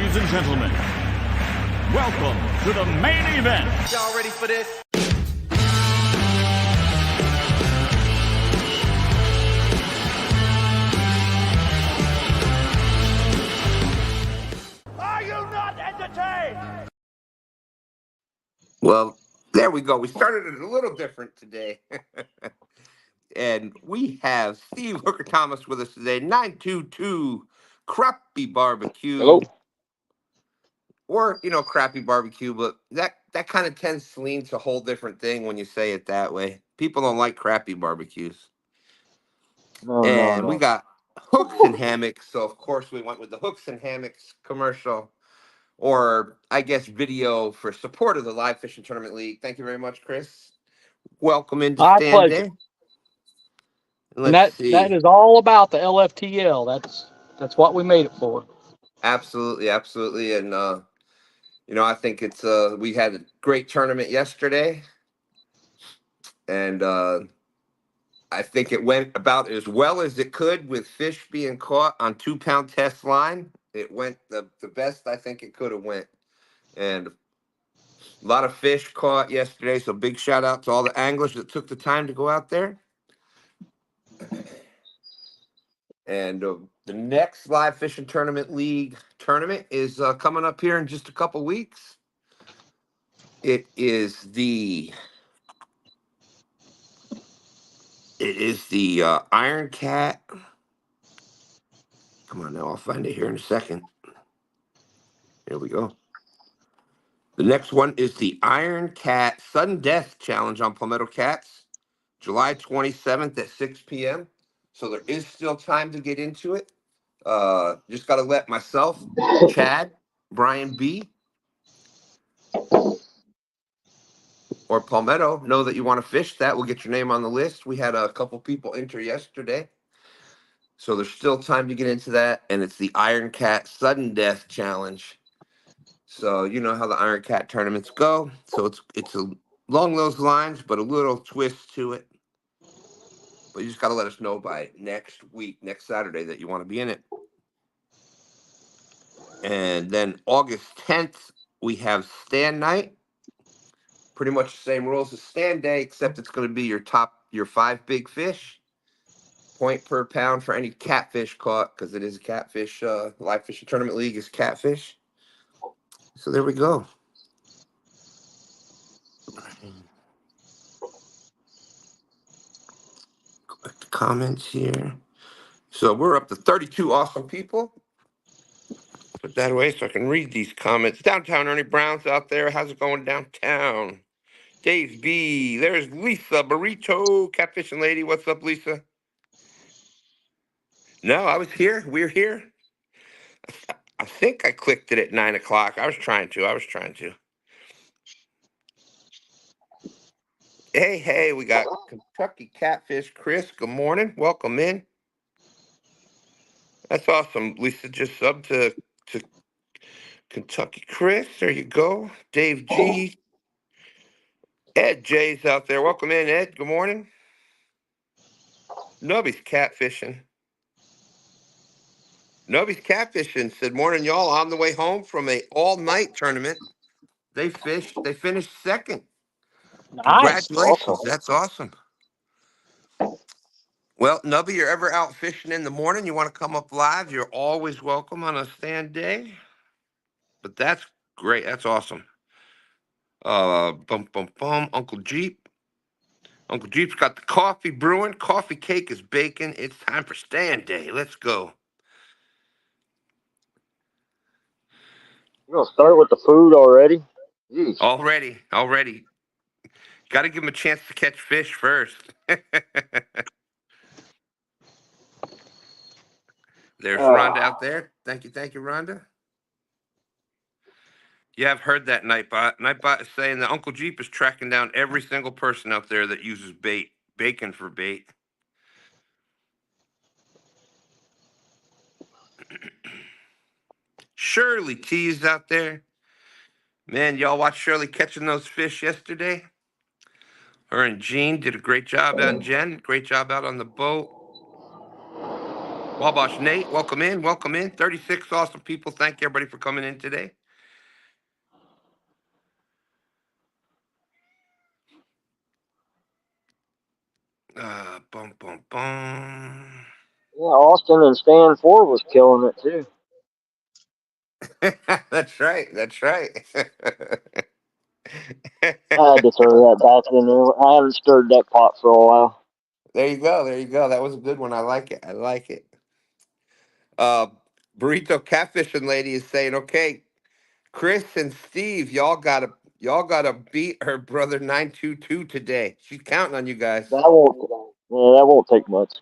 Ladies and gentlemen, welcome to the main event. Y'all ready for this? Are you not entertained? Well, there we go. We started it a little different today. And we have Steve Hooker Thomas with us today, 922 Crappy Barbecue. Hello. Or, Crappy Barbecue, but that kind of tends to lean to a whole different thing when you say it that way. People don't like crappy barbecues. No. We got hooks and hammocks, so of course we went with the hooks and hammocks commercial, or I guess video for support of the Live Fishing Tournament League. Thank you very much, Chris. Welcome into My STANday. pleasure. Let's see. That is all about the LFTL. That's what we made it for. Absolutely, absolutely. And I think it's we had a great tournament yesterday, and I think it went about as well as it could with fish being caught on 2-pound test line. It went the best I think it could have went. And a lot of fish caught yesterday, so big shout out to all the anglers that took the time to go out there. And the next Live Fishing Tournament League tournament is coming up here in just a couple weeks. It is the Iron Cat. Come on now, I'll find it here in a second. Here we go. The next one is the Iron Cat Sudden Death Challenge on Palmetto Cats, July 27th at 6 p.m. So there is still time to get into it. Just got to let myself, Chad, Brian B., or Palmetto know that you want to fish that. We'll get your name on the list. We had a couple people enter yesterday. So there's still time to get into that. And it's the Iron Cat Sudden Death Challenge. So you know how the Iron Cat tournaments go. So it's along those lines, but a little twist to it. But you just got to let us know by next Saturday, that you want to be in it. And then August 10th, we have Stand Night. Pretty much the same rules as STANday, except it's going to be your 5 big fish. Point per pound for any catfish caught, because it is a catfish. Live Fishing Tournament League is catfish. So there we go. Go back to comments here. So we're up to 32 awesome people. Put that away so I can read these comments. Downtown Ernie Brown's out there. How's it going downtown? Dave B. There's Lisa Burrito, catfishing lady. What's up, Lisa? No, I was here. We're here. I think I clicked it at 9 o'clock. I was trying to. Hey, we got Kentucky Catfish Chris. Good morning. Welcome in. That's awesome. Lisa just subbed to Kentucky Chris. There you go. Dave G. Ed J's out there. Welcome in, Ed. Good morning. Nubby's catfishing. Said, morning, y'all. On the way home from a all-night tournament. They finished second. Nice. Congratulations. Awesome. That's awesome. Well, Nubby, you're ever out fishing in the morning, you want to come up live, you're always welcome on a STANday. But that's great. That's awesome. Uncle Jeep. Uncle Jeep's got the coffee brewing. Coffee cake is baking. It's time for STANday. Let's go. You're going to start with the food already? Jeez. Already. Got to give him a chance to catch fish first. There's Rhonda out there. Thank you, Rhonda. Yeah, I've heard that, Nightbot. Nightbot is saying that Uncle Jeep is tracking down every single person out there that uses bacon for bait. Shirley T is out there. Man, y'all watch Shirley catching those fish yesterday? Her and Jean did a great job out, Jen. Great job out on the boat. Wabash Nate, welcome in, welcome in. 36 awesome people. Thank you, everybody, for coming in today. Bum, bum, bum. Yeah, Austin and Stan Ford was killing it too. That's right, that's right. I had to throw that back in there. I haven't stirred that pot for a while. There you go, there you go. That was a good one. I like it, I like it. Burrito Catfishing Lady is saying, okay, Chris and Steve, y'all gotta beat her brother 922 today. She's counting on you guys. That won't take much.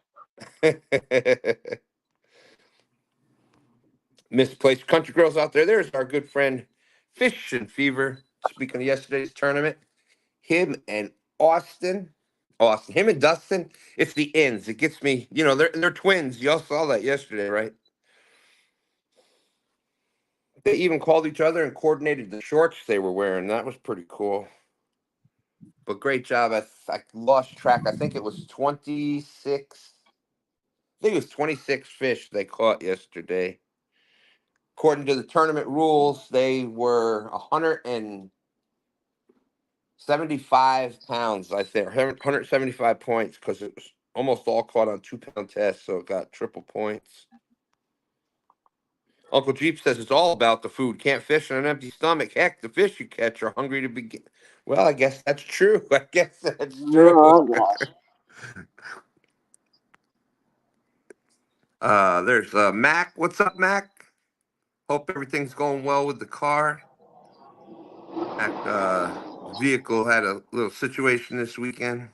Misplaced country girls out there. There's our good friend Fish and Fever. Speaking of yesterday's tournament, him and him and Dustin. It's the ends. It gets me. You know, they're twins. Y'all saw that yesterday, right? They even called each other and coordinated the shorts they were wearing. That was pretty cool. But great job. I lost track. I think it was 26. I think it was 26 fish they caught yesterday. According to the tournament rules, they were 175 pounds, I think, 175 points, because it was almost all caught on 2-pound tests, so it got triple points. Uncle Jeep says it's all about the food. Can't fish on an empty stomach. Heck, the fish you catch are hungry to begin. Well, I guess that's true. I guess that's true. There's Mac. What's up, Mac? Hope everything's going well with the car. Mac, vehicle had a little situation this weekend.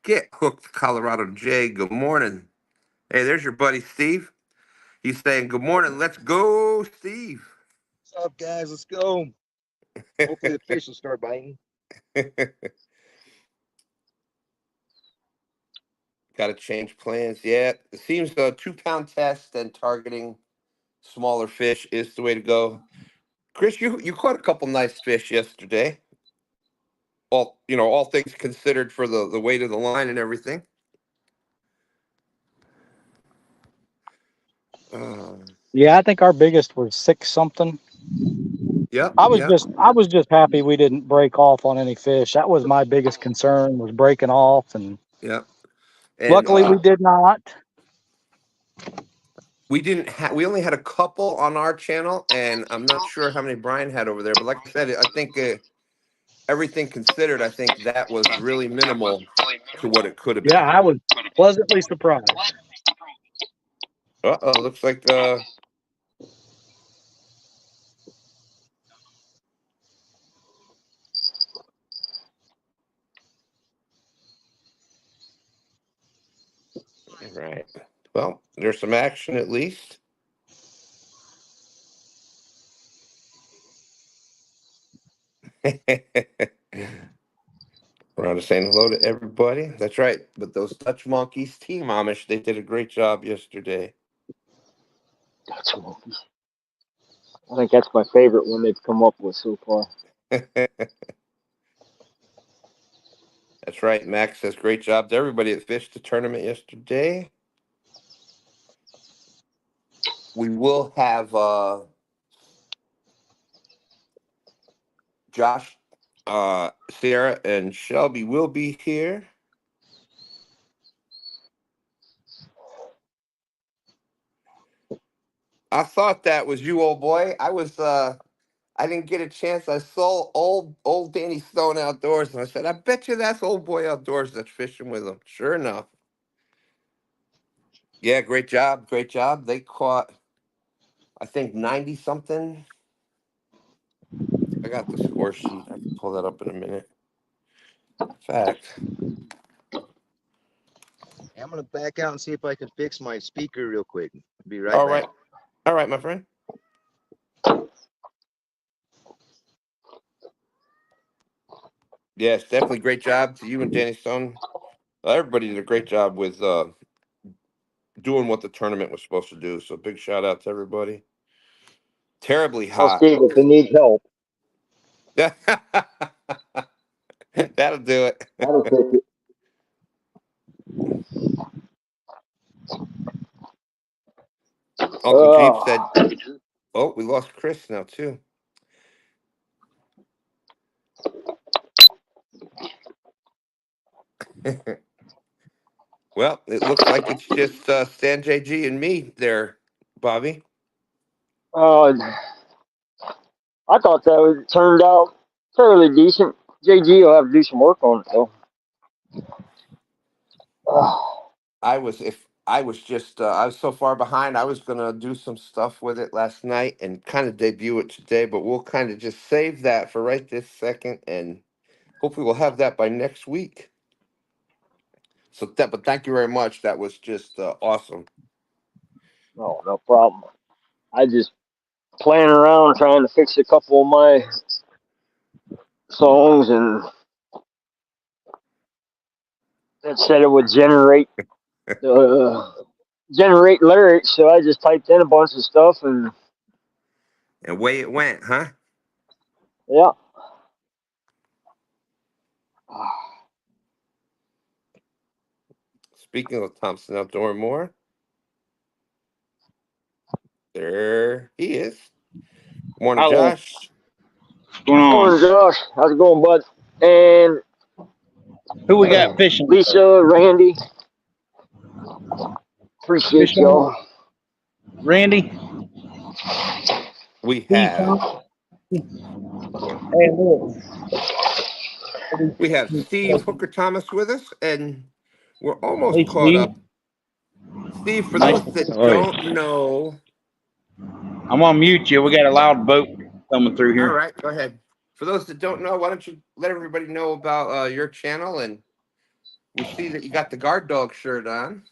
Get hooked, Colorado J. Good morning. Hey, there's your buddy Steve. He's saying, good morning. Let's go, Steve. What's up, guys? Let's go. Hopefully the fish will start biting. Got to change plans. Yeah, it seems a 2-pound test and targeting smaller fish is the way to go. Chris, you caught a couple nice fish yesterday. All things considered for the weight of the line and everything. Yeah, I think our biggest was 6 something. Yep. I was just happy we didn't break off on any fish. That was my biggest concern, was breaking off, and Yep. And luckily we did not. We only had a couple on our channel, and I'm not sure how many Brian had over there. But like I said, I think everything considered, I think that was really minimal to what it could have been. Yeah, I was pleasantly surprised. Looks like right. Well, there's some action at least. We're on saying hello to everybody. That's right. But those Dutch monkeys, Team Amish, they did a great job yesterday. Dutch monkeys. I think that's my favorite one they've come up with so far. That's right. Max says great job to everybody that fished the tournament yesterday. We will have Josh, Sarah, and Shelby will be here. I thought that was you, old boy. I didn't get a chance. I saw old Danny Stone outdoors, and I said, I bet you that's old boy outdoors that's fishing with him. Sure enough. Yeah, great job. Great job. They caught, I think, 90 something. I got the score sheet. I can pull that up in a minute. In fact, I'm gonna back out and see if I can fix my speaker real quick. Be right all back. right. All right, my friend. Yes, definitely great job to you and Danny Stone. Everybody did a great job with doing what the tournament was supposed to do. So big shout out to everybody. Terribly Well, hot. Steve, if you need help, That'll do it. that'll fix it. Uncle Jeep said, oh, we lost Chris now, too. Well, it looks like it's just Stan JG and me there, Bobby. Uh, I thought that turned out fairly decent. JG will have to do some work on it, though. I was so far behind. I was gonna do some stuff with it last night and kind of debut it today, but we'll kind of just save that for right this second, and hopefully we'll have that by next week. So but thank you very much. That was just awesome. No, no problem. I just playing around trying to fix a couple of my songs, and it said it would generate lyrics. So I just typed in a bunch of stuff, and And away it went, huh? yeah. Speaking of Thompson Outdoor More, there he is. Morning, Hello. Josh. What's going Morning, on? Josh. How's it going, bud? And Who we got fishing? Lisa, Randy. Appreciate Fishing? y'all. Randy? We Steve have Thompson? Hey, look. Steve Hooker Thomas with us, and we're almost Hey, caught Steve. up. Steve, for Nice. those that Oi. don't know, I'm gonna mute you. We got a loud boat coming through all here. right, go ahead. For those that don't know, why don't you let everybody know about your channel? And we see that you got the guard dog shirt on.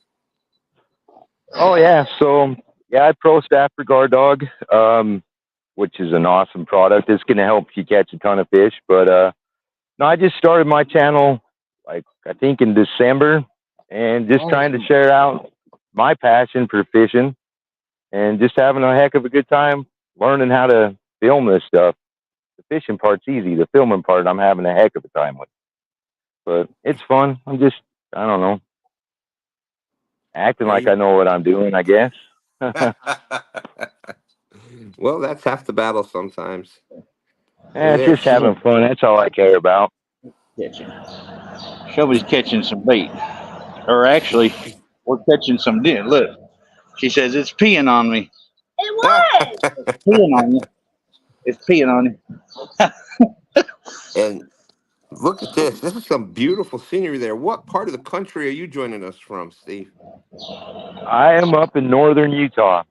Oh yeah, so yeah, I pro staff for Guard Dog, which is an awesome product. It's going to help you catch a ton of fish. But no, I just started my channel like I think in December, and just trying to share out my passion for fishing, and just having a heck of a good time learning how to film this stuff. The fishing part's easy. The filming part, I'm having a heck of a time with. But it's fun. I don't know, acting There like I you know what I'm doing, I guess. Well, that's half the battle sometimes. Yeah, it's just There's having fun. That's all I care about. Catching. Shelby's catching some bait. Or actually, we're catching some deer. Look. She says it's peeing on me. It's peeing on you. It's peeing on you. and look at this. This is some beautiful scenery there. What part of the country are you joining us from, Steve? I am up in northern Utah.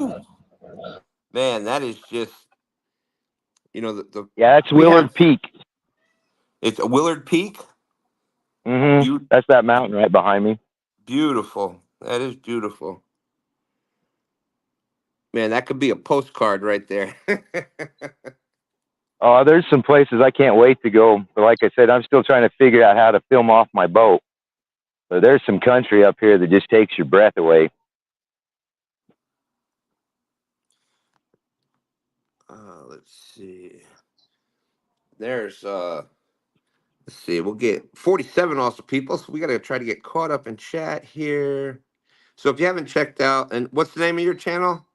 Ooh. Man, that is just Yeah, it's we have Willard Peak. it's a Willard Peak. That's that mountain right behind me. Beautiful. That is beautiful. Man, that could be a postcard right there. Oh, there's some places I can't wait to go. But like I said, I'm still trying to figure out how to film off my boat. But there's some country up here that just takes your breath away. Let's see. There's let's see, we'll get 47 also people, so we gotta try to get caught up in chat here. So if you haven't checked out, and what's the name of your channel?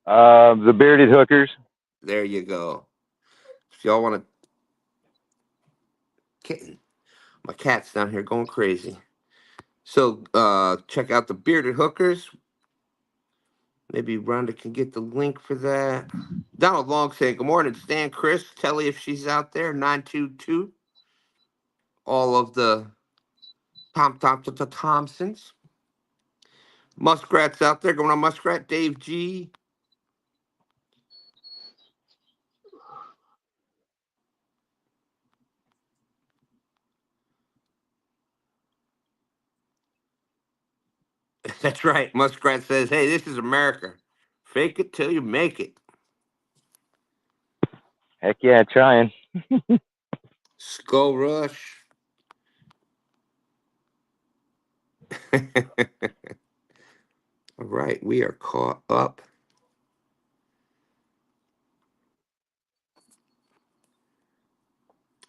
The Bearded Hookers. There you go. If y'all want to, my cat's down here going crazy. So check out the Bearded Hookers. Maybe Rhonda can get the link for that. Donald Long saying, good morning, Stan, Chris, Telly if she's out there, 922. All of the Thompsons. Muskrat's out there going on Muskrat, Dave G. That's right. Muskrat says, hey, this is America. Fake it till you make it. Heck yeah, trying. Skull Rush. All right, we are caught up.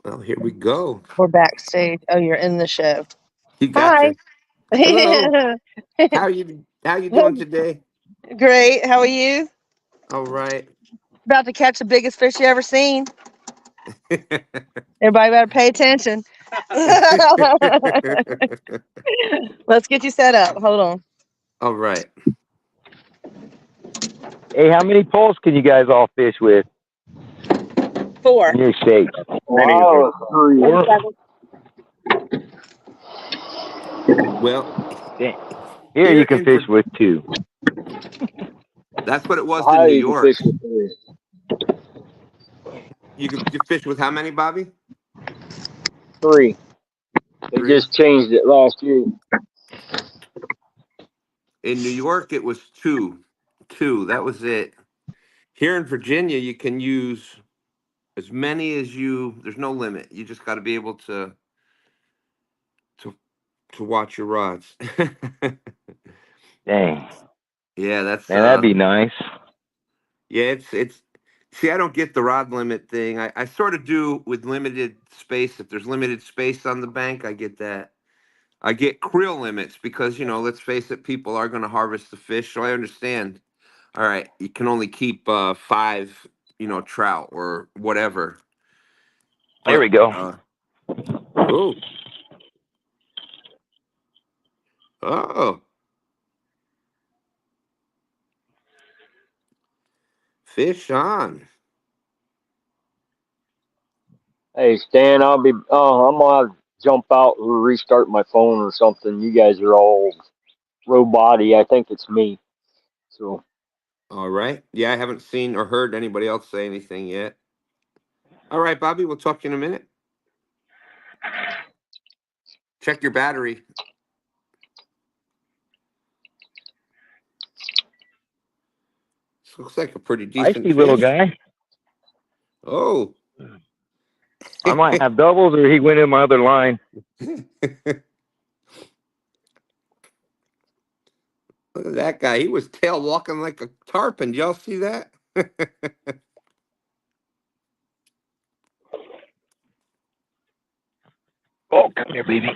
Well, here we go. We're backstage. Oh, you're in the show. You Hi. gotcha. Hello. How you doing today? Great. How are you? All right. About to catch the biggest fish you ever seen. Everybody better pay attention. Let's get you set up. Hold on. All right. Hey, how many poles can you guys all fish with 4. in your state? Wow, 3. Well, Here here you can in fish Vir- with 2. that's what it was in Ohio, New you can fish York. with 3. You fish with how many, Bobby? 3. They 3. just changed it last year. In New York, it was 2. 2. That was it. Here in Virginia, you can use as many as you. There's no limit. You just got to be able to to watch your rods. Dang. Yeah, that's Man, that'd be nice. yeah, it's see, I don't get the rod limit thing. I sort of do with limited space. If there's limited space on the bank, I get that. I get creel limits because, let's face it, people are going to harvest the fish. So I understand. All right, you can only keep 5, trout or whatever. There we But go. oh, oh, fish on. Hey, Stan, I'm gonna have to jump out and restart my phone or something. You guys are all robot-y. I think it's me. So, All right. Yeah, I haven't seen or heard anybody else say anything yet. All right, Bobby, we'll talk to you in a minute. Check your battery. This looks like a pretty decent Feisty little fish. guy. Oh. I might have doubles or he went in my other line. Look at that guy. He was tail walking like a tarpon. Did y'all see that? Oh, come here, baby.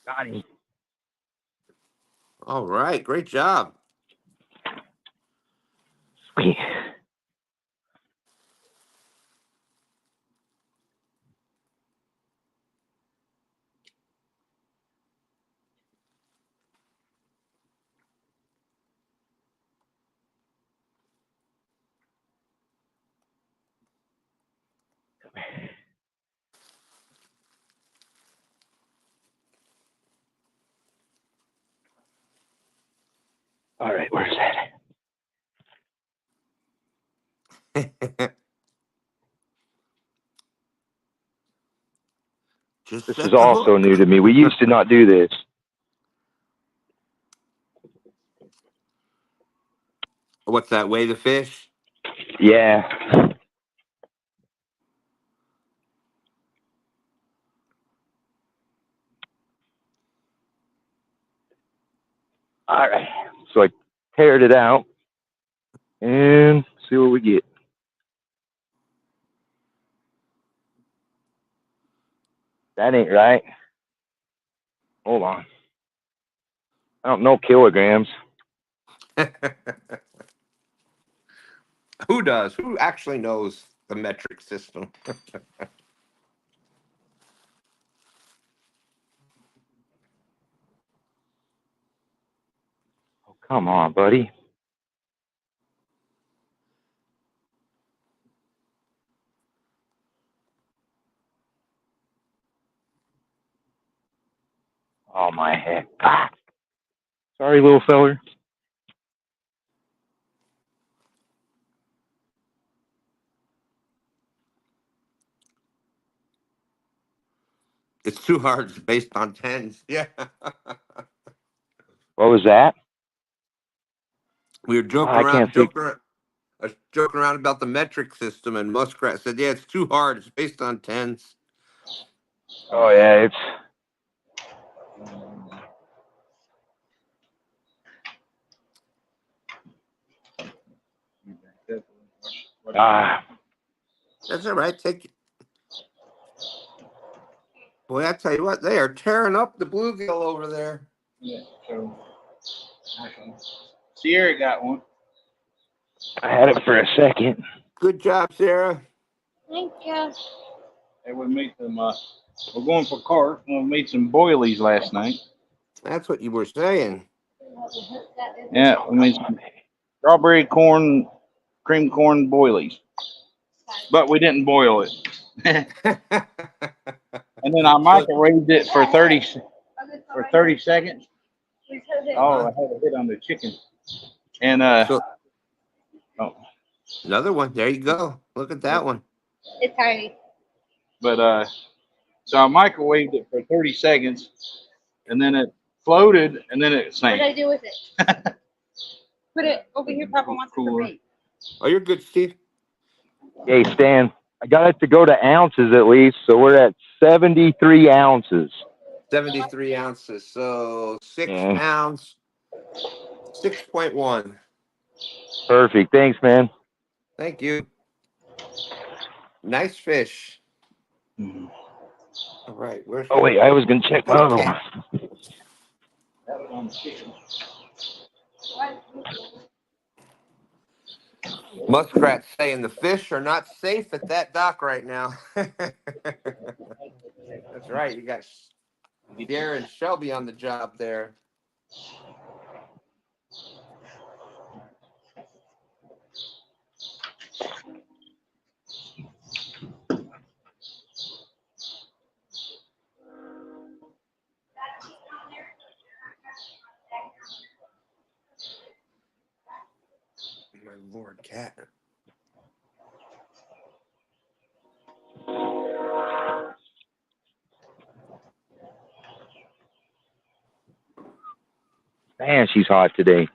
Got him. All right. Great job. Sweet. All right, where's that? Just This is set the also new hook. to me. We used to not do this. What's that? Weigh the fish? Yeah. All right. So I teared it out and see what we get. That ain't right. Hold on. I don't know kilograms. Who does? Who actually knows the metric system? Oh, come on, buddy. Oh, my heck. Ah. Sorry, little feller. It's too hard. It's based on tens. Yeah. What was that? We were Oh, I can't see. joking around about the metric system, and Muskrat said, "Yeah, it's too hard. It's based on tens." Oh, yeah, Ah, That's all right. Take it. Boy, I tell you what, they are tearing up the bluegill over there. Yeah. So Sierra got one. I had it for a second. Good job, Sarah. Thank you. And we made some. We're going for carp. We made some boilies last night. That's what you were saying. Yeah, we made some strawberry corn, cream corn boilies, but we didn't boil it. And then I microwaved it for 30 seconds. Oh, I had a hit on the chicken. And So oh, another one. There you go. Look at that one. It's tiny. but so I microwaved it for 30 seconds, and then it floated, and then it What sank. did I do with it? Put it over here. Papa wants it for me. Oh, you're good, Steve. Hey, Stan, I got it to go to ounces at least, so we're at 73 ounces. 73 ounces. So 6 Yeah. pounds, 6.1. Perfect. Thanks, man. Thank you. Nice fish. Mm-hmm. All right. Where's Oh, wait, I was going to check my other one. That was on the chicken. Muskrat's saying the fish are not safe at that dock right now. That's right. You got Darren and Shelby on the job there. My Lord, cat. Man, she's hot today.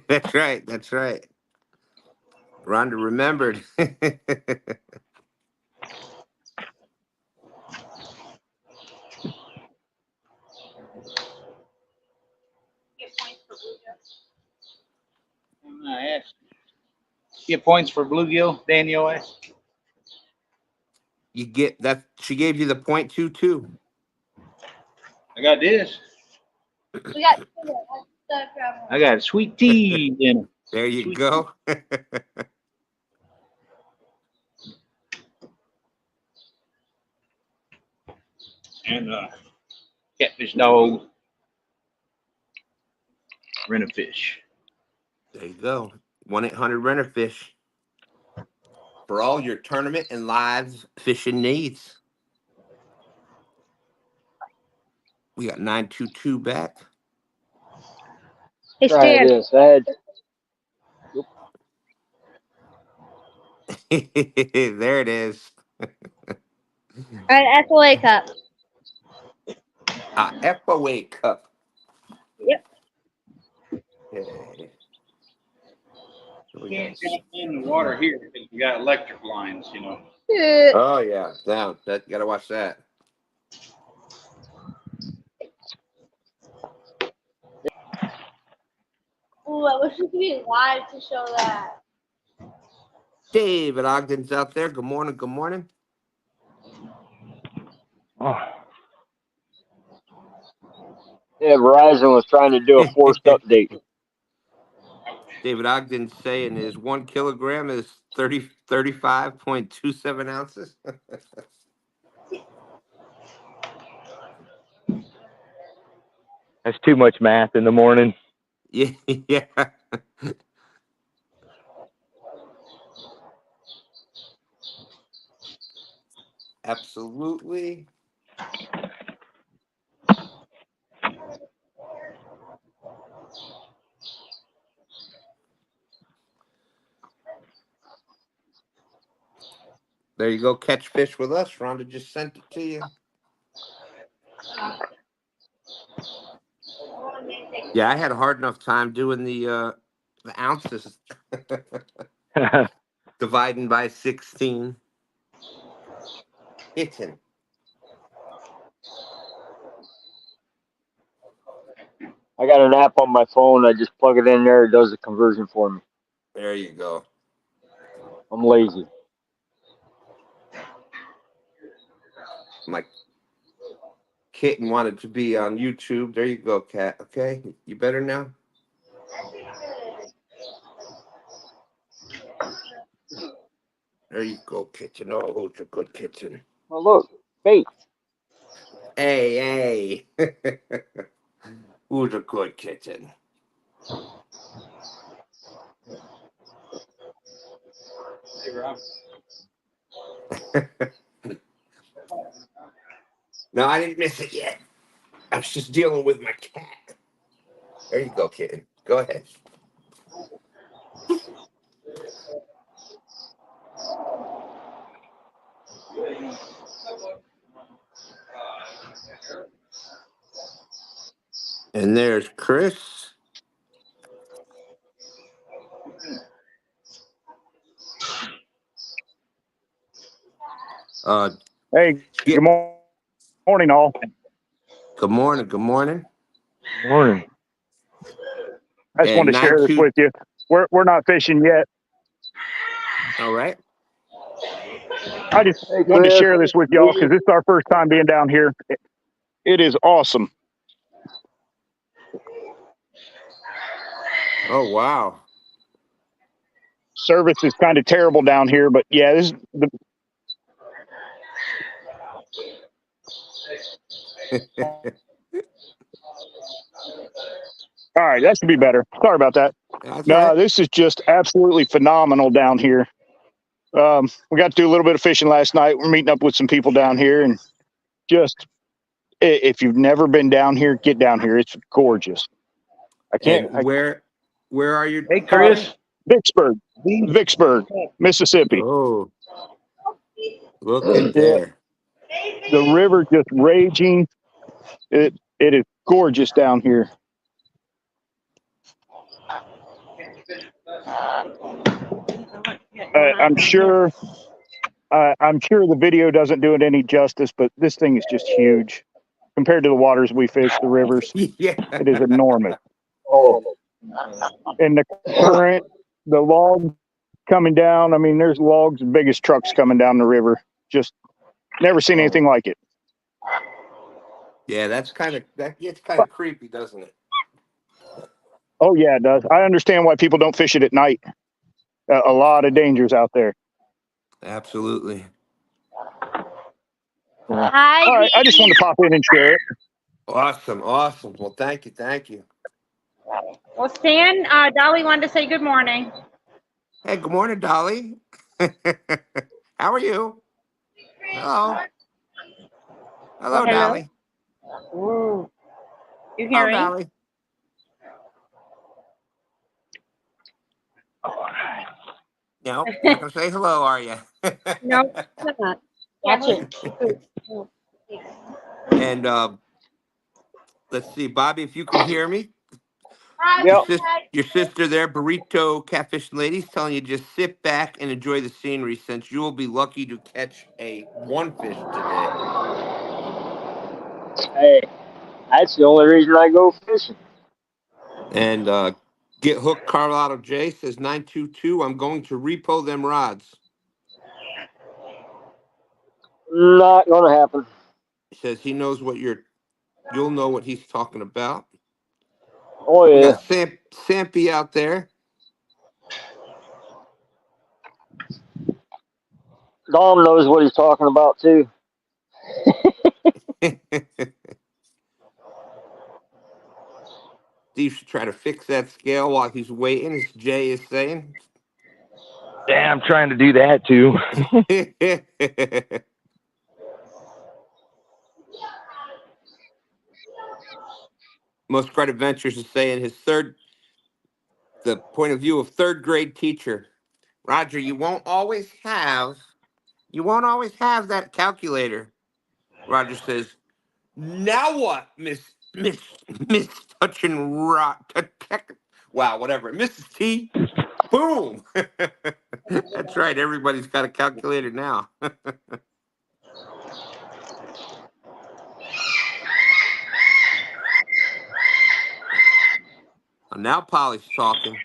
That's right. That's right. Rhonda remembered. I asked. Get points for bluegill, Daniel asked. You get that. She gave you the .22. I got this. We got I got sweet tea in it. There you Sweet go. And catfish dog, rent a fish. There you go. 1-800-RENTER-FISH for all your tournament and live fishing needs. We got 922 back. Hey, Try Stan. this. I had There it is. An SLA cup. Epa cup. Yep. Okay. We Can't got. jump in the water here because we got electric lines, you know. Oh yeah, down. That you gotta watch that. Ooh, I wish we could be live to show that. David Ogden's out there. Good morning. Good morning. Oh, yeah, Verizon was trying to do a forced update. David Ogden's saying is 1 kilogram is 35.27 ounces. that's too much math in the morning. Yeah, yeah. Absolutely. There you go. Catch fish with us. Rhonda just sent it to you. Yeah, I had a hard enough time doing the ounces, dividing by 16. Kitten. I got an app on my phone. I just plug it in there. It does the conversion for me. There you go. I'm lazy. My kitten wanted to be on YouTube. There you go, cat. Okay, you better now. There you go, kitten. Oh, who's a good kitten? Oh, look. Hey. Hey, hey. Who's a good kitten? No, I didn't miss it yet. I was just dealing with my cat. There you go, kitten. Go ahead. And there's Chris. Hey, Get, morning, all. good morning. Good morning. Morning. I just And wanted to share this 9-2. with you. We're not fishing yet. All right. I just Hey, wanted to Chris. share this with y'all because this is our first time being down here. It is awesome. Oh, wow. Service is kind of terrible down here, but yeah, this is the. All right, that should be better. Sorry about that. That's No, right. this is just absolutely phenomenal down here. We got to do a little bit of fishing last night. We're meeting up with some people down here, and just if you've never been down here, get down here. It's gorgeous. And where are you? Hey, Chris. Vicksburg, Mississippi. Oh, look at Yeah, there. the river just raging. It is gorgeous down here. I'm sure the video doesn't do it any justice, but this thing is just huge compared to the waters we fish, the rivers. Yeah. It is enormous. Oh. And the current, the log coming down. I mean, there's logs as big as trucks coming down the river. Just never seen anything like it. Yeah, that gets kind of creepy, doesn't it? Oh yeah, it does. I understand why people don't fish it at night. A lot of dangers out there. Absolutely. Hi. All right, I just wanted to pop in and share it. Awesome. Well, thank you. Well, Stan, Dolly wanted to say good morning. Hey, good morning, Dolly. How are you? Hello. Hello, Hello. Dolly. Ooh. You Hello, hear me? Dolly. No, not gonna say hello, are you? No, I'm not. Watch it. And let's see, Bobby, if you can hear me. Yep. Your sister there, Burrito Catfish Lady's telling you just sit back and enjoy the scenery since you will be lucky to catch one fish today. Hey, that's the only reason I go fishing. And Get Hooked Carlotta J says 922, I'm going to repo them rods. Not gonna happen. He says he knows you'll know what he's talking about. Oh We yeah. got Sampy out there. Dom knows what he's talking about too. Steve should try to fix that scale while he's waiting, as Jay is saying. Yeah, I'm trying to do that too. Most Great Adventures is saying the point of view of third grade teacher. Roger, you won't always have that calculator. Roger says, Now what, Miss Touching Rock? Wow, whatever. Mrs. T. Boom. That's right. Everybody's got a calculator now. Now Polly's talking.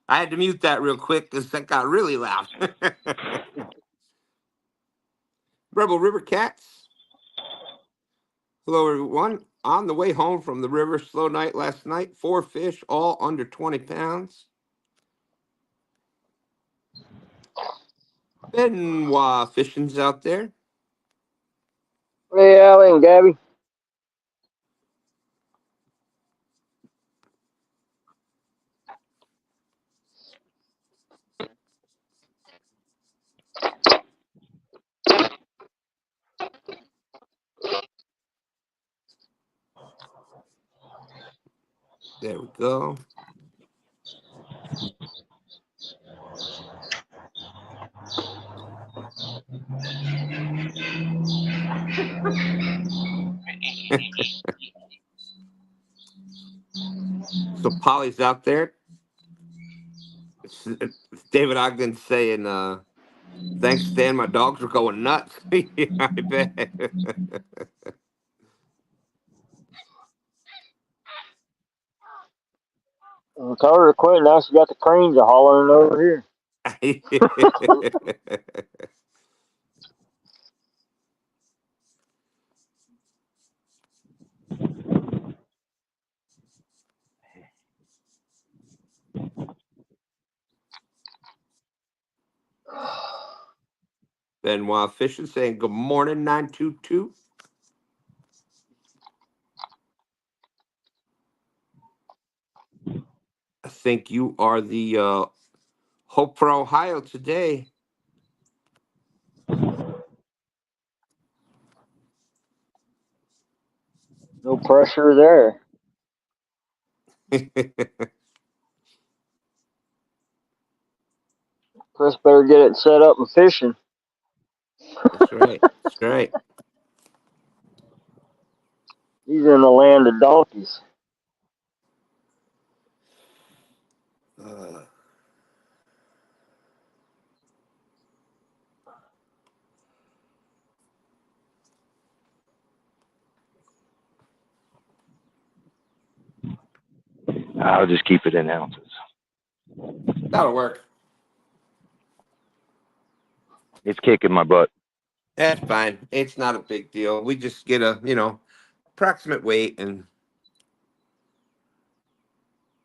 I had to mute that real quick because that got really loud. Rebel River Cats. Hello, everyone. On the way home from the river, slow night last night. 4 fish, all under 20 pounds. Benoit Fishing's out there. Hey, Allie and Gabby. There we go. So Polly's out there. David Ogden saying, thanks, Stan. My dogs are going nuts. Yeah, I bet. Tell her to quit. Now she got the cranes a hollering over here. Benoit Fishing saying, good morning, 922. I think you are the hope for Ohio today. No pressure there. Chris better get it set up and fishing. That's right. That's right. He's in the land of donkeys. I'll just keep it in ounces. That'll work. It's kicking my butt. That's fine. It's not a big deal. We just get a, approximate weight and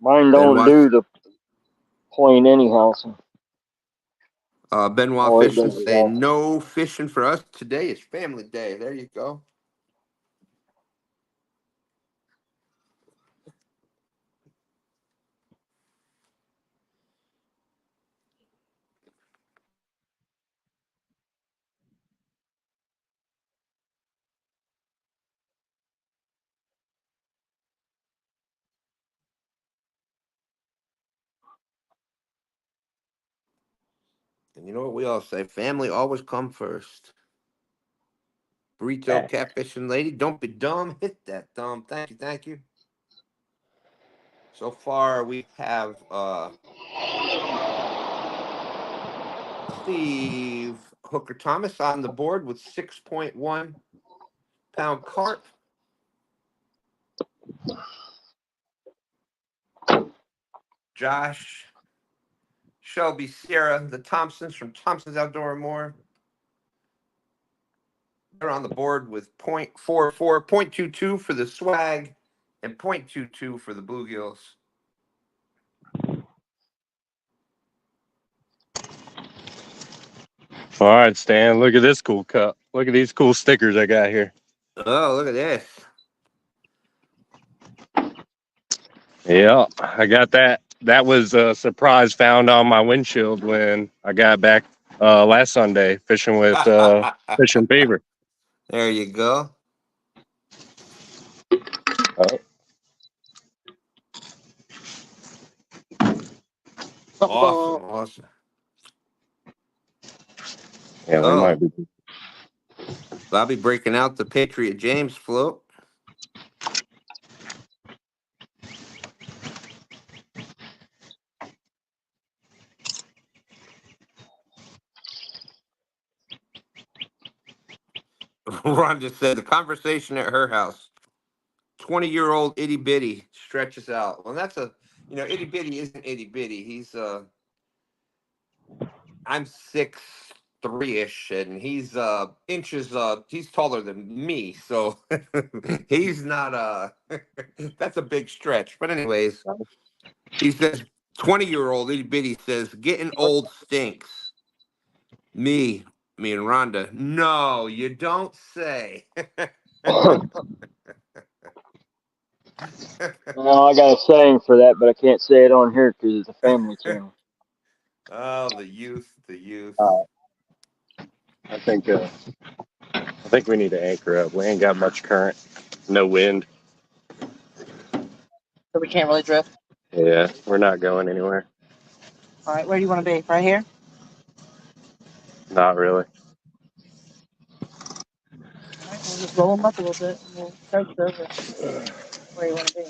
Mine don't Benoit, do the point anyhow. So Benoit all it Fishing does is saying off. no fishing for us. Today is family day. There you go. And you know what we all say? Family always come first. Burrito Catfishing Lady, don't be dumb. Hit that thumb. Thank you. Thank you. So far, we have Steve Hooker Thomas on the board with 6.1 pound carp. Josh, Shelby, Sierra, the Thompsons from Thompson's Outdoor and More. They're on the board with 0.44, 0.22 for the swag, and 0.22 for the bluegills. All right, Stan, look at this cool cup. Look at these cool stickers I got here. Oh, look at this. Yeah, I got that. That was a surprise found on my windshield when I got back last Sunday fishing with Fish and Beaver. There you go. Awesome. Yeah, we Oh, might be. I'll be breaking out the Patriot James float. Rhonda said the conversation at her house. 20-year-old itty bitty stretches out. Well, that's itty bitty isn't itty bitty. He's I'm 6'3" and he's inches he's taller than me, so he's not that's a big stretch. But anyways, he says 20-year-old itty bitty says getting old stinks. Me and Rhonda. No, you don't say. Well, I got a saying for that, but I can't say it on here because it's a family channel. Oh, the youth. I think we need to anchor up. We ain't got much current, no wind. So we can't really drift. Yeah, we're not going anywhere. All right, where do you want to be? Right here? Not really. All right, we'll just roll them up a little bit. And we'll coast over where you want to be.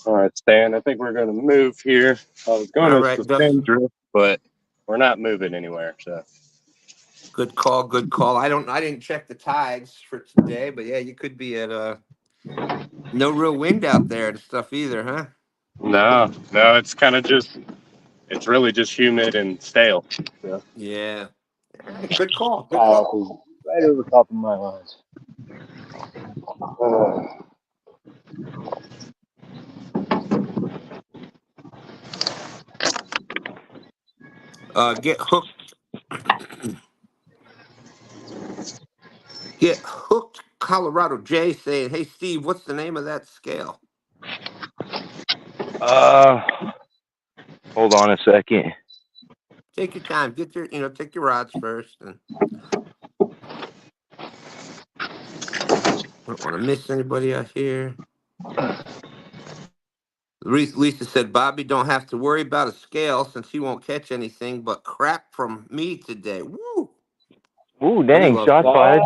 All right, Stan. I think we're going to move here. I was going All to right, Duff. suspend drift, but we're not moving anywhere. So Good call. I didn't check the tides for today, but yeah, you could be at no real wind out there and stuff either, huh? no, it's kind of it's really just humid and stale. So. Yeah. All right, good call. Kayak is right over top of my lines. Get hooked. Get hooked. Colorado J saying, "Hey Steve, what's the name of that scale?" Hold on a second. Take your time. Take your rods first, and don't want to miss anybody out here. Lisa said, "Bobby don't have to worry about a scale since he won't catch anything but crap from me today." Woo! Ooh, We dang, love shots crap. fired.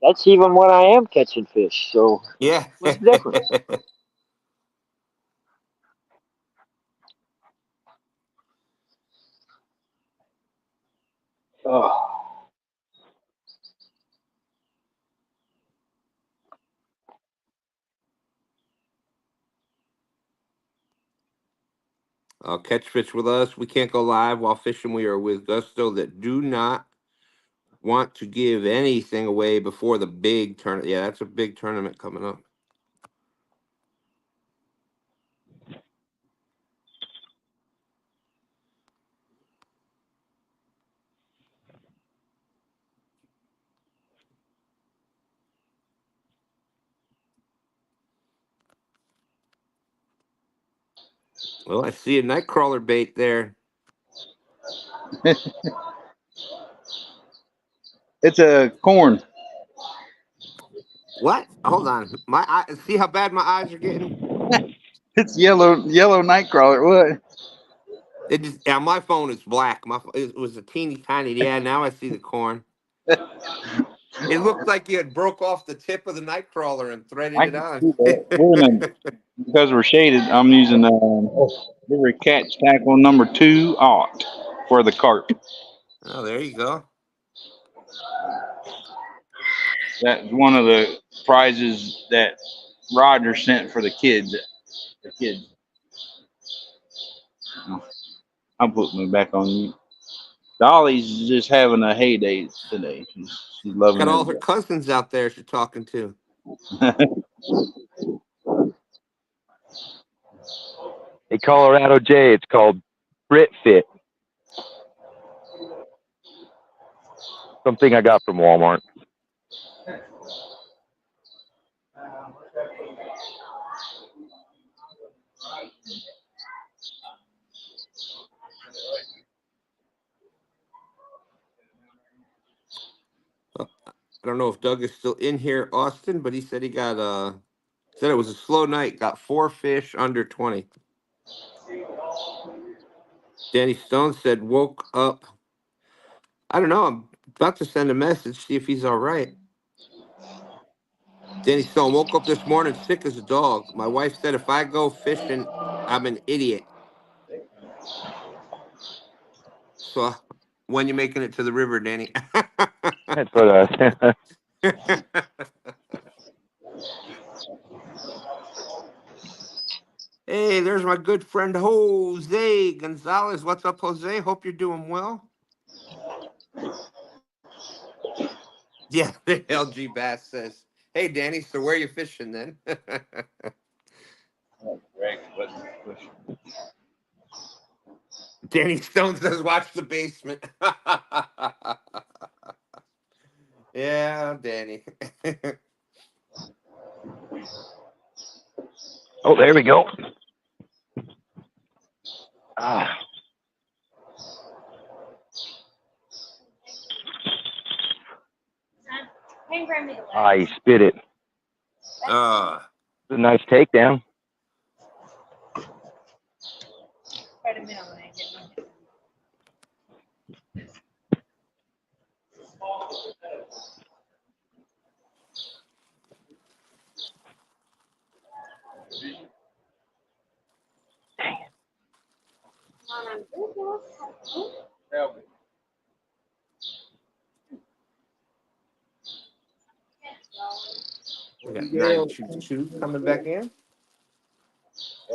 That's even when I am catching fish. So Yeah. what's the difference? Oh. Catch fish with us. We can't go live while fishing. We are with Gusto that do not want to give anything away before the big tournament. Yeah, that's a big tournament coming up. Well, I see a nightcrawler bait there. It's a corn. What? Hold on. My eye, see how bad my eyes are getting? It's yellow nightcrawler. What? My phone is black. It was a teeny tiny. Yeah, now I see the corn. It looked like you had broke off the tip of the nightcrawler and threaded I it can on. see that. Because we're shaded, I'm using River Catch Tackle number 2 aught for the carp. Oh, there you go. That's one of the prizes that Roger sent for the kids. The kids. I'll put me back on you. Dolly's just having a heyday today. She's loving Got all her everybody. cousins out there she's talking to. Hey, Colorado J, it's called Brit Fit. Something I got from Walmart. I don't know if Doug is still in here, Austin, but he said said it was a slow night. Got 4 fish under 20. Danny Stone said, woke up. I don't know. I'm about to send a message, see if he's all right. Danny Stone woke up this morning sick as a dog. My wife said if I go fishing, I'm an idiot. So when you making it to the river, Danny? That's what Hey, there's my good friend Jose Gonzalez. What's up, Jose? Hope you're doing well. Yeah, the LG Bass says, hey, Danny, so where are you fishing then? Danny Stone says, watch the basement. Yeah, Danny. Oh, there we go. Ah. I spit it. It's a nice takedown. Wait a minute when I get We got 922 coming back in. I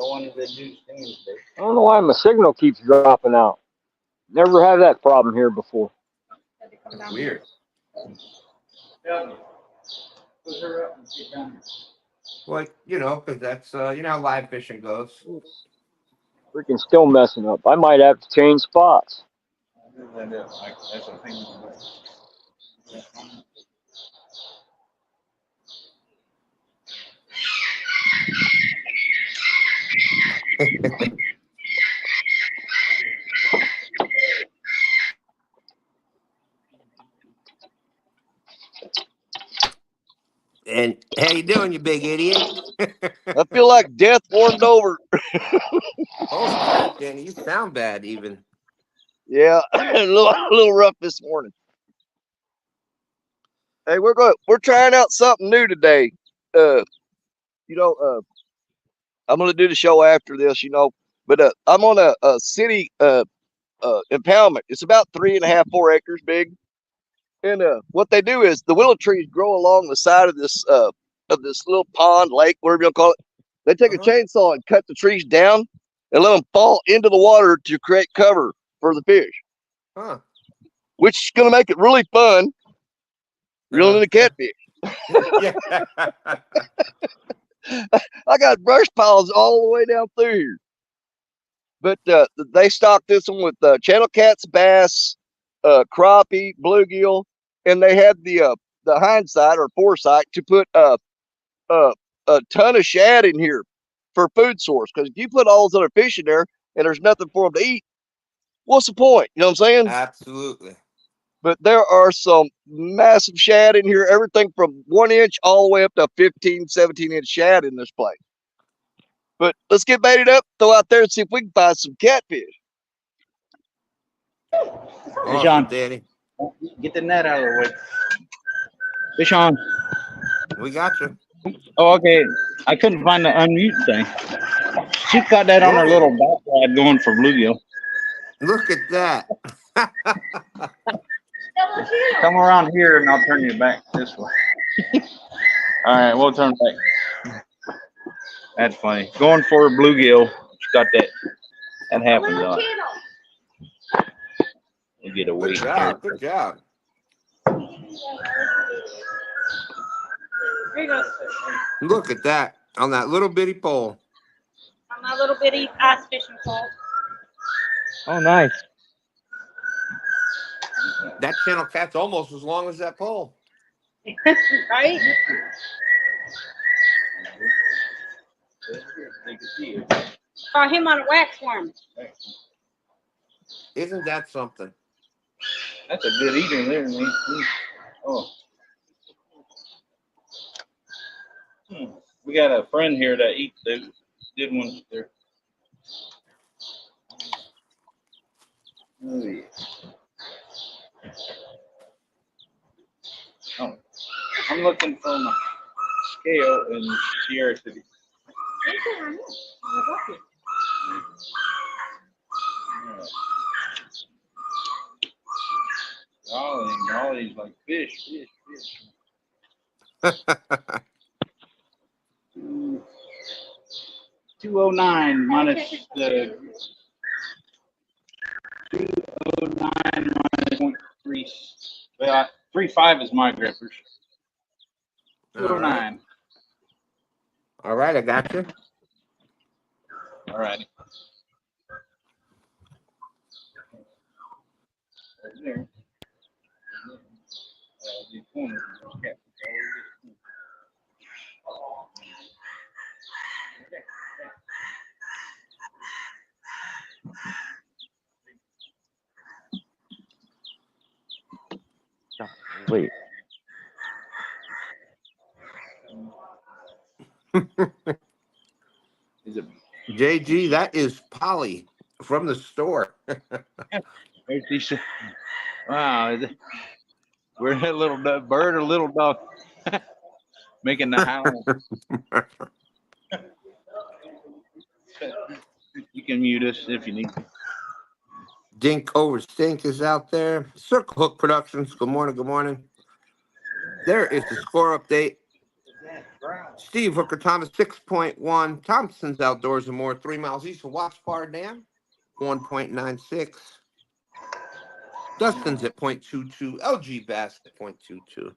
don't know why my signal keeps dropping out. Never had that problem here before. That's weird. Well, because that's, how live fishing goes. Freaking still messing up. I might have to change spots. And how you doing, you big idiot? I feel like death warmed over. Holy crap, Danny, you sound bad even. Yeah, a little rough this morning. Hey, we're trying out something new today. I'm gonna do the show after this, but I'm on a city impoundment. It's about 3.5, 4 acres big. And what they do is the willow trees grow along the side of this little pond, lake, whatever you call it. They take a chainsaw and cut the trees down and let them fall into the water to create cover for the fish. Huh. Which is going to make it really fun reeling in the catfish. Yeah. I got brush piles all the way down through here. But they stocked this one with channel cats, bass, crappie, bluegill, and they had the hindsight or foresight to put a ton of shad in here for food source. Because if you put all those other fish in there and there's nothing for them to eat, what's the point? You know what I'm saying? Absolutely. But there are some massive shad in here, everything from 1 inch all the way up to 15, 17-inch shad in this place. But let's get baited up, throw out there and see if we can find some catfish. Hey, Sean, Danny. get the net out of the way. Fish on. We got you. Oh, okay. I couldn't find the unmute thing. She's got that on her little backside going for bluegill. Look at that. Come around here and I'll turn you back this way. All right, we'll turn back. That's funny. Going for a bluegill. She got that. That happens a lot. We get away Good here. job. Good job. Here you go. Look at that on that little bitty pole. On my little bitty ice fishing pole. Oh, nice. That channel cat's almost as long as that pole. Right? Caught him on a wax worm. Isn't that something? That's a good eater there, man. Oh. We got a friend here that eats those good ones there. Oh, yeah. Oh, I'm looking for my scale in Sierra City. Golly's like fish. 209 minus the 209 minus 0.3. Well, 3.5 is my grippers. 209. All right, I got you. All righty. Right there. The corner. Okay. Wait. Is it? JG, that is Polly from the store. Wow. We're a little bird or little dog making the howl. You can mute us if you need. Dink over Stink is out there. Circle Hook Productions. Good morning. Good morning. There is the score update. Steve Hooker Thomas 6.1. Thompson's Outdoors and More 3 miles east of Watts Bar Dam 1.96. Dustin's at 0.22. LG Bass at 0.22.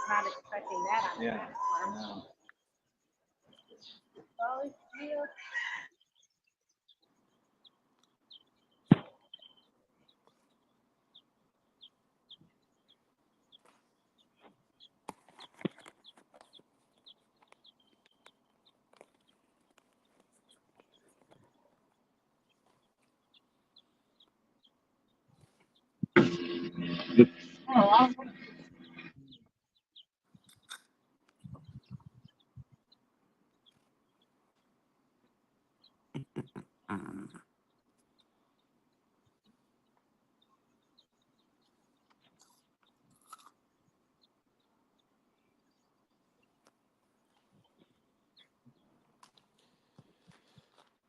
Not expecting that on Yeah. platform.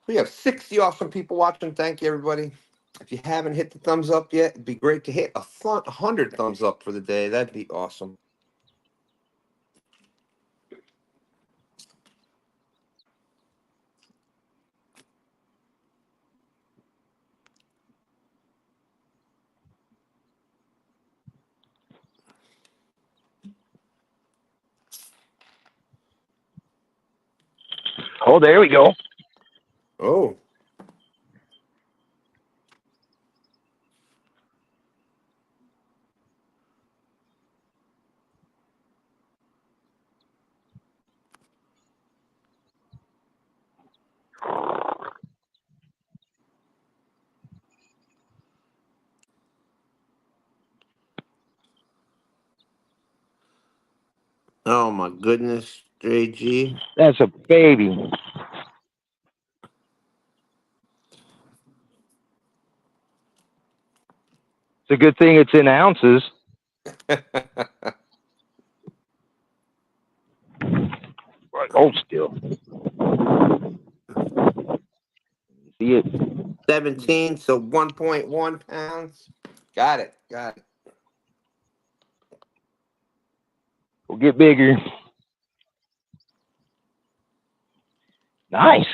We have 60 awesome people watching. Thank you, everybody. If you haven't hit the thumbs up yet, it'd be great to hit 100 thumbs up for the day. That'd be awesome. Oh, there we go. Oh. Oh my goodness, JG. That's a baby. It's a good thing it's in ounces. Hold still. See it? 17, so 1.1 pounds. Got it. Got it. We'll get bigger. Nice.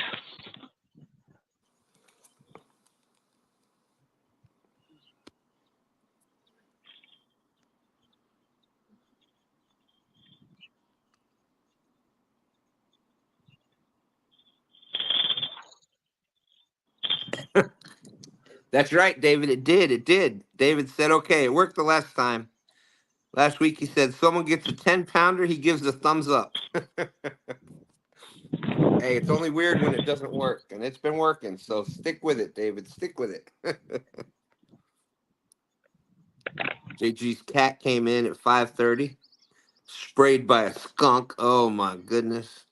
That's right, David. It did. It did. David said, okay, it worked the last time. Last week he said, someone gets a 10-pounder, he gives a thumbs up. Hey, it's only weird when it doesn't work, and it's been working. So stick with it, David. Stick with it. JG's cat came in at 5:30, sprayed by a skunk. Oh my goodness.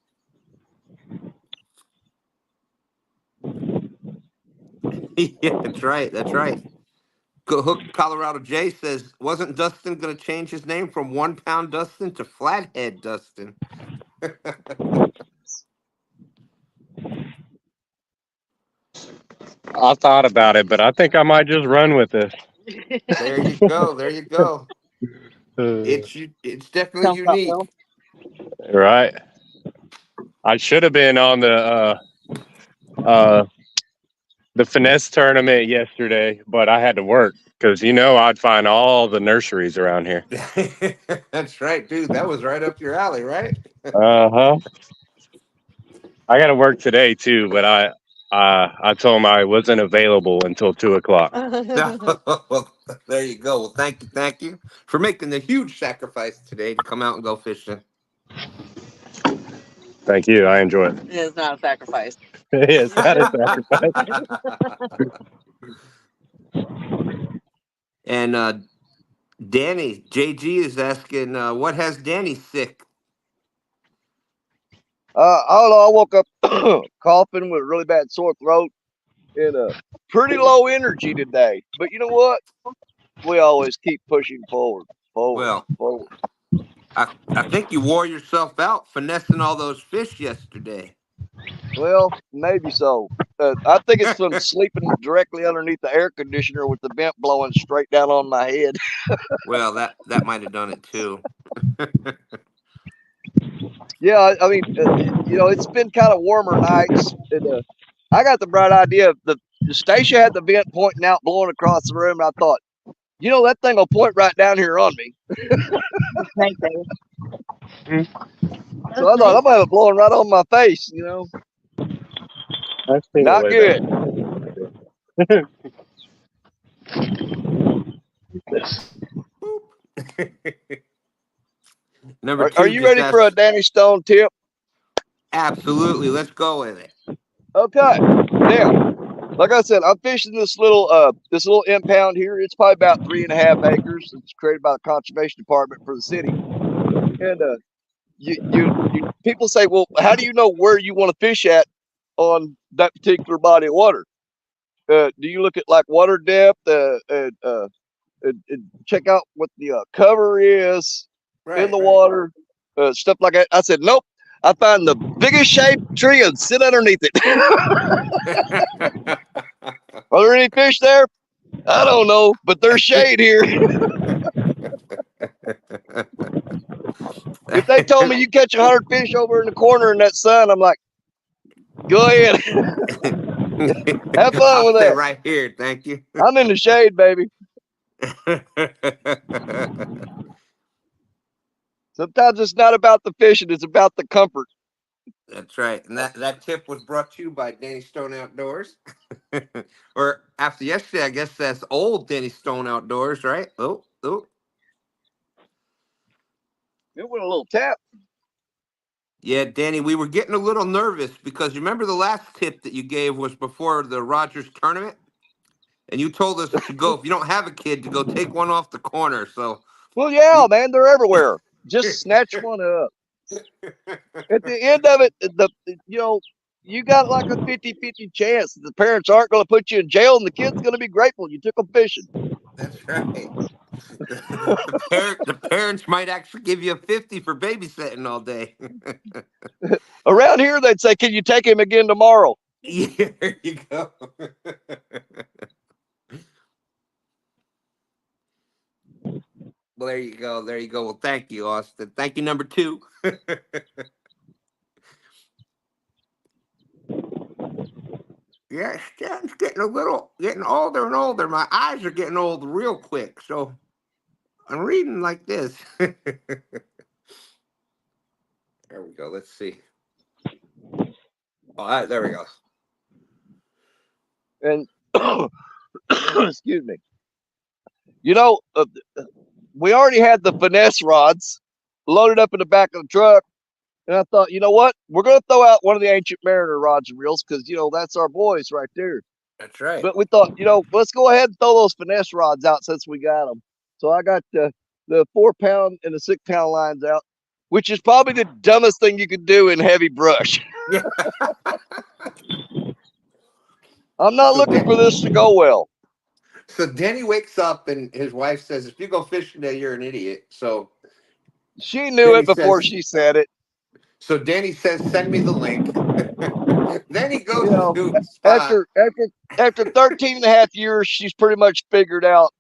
Yeah, that's right. That's right. Hook Colorado J says, wasn't Dustin going to change his name from 1 Pound Dustin to Flathead Dustin? I thought about it, but I think I might just run with this. There you go. There you go. It's definitely Sounds about unique. well. Right. I should have been on the finesse tournament yesterday, but I had to work because I'd find all the nurseries around here. That's right, dude. That was right up your alley, right? Uh-huh. I got to work today too, but I told him I wasn't available until 2:00. Well, there you go. Well, thank you for making the huge sacrifice today to come out and go fishing. Thank you. I enjoy it. It is not a sacrifice. It's not a sacrifice. And Danny JG is asking, what has Danny sick? I don't know. I woke up coughing with a really bad sore throat and pretty low energy today. But you know what? We always keep pushing forward. Well, I think you wore yourself out finessing all those fish yesterday. Well, maybe so. I think it's from sleeping directly underneath the air conditioner with the vent blowing straight down on my head. Well, that might have done it too. Yeah, I mean, it's been kind of warmer nights. And, I got the bright idea of the station had the vent pointing out, blowing across the room. And I thought, that thing will point right down here on me. Snake, baby. So I thought, I'm going to have it blowing right on my face, Not good. Number 2. Are you ready for a Danny Stone tip? Absolutely. Let's go with it. Okay. Now, like I said, I'm fishing this little impound here. It's probably about 3.5 acres. It's created by the conservation department for the city. And you people say, well, how do you know where you want to fish at on that particular body of water? Do you look at like water depth and check out what the cover is in the water, stuff like that? I said, nope. I find the biggest shaped tree and sit underneath it. Are there any fish there? I don't know, but there's shade here. If they told me you catch 100 fish over in the corner in that sun, I'm like, go ahead. Have fun with that. Right here, thank you. I'm in the shade, baby. Sometimes it's not about the fishing, it's about the comfort. That's right. And that tip was brought to you by Danny Stone Outdoors. Or after yesterday, I guess that's old Danny Stone Outdoors, right? Oh. It went a little tap. Yeah, Danny, we were getting a little nervous because you remember the last tip that you gave was before the Rogers tournament? And you told us to go, if you don't have a kid, to go take one off the corner. So, well, yeah, man, they're everywhere. Just snatch one up. At the end of it, you got like a 50-50 chance. The parents aren't going to put you in jail, and the kid's going to be grateful you took them fishing. That's right. The parents might actually give you a 50 for babysitting all day. Around here, they'd say, "Can you take him again tomorrow?" Yeah, there you go. Well, there you go. There you go. Well, thank you, Austin. Thank you, number 2. Yeah, Stan's getting older and older. My eyes are getting old real quick, so I'm reading like this. There we go. Let's see. All right, there we go. And excuse me. We already had the finesse rods loaded up in the back of the truck. And I thought, you know what? We're going to throw out one of the Ancient Mariner rods and reels because, that's our boys right there. That's right. But we thought, let's go ahead and throw those finesse rods out since we got them. So I got the 4-pound and the 6-pound lines out, which is probably the dumbest thing you could do in heavy brush. Yeah. I'm not looking for this to go well. So Danny wakes up and his wife says, "If you go fishing today, you're an idiot." So She knew Danny it before says, she said it. Danny says, "Send me the link." Then he You goes know, to a spot. after 13 and a half years, she's pretty much figured out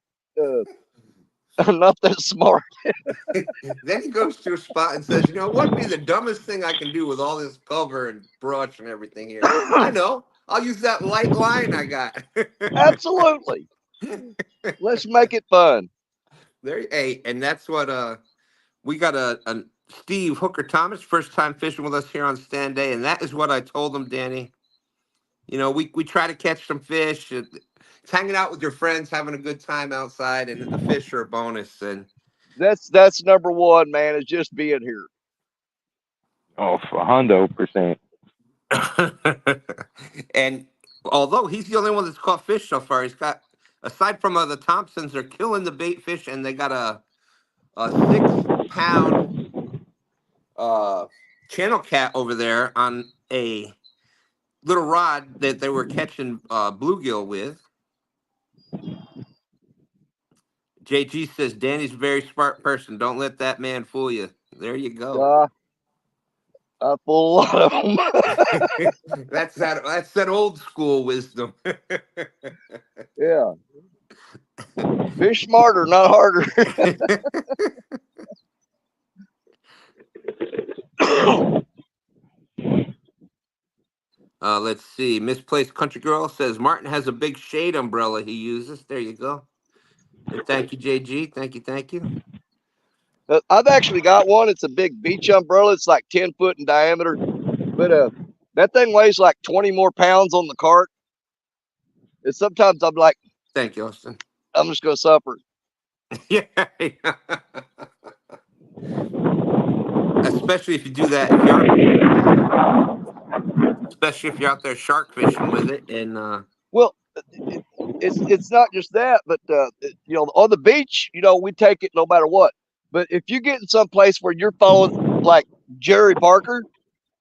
I'm not that smart. Then he goes to a spot and says, what would be the dumbest thing I can do with all this cover and brush and everything here? I know. I'll use that light line I got." Absolutely. Let's make it fun. Hey, and that's what we got a Steve Hooker Thomas, first time fishing with us here on STANday, and that is what I told him, Danny. We try to catch some fish. It's hanging out with your friends, having a good time outside, and the fish are a bonus. And That's number one, man, is just being here. Oh, 100%. and although he's the only one that's caught fish so far, he's got, aside from the Thompsons, they're killing the bait fish, and they got a 6 pound channel cat over there on a little rod that they were catching bluegill with. JG says Danny's a very smart person. Don't let that man fool you. There you go. I pull a lot of them. That's that old school wisdom. Yeah. Fish smarter, not harder. Let's see. Misplaced Country Girl says Martin has a big shade umbrella he uses. There you go. And thank you, JG. Thank you. I've actually got one. It's a big beach umbrella. It's like 10 foot in diameter. But that thing weighs like 20 more pounds on the cart. And sometimes I'm like, Thank you, Austin. I'm just going to suffer. Yeah. Especially if you do that, if you're out there shark fishing with it, and well, it's not just that, but on the beach, we take it no matter what. But if you get in some place where you're following like Jerry Parker,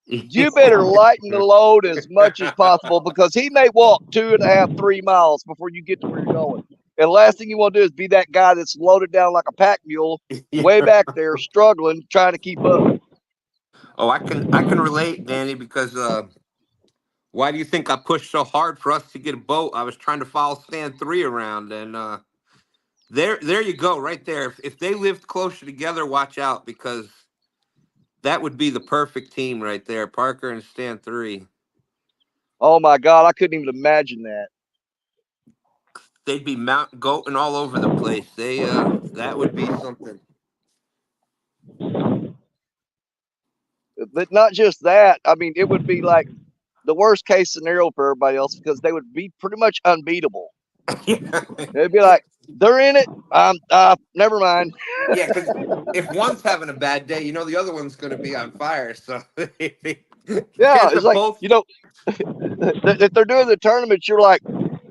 you better lighten the load as much as possible, because he may walk 2.5, 3 miles before you get to where you're going. And the last thing you want to do is be that guy that's loaded down like a pack mule, way back there, struggling, trying to keep up. Oh, I can relate, Danny, because why do you think I pushed so hard for us to get a boat? I was trying to follow STANday around, and there you go, right there. If they lived closer together, watch out, because that would be the perfect team right there, Parker and STANday. Oh my God, I couldn't even imagine that. They'd be goating all over the place. That would be something. But not just that. I mean, it would be like the worst case scenario for everybody else, because they would be pretty much unbeatable. They'd be like, they're in it. Never mind. Yeah, because if one's having a bad day, the other one's going to be on fire. So yeah, it's like, both. if they're doing the tournament, you're like,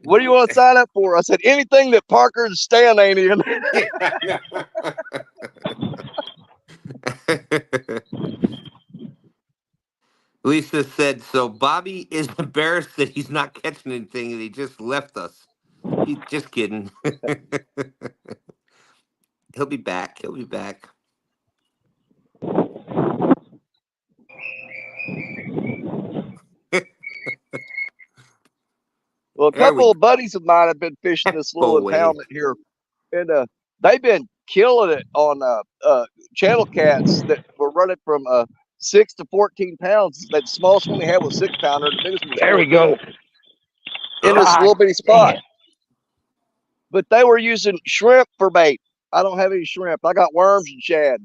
what do you want to sign up for? I said, anything that Parker and Stan ain't in. Lisa said, so Bobby is embarrassed that he's not catching anything and he just left us. He's just kidding. He'll be back. Well, a couple of buddies of mine have been fishing this little impoundment here, and they've been killing it on channel cats that were running from 6 to 14 pounds. That smallest one they had was 6 pounder. The biggest one was There we go. In this little bitty spot. But they were using shrimp for bait. I don't have any shrimp. I got worms and shad.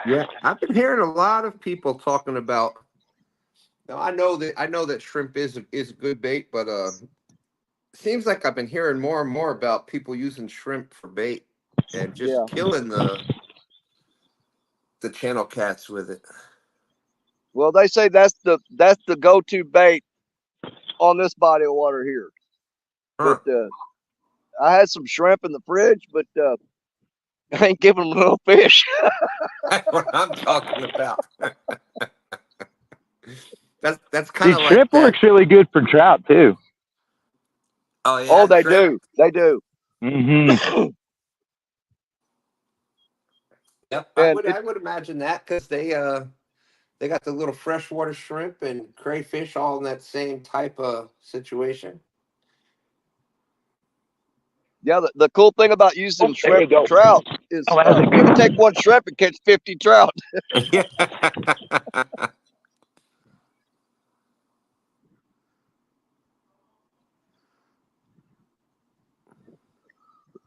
Yeah, I've been hearing a lot of people talking about. Now I know that shrimp is a good bait, but seems like I've been hearing more and more about people using shrimp for bait and just killing the channel cats with it. Well, they say that's the go-to bait on this body of water here. Huh. But I had some shrimp in the fridge, but I ain't giving them no fish. That's what I'm talking about. That's See, kind of like shrimp that. works really good for trout too. Oh yeah, Oh, they shrimp. do. They do. Mm-hmm. Yep, And I would imagine that because they got the little freshwater shrimp and crayfish all in that same type of situation. yeah, the cool thing about using Oh, there shrimp you for go. trout is Oh, how's it you can take going? one shrimp and catch 50 trout. Yeah.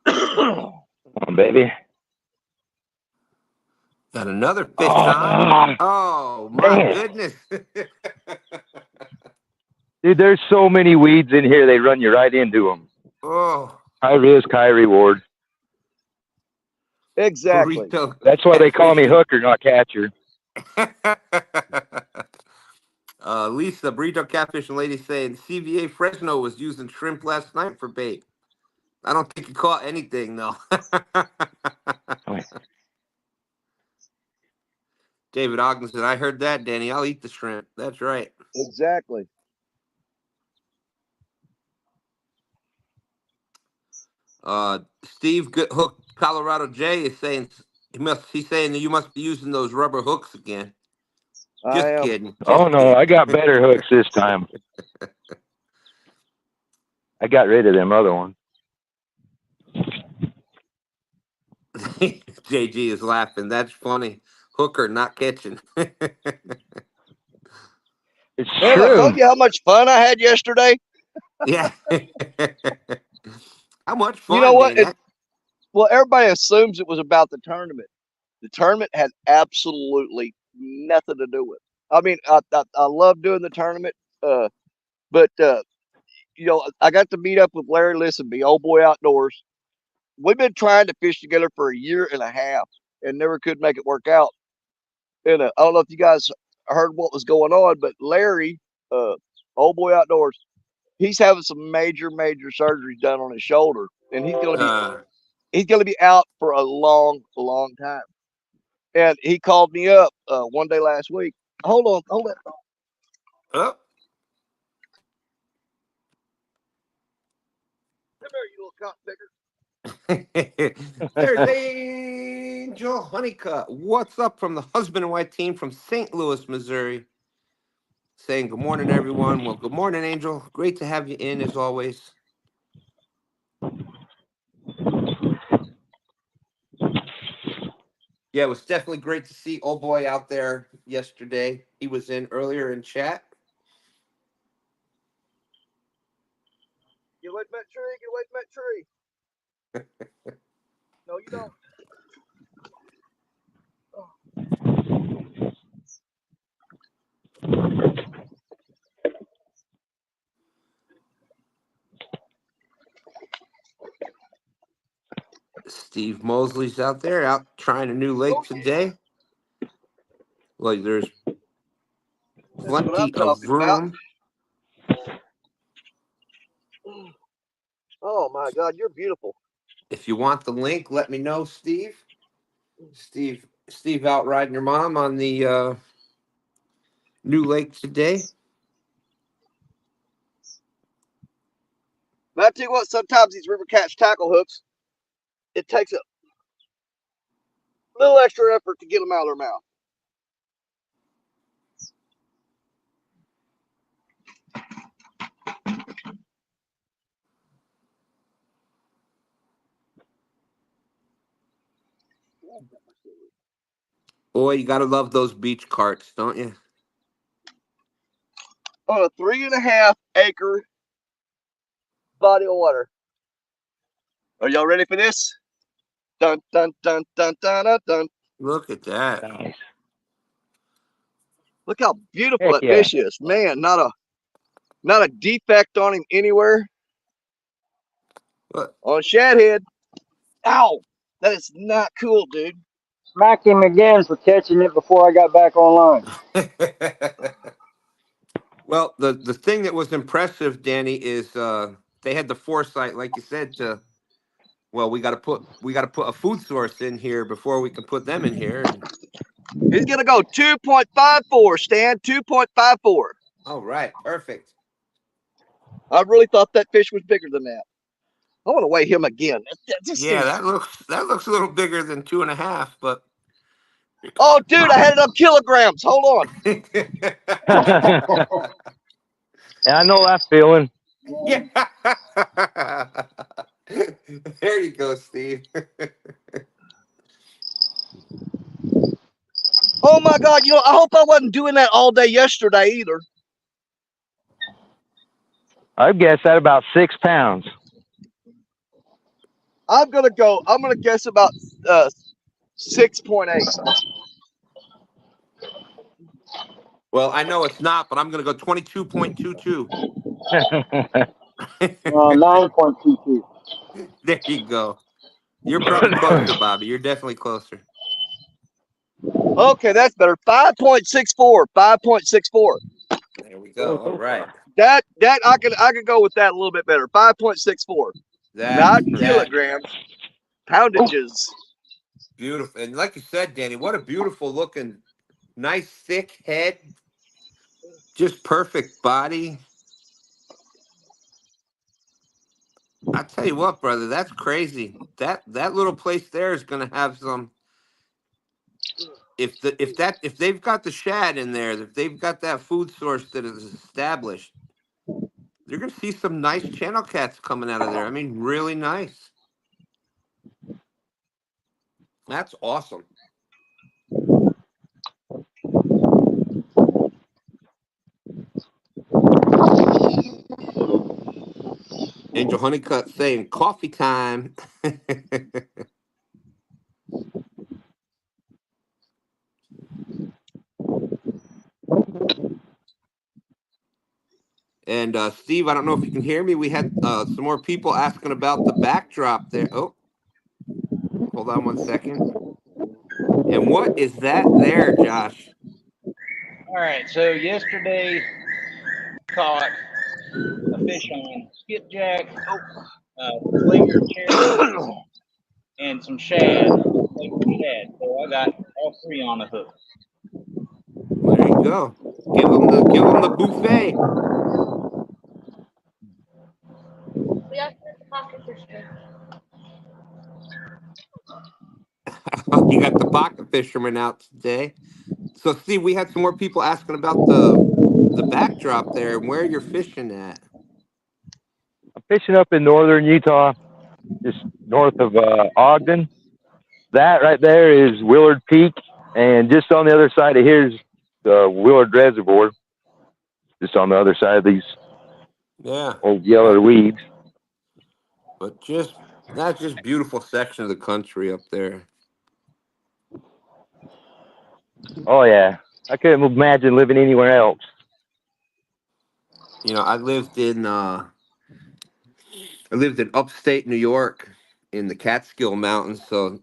Come on, baby. Got another fish on. Oh, Oh my dang it. goodness. Dude, there's so many weeds in here, they run you right into them. Oh, High risk, high reward. Exactly. burrito That's why they call me catfishing. hooker, not catcher. Lisa, burrito catfishing lady saying CVA Fresno was using shrimp last night for bait. I don't think he caught anything though. David Ogdenson, I heard that, Danny. I'll eat the shrimp. That's right. Exactly. Steve Good Hook Colorado J is saying he's saying that you must be using those rubber hooks again. I Just am. kidding. Oh, Just no, I kidding. got better hooks this time. I got rid of them other ones. JG is laughing. That's funny. Hooker not catching. It's Man, I true. told you how much fun I had yesterday. Yeah. How much You know fun, what? Danny? Well, everybody assumes it was about the tournament. The tournament had absolutely nothing to do with it. I mean, I love doing the tournament, but you know, I got to meet up with Larry Listenby, Old Boy Outdoors. We've been trying to fish together for a year and a half and never could make it work out. And I don't know if you guys heard what was going on, but Larry, uh, Old Boy Outdoors, he's having some major surgery done on his shoulder, and Uh, he's gonna be out for a long time. And he called me up one day last week. Hold on. oh. Come here, you little cotton picker. There's Angel Honeycutt. What's up from the husband and wife team from St. Louis, Missouri? Saying good morning, everyone. Well, good morning, Angel. Great to have you in as always. Yeah, it was definitely great to see old boy out there yesterday. He was in earlier in chat. Get away from that tree. Get away from that tree. No, you don't. Steve Mosley's out there, out trying a new lake today. Like there's That's what I'm plenty of talking about. room. Oh my God, you're beautiful. If you want the link, let me know, Steve. Steve out riding your mom on the new lake today. But I tell you what, sometimes these river catch tackle hooks, it takes a little extra effort to get them out of their mouth. Boy, you gotta love those beach carts, don't you? On a 3.5 acre body of water. Are y'all ready for this? Dun dun dun dun dun dun dun. Look at that. Nice. Look how beautiful Heck that yeah. fish is. Man, not a defect on him anywhere. Look. On Shadhead. Ow! That is not cool, dude. Smacked him again for catching it before I got back online. Well, the thing that was impressive, Danny, is they had the foresight, like you said, to Well, we got to put a food source in here before we can put them in here. And He's gonna go 2.54, Stan. 2.54. all right, perfect. I really thought that fish was bigger than that. I want to weigh him again. Yeah, that looks a little bigger than 2.5, but Oh, dude, I had it up kilograms. Hold on. And I know that feeling. Yeah. There you go, Steve. Oh my God! I hope I wasn't doing that all day yesterday either. I guess that about 6 pounds. I'm gonna guess about 6.8. Well, I know it's not, but I'm going to go 22.22. 9.22. There you go. You're probably closer, Bobby. You're definitely closer. Okay, that's better. 5.64. 5.64. There we go. All right. That I could go with that a little bit better. 5.64. Not kilograms, poundages. Beautiful. And like you said, Danny, what a beautiful looking, nice thick head. Just perfect body. I tell you what, brother, that's crazy. That little place there is going to have some. If they've got the shad in there, if they've got that food source that is established, you're going to see some nice channel cats coming out of there. I mean, really nice. That's awesome. Angel Honeycutt saying coffee time. And Steve, I don't know if you can hear me. We had some more people asking about the backdrop there. Oh, hold on one second. And what is that there, Josh? All right, so yesterday caught a fish on skipjack, flavored cherry, and some shad. So I got all three on the hook. Well, there you go. Give them the buffet. We have to pocket fisherman. You got the pocket fisherman out today. So, Steve, we had some more people asking about the backdrop there and where you're fishing at. I'm fishing up in northern Utah, just north of Ogden. That right there is Willard Peak, and just on the other side of here's the Willard Reservoir, just on the other side of these old yellow weeds. But that's just beautiful section of the country up there. Oh yeah, I couldn't imagine living anywhere else. I lived in upstate New York in the Catskill Mountains, so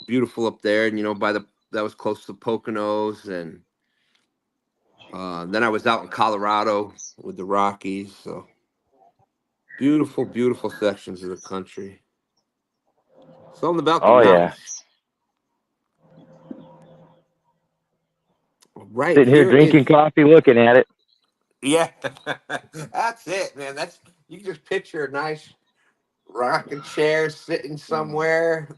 beautiful up there. And that was close to Poconos, and then I was out in Colorado with the Rockies. So beautiful, beautiful sections of the country. Something about the mountains. Right. Sitting here drinking coffee, looking at it. Yeah, that's it, man. You can just picture a nice rocking chair sitting somewhere.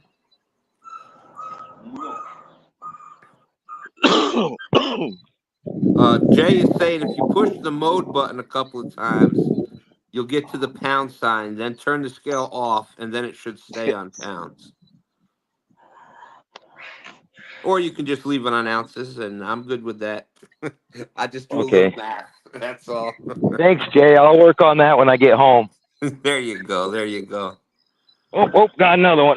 Jay is saying if you push the mode button a couple of times, you'll get to the pound sign, then turn the scale off, and then it should stay on pounds. Or you can just leave it on ounces, and I'm good with that. I just do a little math. That's all. Thanks, Jay. I'll work on that when I get home. There you go. There you go. Oh, got another one.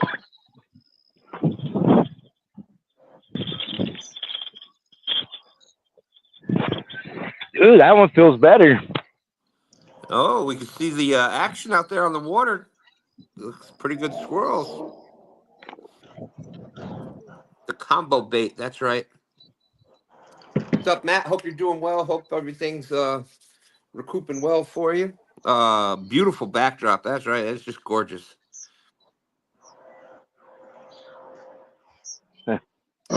Ooh, that one feels better. Oh, we can see the action out there on the water. Looks pretty good squirrels. The combo bait, that's right. What's up, Matt? Hope you're doing well. Hope everything's recouping well for you. Beautiful backdrop. That's right. It's just gorgeous.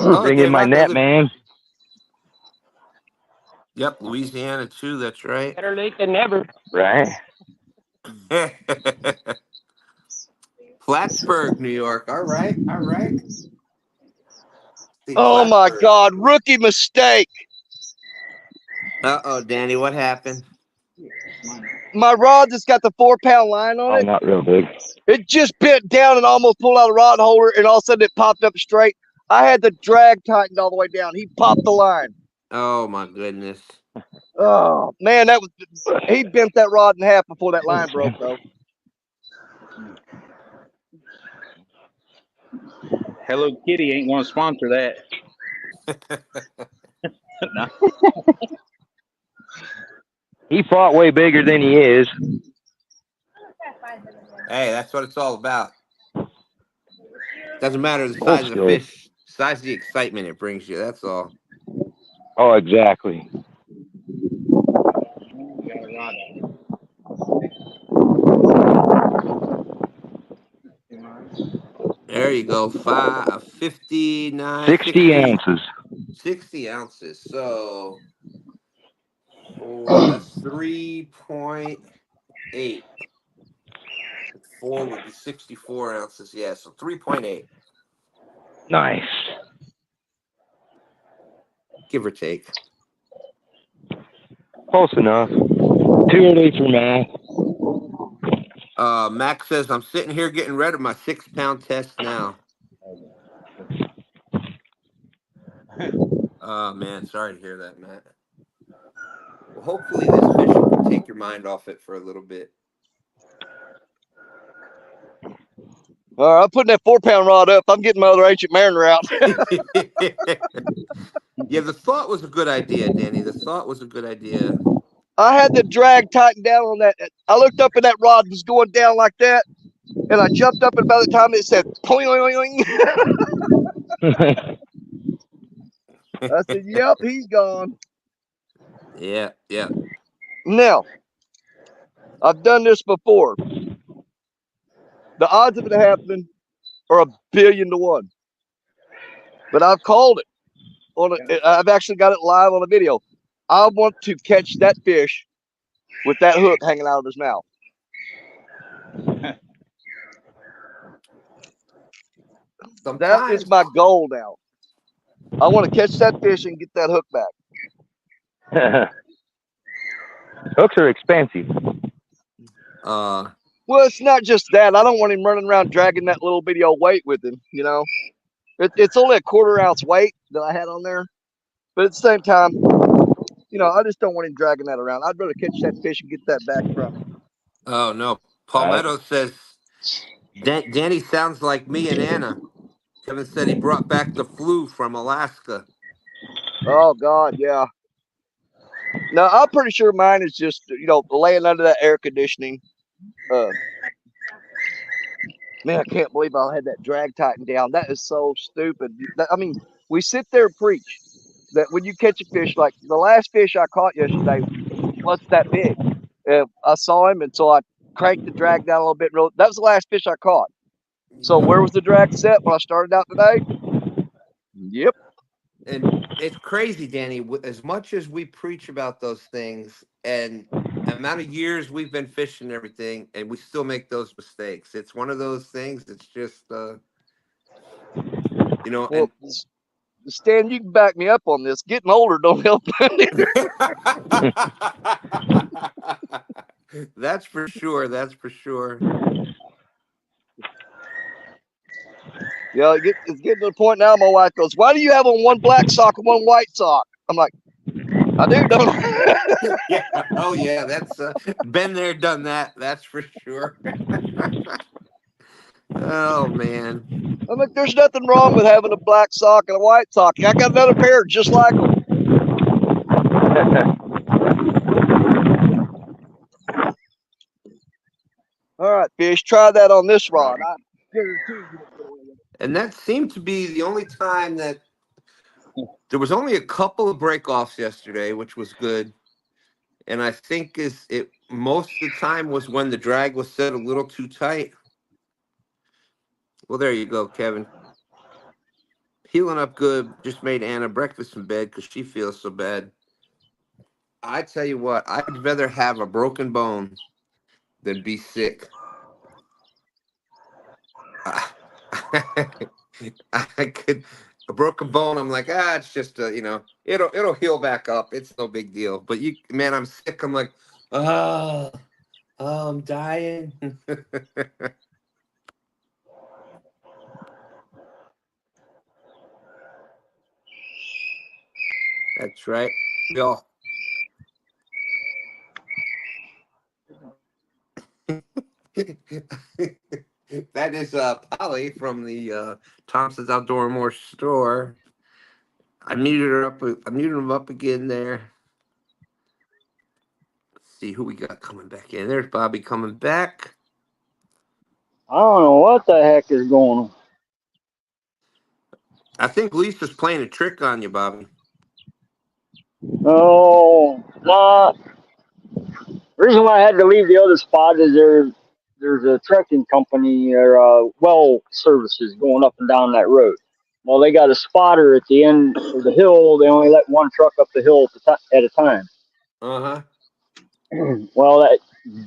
Bring they're in my not. They net, live. man. Yep, Louisiana too. That's right. Better late than never. Right. Plattsburgh, New York. All right, all right. See, Oh my Plattsburgh. God, rookie mistake. Uh-oh, Danny, what happened? My rod that's got the 4-pound line on Oh, it, not real big. it just bent down and almost pulled out a rod holder, and all of a sudden it popped up straight. I had the drag tightened all the way down. He popped the line. Oh my goodness. Oh man, he bent that rod in half before that line broke though. Hello Kitty ain't going to sponsor that. No. He fought way bigger than he is. Hey, that's what it's all about. Doesn't matter the Full size of the skill. fish, size of the excitement it brings you. That's all. Oh, exactly. There you go. 59, 60 ounces. 60 ounces. So that's 3.8. 4 would be 64 ounces. Yeah, so 3.8, Nice. give or take. Close enough. Too early for math. Max says, I'm sitting here getting rid of my 6-pound test now. Oh, man. Sorry to hear that, Matt. Well, hopefully this fishing can take your mind off it for a little bit. All right, I'm putting that 4-pound rod up. I'm getting my other ancient mariner out. Yeah, the thought was a good idea, Danny. The thought was a good idea. I had the drag tightened down on that. I looked up and that rod was going down like that. And I jumped up, and by the time it said, poing, I said, yep, he's gone. Yeah, yeah. Now, I've done this before. The odds of it happening are 1,000,000,000 to 1. But I've called it. I've actually got it live on a video. I want to catch that fish with that hook hanging out of his mouth. That is my goal now. I want to catch that fish and get that hook back. Hooks are expensive. Well, it's not just that. I don't want him running around dragging that little bitty old weight with him, you know. It's only a 1/4 ounce weight that I had on there. But at the same time, you know, I just don't want him dragging that around. I'd rather catch that fish and get that back from him. Oh, no. Palmetto says, Danny sounds like me and Anna. Kevin said he brought back the flu from Alaska. Oh, God, yeah. No, I'm pretty sure mine is just, you know, laying under that air conditioning. Man, I can't believe I had that drag tightened down. That is so stupid. I mean, we sit there and preach that when you catch a fish, like the last fish I caught yesterday wasn't that big. I saw him, and so I cranked the drag down a little bit. That was the last fish I caught. So where was the drag set when I started out today? Yep. And it's crazy, Danny. As much as we preach about those things and the amount of years we've been fishing and everything, and we still make those mistakes. It's one of those things. It's just, you know. Well, Stan, you can back me up on this. Getting older don't help. That's for sure. That's for sure. Yeah, it's getting to the point now. My wife goes, "Why do you have on one black sock and one white sock?" I'm like, "I do, don't I?" Yeah. Oh, yeah. That's been there, done that. That's for sure. Oh, man. I'm like, "There's nothing wrong with having a black sock and a white sock. I got another pair just like them." All right, fish, try that on this rod. I guarantee you. And that seemed to be the only time that there was only a couple of breakoffs yesterday, which was good. And I think most of the time was when the drag was set a little too tight. Well, there you go, Kevin. Healing up good. Just made Anna breakfast in bed because she feels so bad. I tell you what, I'd rather have a broken bone than be sick. I could a broken bone. I'm like, it's just it'll heal back up. It's no big deal. But man, I'm sick. I'm like, oh, I'm dying. That's right. We all. That is Polly from the Thompson's Outdoor and More store. I muted her up. I muted him up again there. Let's see who we got coming back in. There's Bobby coming back. I don't know what the heck is going on. I think Lisa's playing a trick on you, Bobby. No, nah. The reason why I had to leave the other spot is there's a trucking company or well services going up and down that road. Well, they got a spotter at the end of the hill. They only let one truck up the hill at a time. Uh-huh. Well, that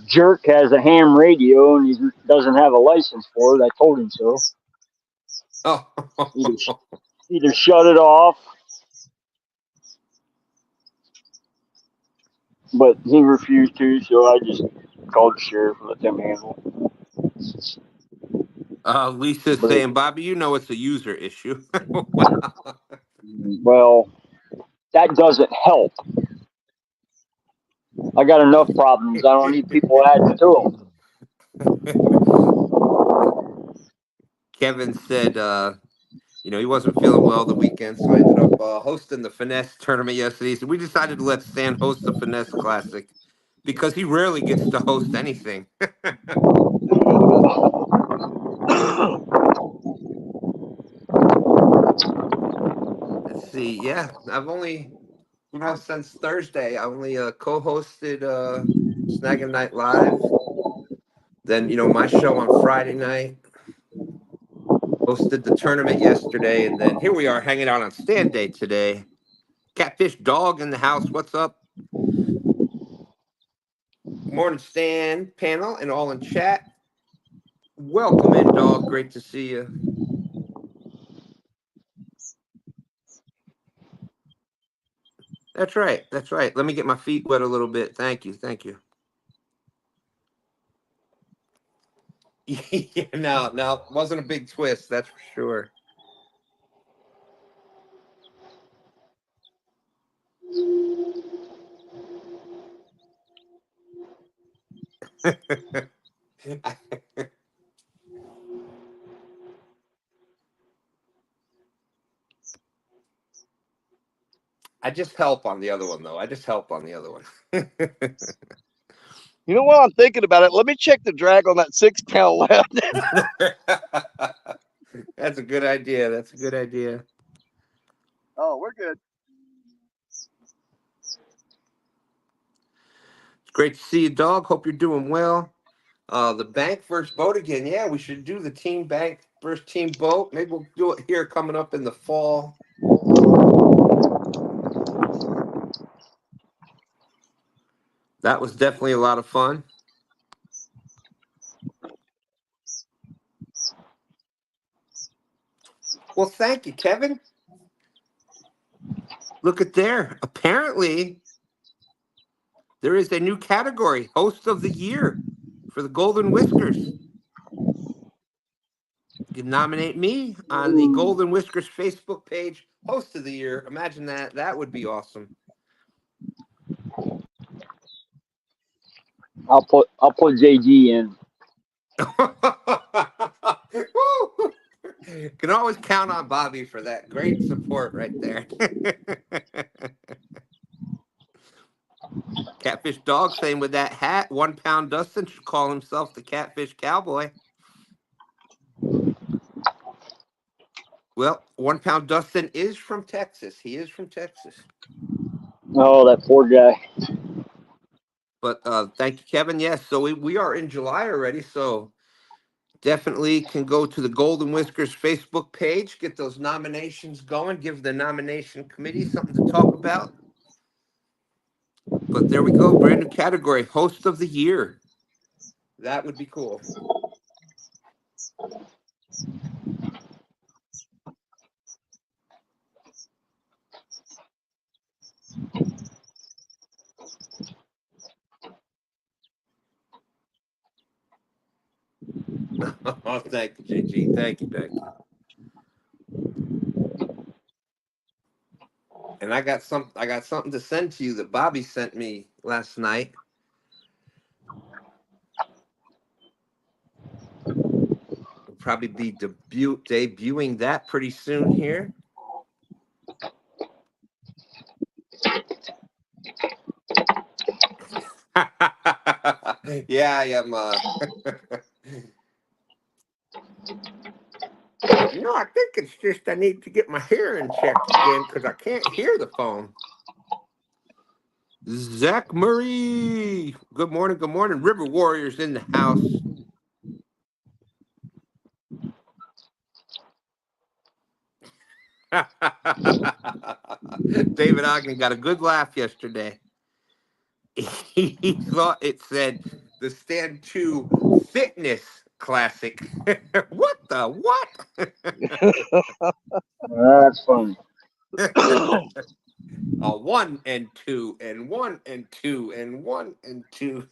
jerk has a ham radio and he doesn't have a license for it. I told him so. Oh. Either shut it off, but he refused to, so I just called the sheriff and let them handle it. Lisa's saying, Bobby, you know it's a user issue. Wow. Well, that doesn't help. I got enough problems. I don't need people adding to them. Kevin said, he wasn't feeling well the weekend, so I ended up hosting the Finesse tournament yesterday. So we decided to let Stan host the Finesse Classic because he rarely gets to host anything. Let's see. Yeah, I've only, since Thursday, I only co-hosted Snagging Night Live. Then, my show on Friday night. Hosted the tournament yesterday, and then here we are hanging out on STANday today. Catfish Dog in the house. What's up? Morning, Stan panel and all in chat. Welcome in, Dog. Great to see you. That's right. That's right. Let me get my feet wet a little bit. Thank you. Thank you. Yeah, no, wasn't a big twist. That's for sure. I just help on the other one, though. You know what? I'm thinking about it. Let me check the drag on that 6 pound left. That's a good idea. Oh, we're good. It's great to see you, Dog. Hope you're doing well. The bank first boat again. Yeah, we should do the team bank first team boat. Maybe we'll do it here coming up in the fall. That was definitely a lot of fun. Well, thank you, Kevin. Look at there. Apparently, there is a new category, Host of the Year, for the Golden Whiskers. You can nominate me on the Golden Whiskers Facebook page, Host of the Year. Imagine that. That would be awesome. I'll put JG in. Can always count on Bobby for that. Great support right there. Catfish Dog saying with that hat, 1 pound Dustin should call himself the Catfish Cowboy. Well, 1 pound Dustin is from Texas. He is from Texas. Oh, that poor guy. But thank you, Kevin. Yes, so we are in July already. So definitely can go to the Golden Whiskers Facebook page, get those nominations going, give the nomination committee something to talk about. But there we go, brand new category, host of the year. That would be cool. Oh, thank you, JG. Thank you, thank you. And I got something to send to you that Bobby sent me last night. We'll probably be debuting that pretty soon here. Yeah, I am. I think it's just I need to get my hearing checked again because I can't hear the phone. Zach Murray. Good morning. Good morning. River Warriors in the house. David Ogden got a good laugh yesterday. He thought it said the Stand 2 Fitness Classic. What the what? That's funny. 1 and 2 and 1 and 2 and 1 and 2.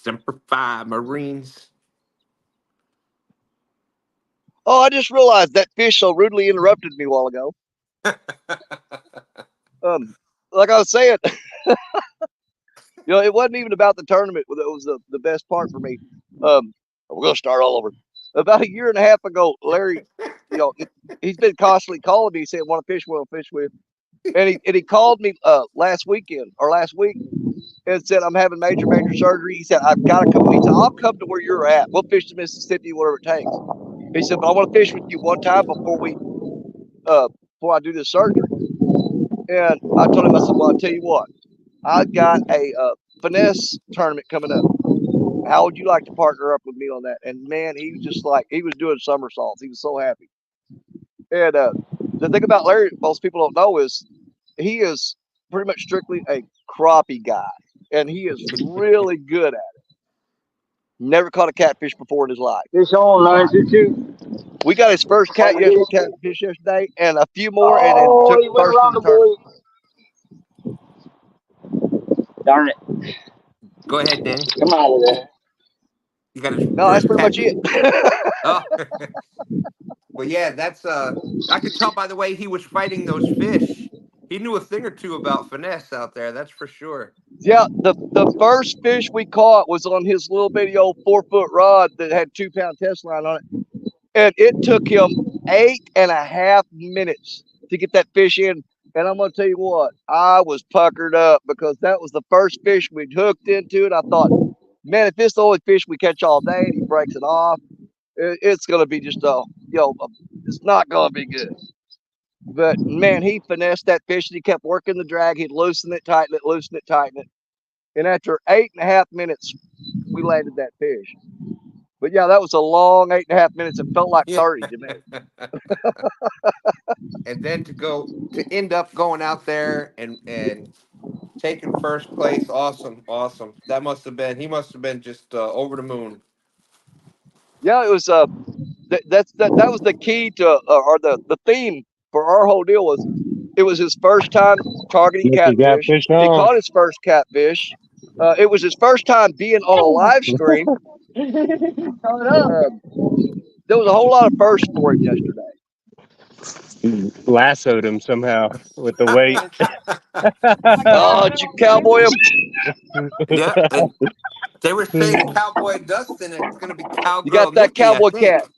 Semper Fi, Marines. Oh, I just realized that fish so rudely interrupted me a while ago. Like I was saying, it wasn't even about the tournament. It was the best part for me. We're gonna start all over. About a year and a half ago, Larry, he's been constantly calling me, saying, "Want to fish with? Fish with?" And he called me last week and said, "I'm having major surgery." He said, "I've got to come." He said, "I'll come to where you're at. We'll fish to Mississippi, whatever it takes." He said, "But I want to fish with you one time before I do this surgery." And I told him, I said, "Well, I'll tell you what, I got a finesse tournament coming up. How would you like to partner up with me on that?" And man, he was just like, he was doing somersaults. He was so happy. And the thing about Larry, most people don't know, is he is pretty much strictly a crappie guy, and he is really good at it. Never caught a catfish before in his life. Fish on 922. We got his first catfish yesterday, and a few more, and then Oh, took he went first around in the the tournament. buoy. Darn it. Go ahead, Danny. Come out of there. You got his No, that's first pretty much catfish. it. Oh. Well, yeah, that's I could tell by the way he was fighting those fish. He knew a thing or two about finesse out there, that's for sure. Yeah, the first fish we caught was on his little bitty old 4-foot rod that had 2-pound test line on it. And it took him 8.5 minutes to get that fish in. And I'm going to tell you what, I was puckered up because that was the first fish we'd hooked into. And I thought, man, if this is the only fish we catch all day and he breaks it off, it's going to be just it's not going to be good. But man, he finessed that fish and he kept working the drag. He'd loosen it, tighten it, loosen it, tighten it. And after 8.5 minutes, we landed that fish. But yeah, that was a long 8.5 minutes. It felt like 30 to me. And then to end up going out there and taking first place, awesome. He must have been just over the moon. Yeah, it was that was the key to or the theme for our whole deal was it was his first time targeting catfish. He caught his first catfish. It was his first time being on a live stream. There was a whole lot of firsts for him yesterday. Lassoed him somehow with the weight. Oh, did you cowboy him? Yeah, and they were saying Cowboy Dustin, and it's going to be Cowgirl. You got that Nikki, cowboy cat.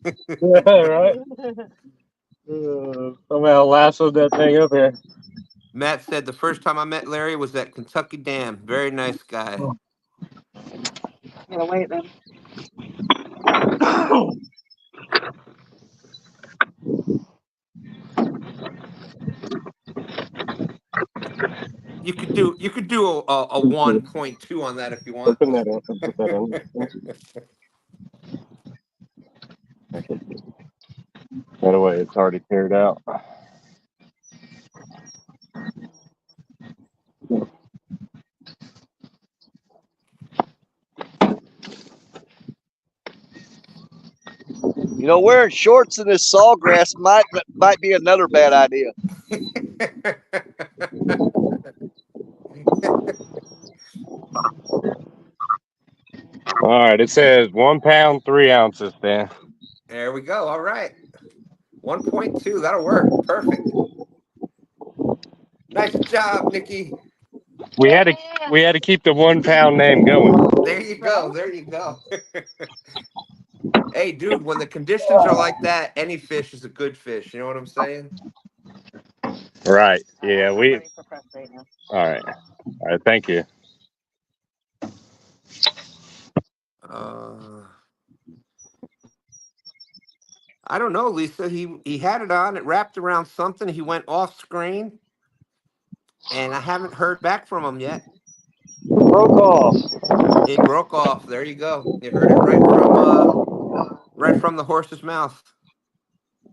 Yeah, right. Somehow lassoed that thing up here. Matt said the first time I met Larry was at Kentucky Dam. Very nice guy. Gotta wait then. You could do a 1.2 on that if you want. Open that up and put that in. That way it's already teared out. You know, wearing shorts in this sawgrass might be another bad idea. All right, it says 1 pound 3 ounces. Then There we go. All right, 1.2. That'll work. Perfect. Nice job, Nikki. we had to keep the 1 pound name going. There you go. There you go. Hey, dude, when the conditions are like that, any fish is a good fish. You know what I'm saying? Right. Yeah. All right. All right. Thank you. I don't know, Lisa. He had it on. It wrapped around something. He went off screen, and I haven't heard back from him yet. Broke off. It broke off. There you go. You heard it right from the horse's mouth.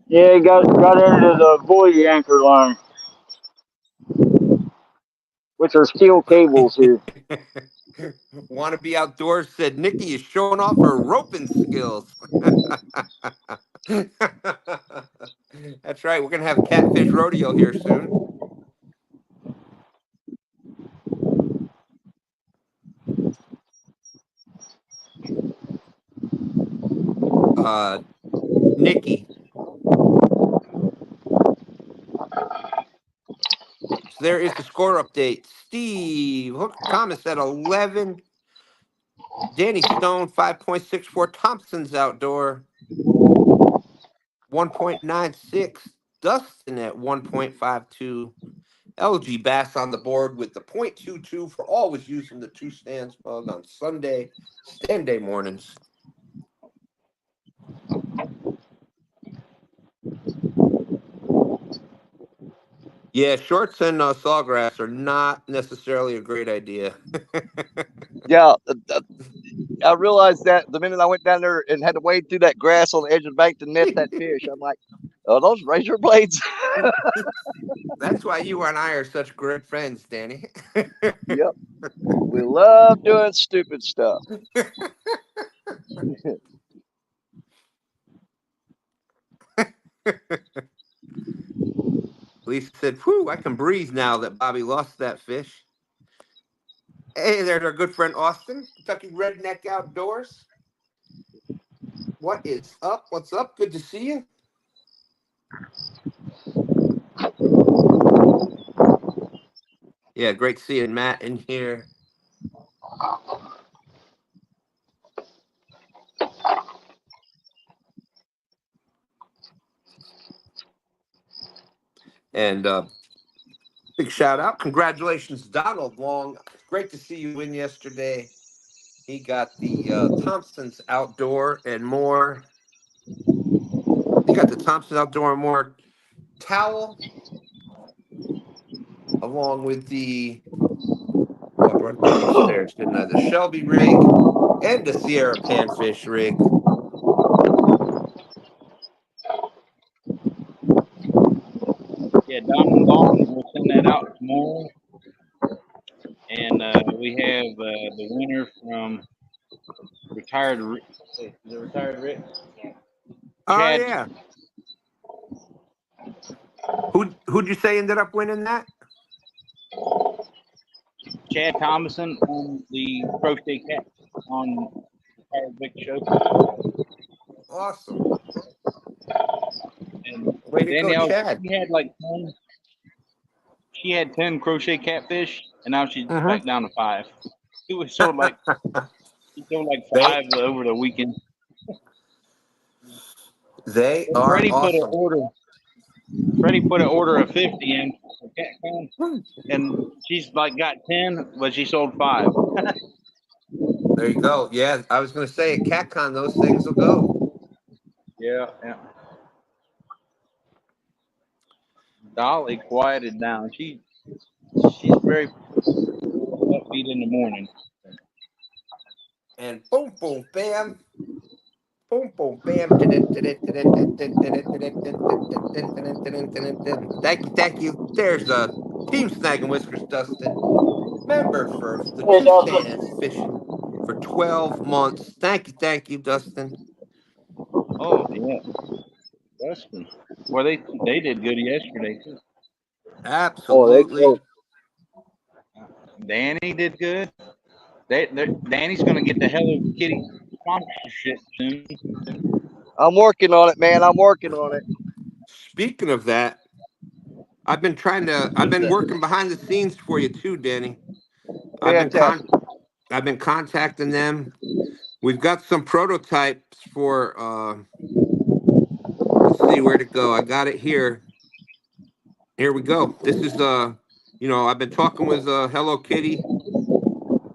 Yeah, he got into the buoy anchor line, which are steel cables here. Want to be outdoors? Said Nikki is showing off her roping skills. That's right. We're gonna have a catfish rodeo here soon. Nikki. So there is the score update. Steve Thomas at 11. Danny Stone 5.64. Thompson's outdoor 1.96. Dustin at 1.52. LG Bass on the board with the 0.22 for always using the 2 stands mug on Sunday, STANday mornings. Yeah, shorts and sawgrass are not necessarily a great idea. Yeah, I realized that the minute I went down there and had to wade through that grass on the edge of the bank to net that fish. I'm like, oh, those razor blades. That's why you and I are such great friends, Danny. Yep. We love doing stupid stuff. Lisa said, whew, I can breathe now that Bobby lost that fish. Hey, there's our good friend Austin, Kentucky Redneck Outdoors. What is up? What's up? Good to see you. Yeah, great seeing Matt in here. And big shout out. Congratulations, Donald Long. Great to see you win yesterday. He got the Thompson's Outdoor and More. He got the Thompson's Outdoor and More towel, along with the, walked right down the stairs, didn't I? The Shelby rig and the Sierra Panfish rig. Yeah, Donald Long will send that out tomorrow. And we have the winner from retired. Is it retired Rick? Oh, Chad. yeah. Who'd you say ended up winning that? Chad Thomason on the Crochet Cat on Retired Rick show. Awesome. And Way to Danielle, go, Chad. She had 10 crochet catfish, and now she's back down to 5. She sold like 5 over the weekend. They are Freddie awesome. Freddie put an order of 50 in for CatCon, and she's like got 10, but she sold 5. There you go. Yeah, I was going to say at CatCon, those things will go. Yeah. Dolly quieted down. She's very Feed in the morning. And boom, boom, bam. Boom, boom, bam. Thank you. There's Team Snag and Whiskers, Dustin. Member for the Hey, Two Dustin. Sands Fishing for 12 months. Thank you, Dustin. Oh yeah, Dustin. Well, they did good yesterday too. Oh, they Absolutely. killed. Danny did good. Danny's gonna get the Hello Kitty sponsorship soon. I'm working on it, man. I'm working on it. Speaking of that, I've What's been that? working behind the scenes for you too, Danny. I've been Fantastic. I've been contacting them. We've got some prototypes for let's see where to go. I got it here. Here we go. This is I've been talking with Hello Kitty.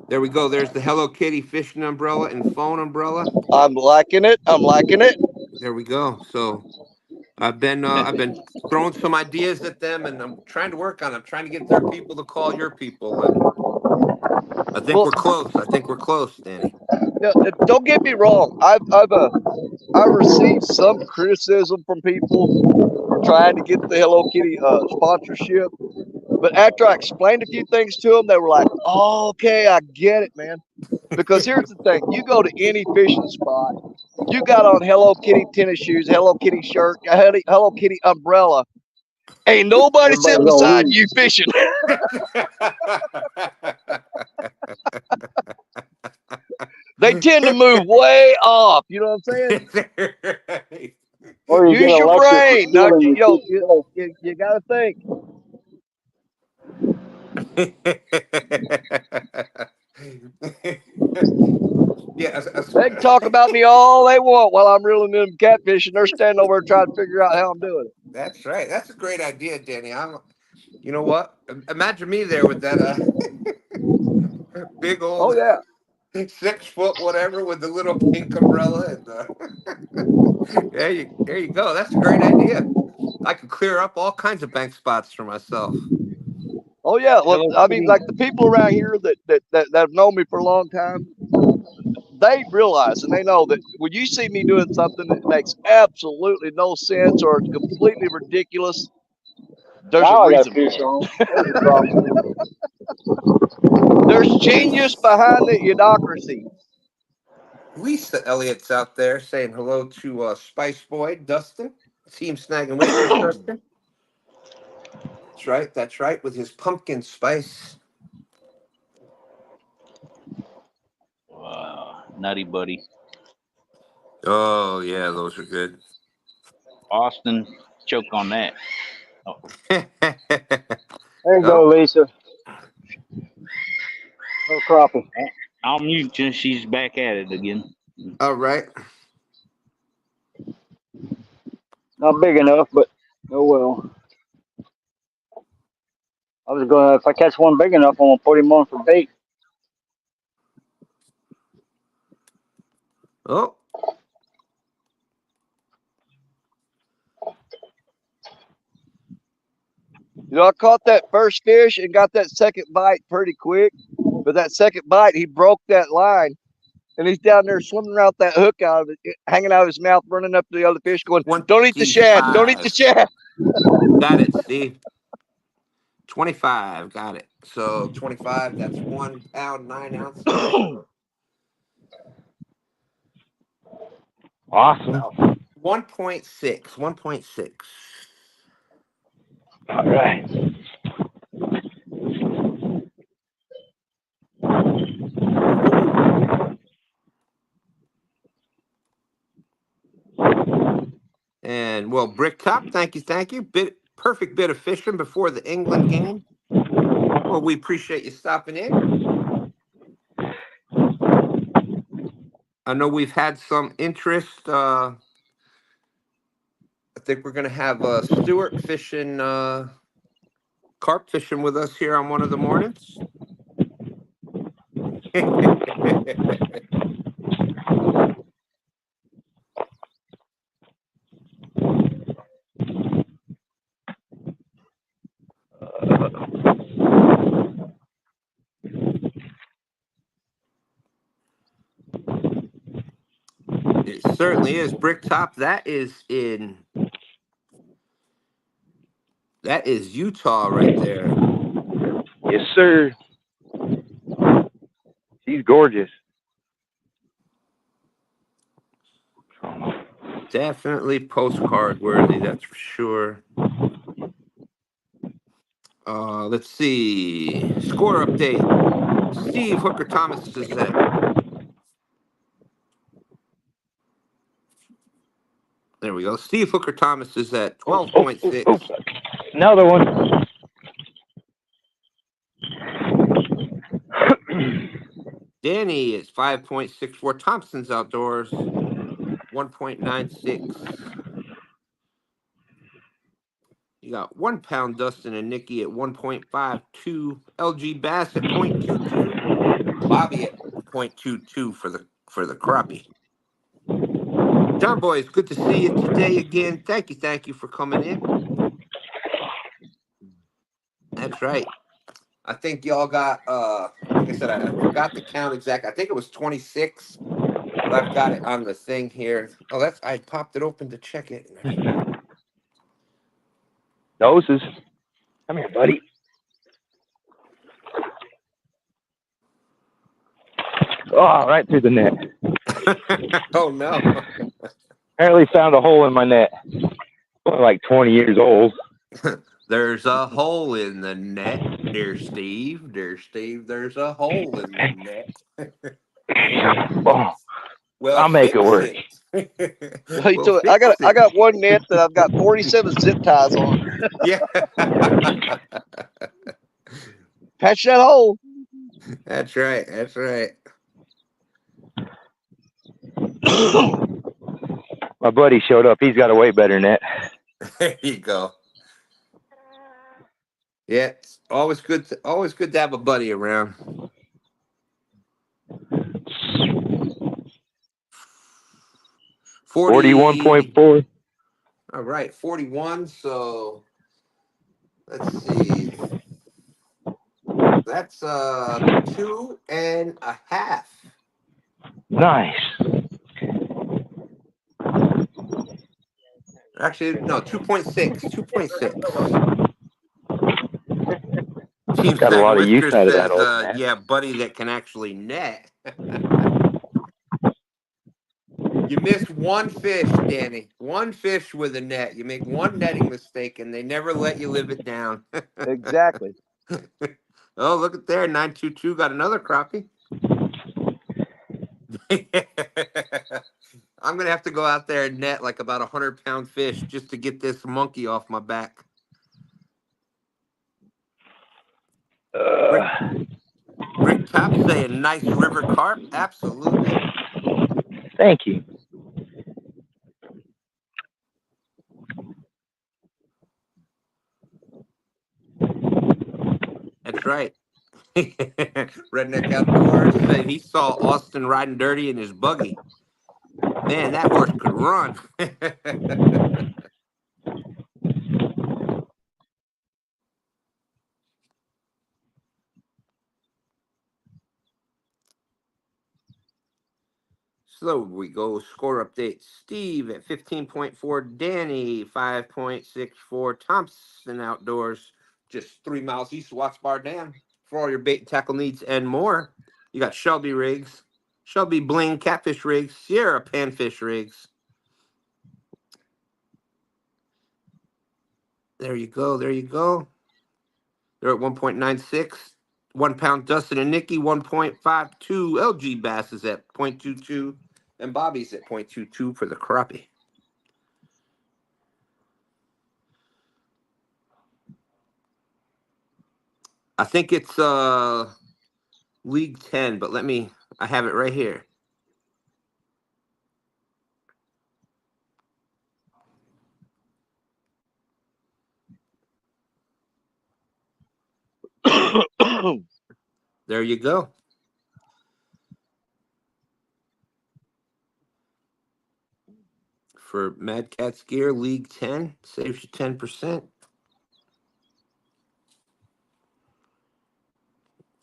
There we go. There's the Hello Kitty fishing umbrella and phone umbrella. I'm liking it. I'm liking it. There we go. So I've been throwing some ideas at them, and I'm trying to work on it. I'm trying to get their people to call your people, and I think Well, we're close. I think we're close, Danny. yeah, don't get me wrong. I received some criticism from people for trying to get the Hello Kitty sponsorship, but after I explained a few things to them, they were like, "Oh, okay, I get it, man." Because here's the thing: you go to any fishing spot, you got on Hello Kitty tennis shoes, Hello Kitty shirt, Hello Kitty umbrella. Ain't nobody Everybody's sitting gonna beside leave. you fishing. They tend to move way off. You know what I'm saying? Or you get Use your elected for brain. Now, stealing your kid's stuff. you got to think. Yeah, They can talk about me all they want while I'm reeling them catfish, and they're standing over there trying to figure out how I'm doing it. that's right. That's a great idea, Danny. You know what? Imagine me there with that big Oh old yeah. 6 foot whatever with the little pink umbrella and there you go. That's a great idea. I could clear up all kinds of bank spots for myself. Oh yeah. Well, Hello I mean, Kitty. like the people around here that have known me for a long time, they realize and they know that when you see me doing something that makes absolutely no sense or it's completely ridiculous, there's a Now I got reason fish for on. There's a problem. it. There's genius behind the idiocracy. Lisa Elliott's out there saying hello to Spice Boy Dustin, Team Snag and Whiskers Dustin. That's right. That's right. With his pumpkin spice. Nutty Buddy. Oh yeah, those are good. Austin, choke on that. Oh, There you go, Oh, Lisa. No crappie. I'll mute till she's back at it again. all right. Not big enough, but oh well. I was gonna, if I catch one big enough, I'm gonna put him on for bait. Oh, You know, I caught that first fish and got that second bite pretty quick. But that second bite, he broke that line. And he's down there swimming around that hook out of it, hanging out of his mouth, running up to the other fish, going, "Don't eat the shad! Don't eat the 25. shad!" Got it, Steve. 25. Got it. So 25, that's 1 pound, 9 ounces. Awesome. About 1.6. 1.6. All right. And well, Bricktop, thank you. Perfect bit of fishing before the England game. Well, we appreciate you stopping in. I know we've had some interest. I think we're gonna have Stuart fishing, carp fishing with us here on one of the mornings. It certainly is. Bricktop, that is Utah right there. Yes, sir. She's gorgeous. Definitely postcard worthy, that's for sure. Let's see. Score update. Steve Hooker Thomas is at. There we go. Steve Hooker Thomas is at 12.6. Another one. Danny is 5.64. Thompson's Outdoors 1.96. You got 1 pound Dustin and Nikki at 1.52. LG Bass at 0.22. Bobby at 0.22 for the crappie. John Boy, it's good to see you today again. Thank you for coming in. That's right. I think y'all got like I said, I forgot the count exact. I think it was 26, but I've got it on the thing here. Oh, I popped it open to check it and I forgot. Doses. Come here, buddy. Oh, right through the net. Oh no. Apparently found a hole in my net. Only like 20 years old. There's a hole in the net, dear Steve. Dear Steve, there's a hole in the net. Oh, Well, I'll make it work. Well, I got one net that I've got 47 zip ties on. Yeah. Patch that hole. That's right. That's right. My buddy showed up. He's got a way better net. There you go. Yeah, it's always good to have a buddy around. 41.4. All right, 41. So let's see. That's 2.5. Nice. Actually, no, 2.6. 2.6. Got a lot of use Whisker out of says, that old net. yeah, buddy that can actually net. You missed one fish, Danny. One fish with a net. You make one netting mistake, and they never let you live it down. Exactly. Oh, look at there. 922 got another crappie. I'm going to have to go out there and net like about 100-pound fish just to get this monkey off my back. Rick Top saying nice river carp. Absolutely. Thank you. That's right. Redneck Outdoors say he saw Austin riding dirty in his buggy. Man, that horse could run. So we go score update. Steve at 15.4, Danny 5.64, Thompson Outdoors just 3 miles east of Watts Bar Dam for all your bait and tackle needs and more. You got Shelby rigs, Shelby Bling catfish rigs, Sierra panfish rigs. There you go. There you go. They're at 1.96. 1 pound Dustin and Nikki 1.52. LG Bass is at 0.22. And Bobby's at 0.22 for the crappie. I think it's League 10, but I have it right here. There you go. For Mad Catz Gear, League 10, saves you 10%.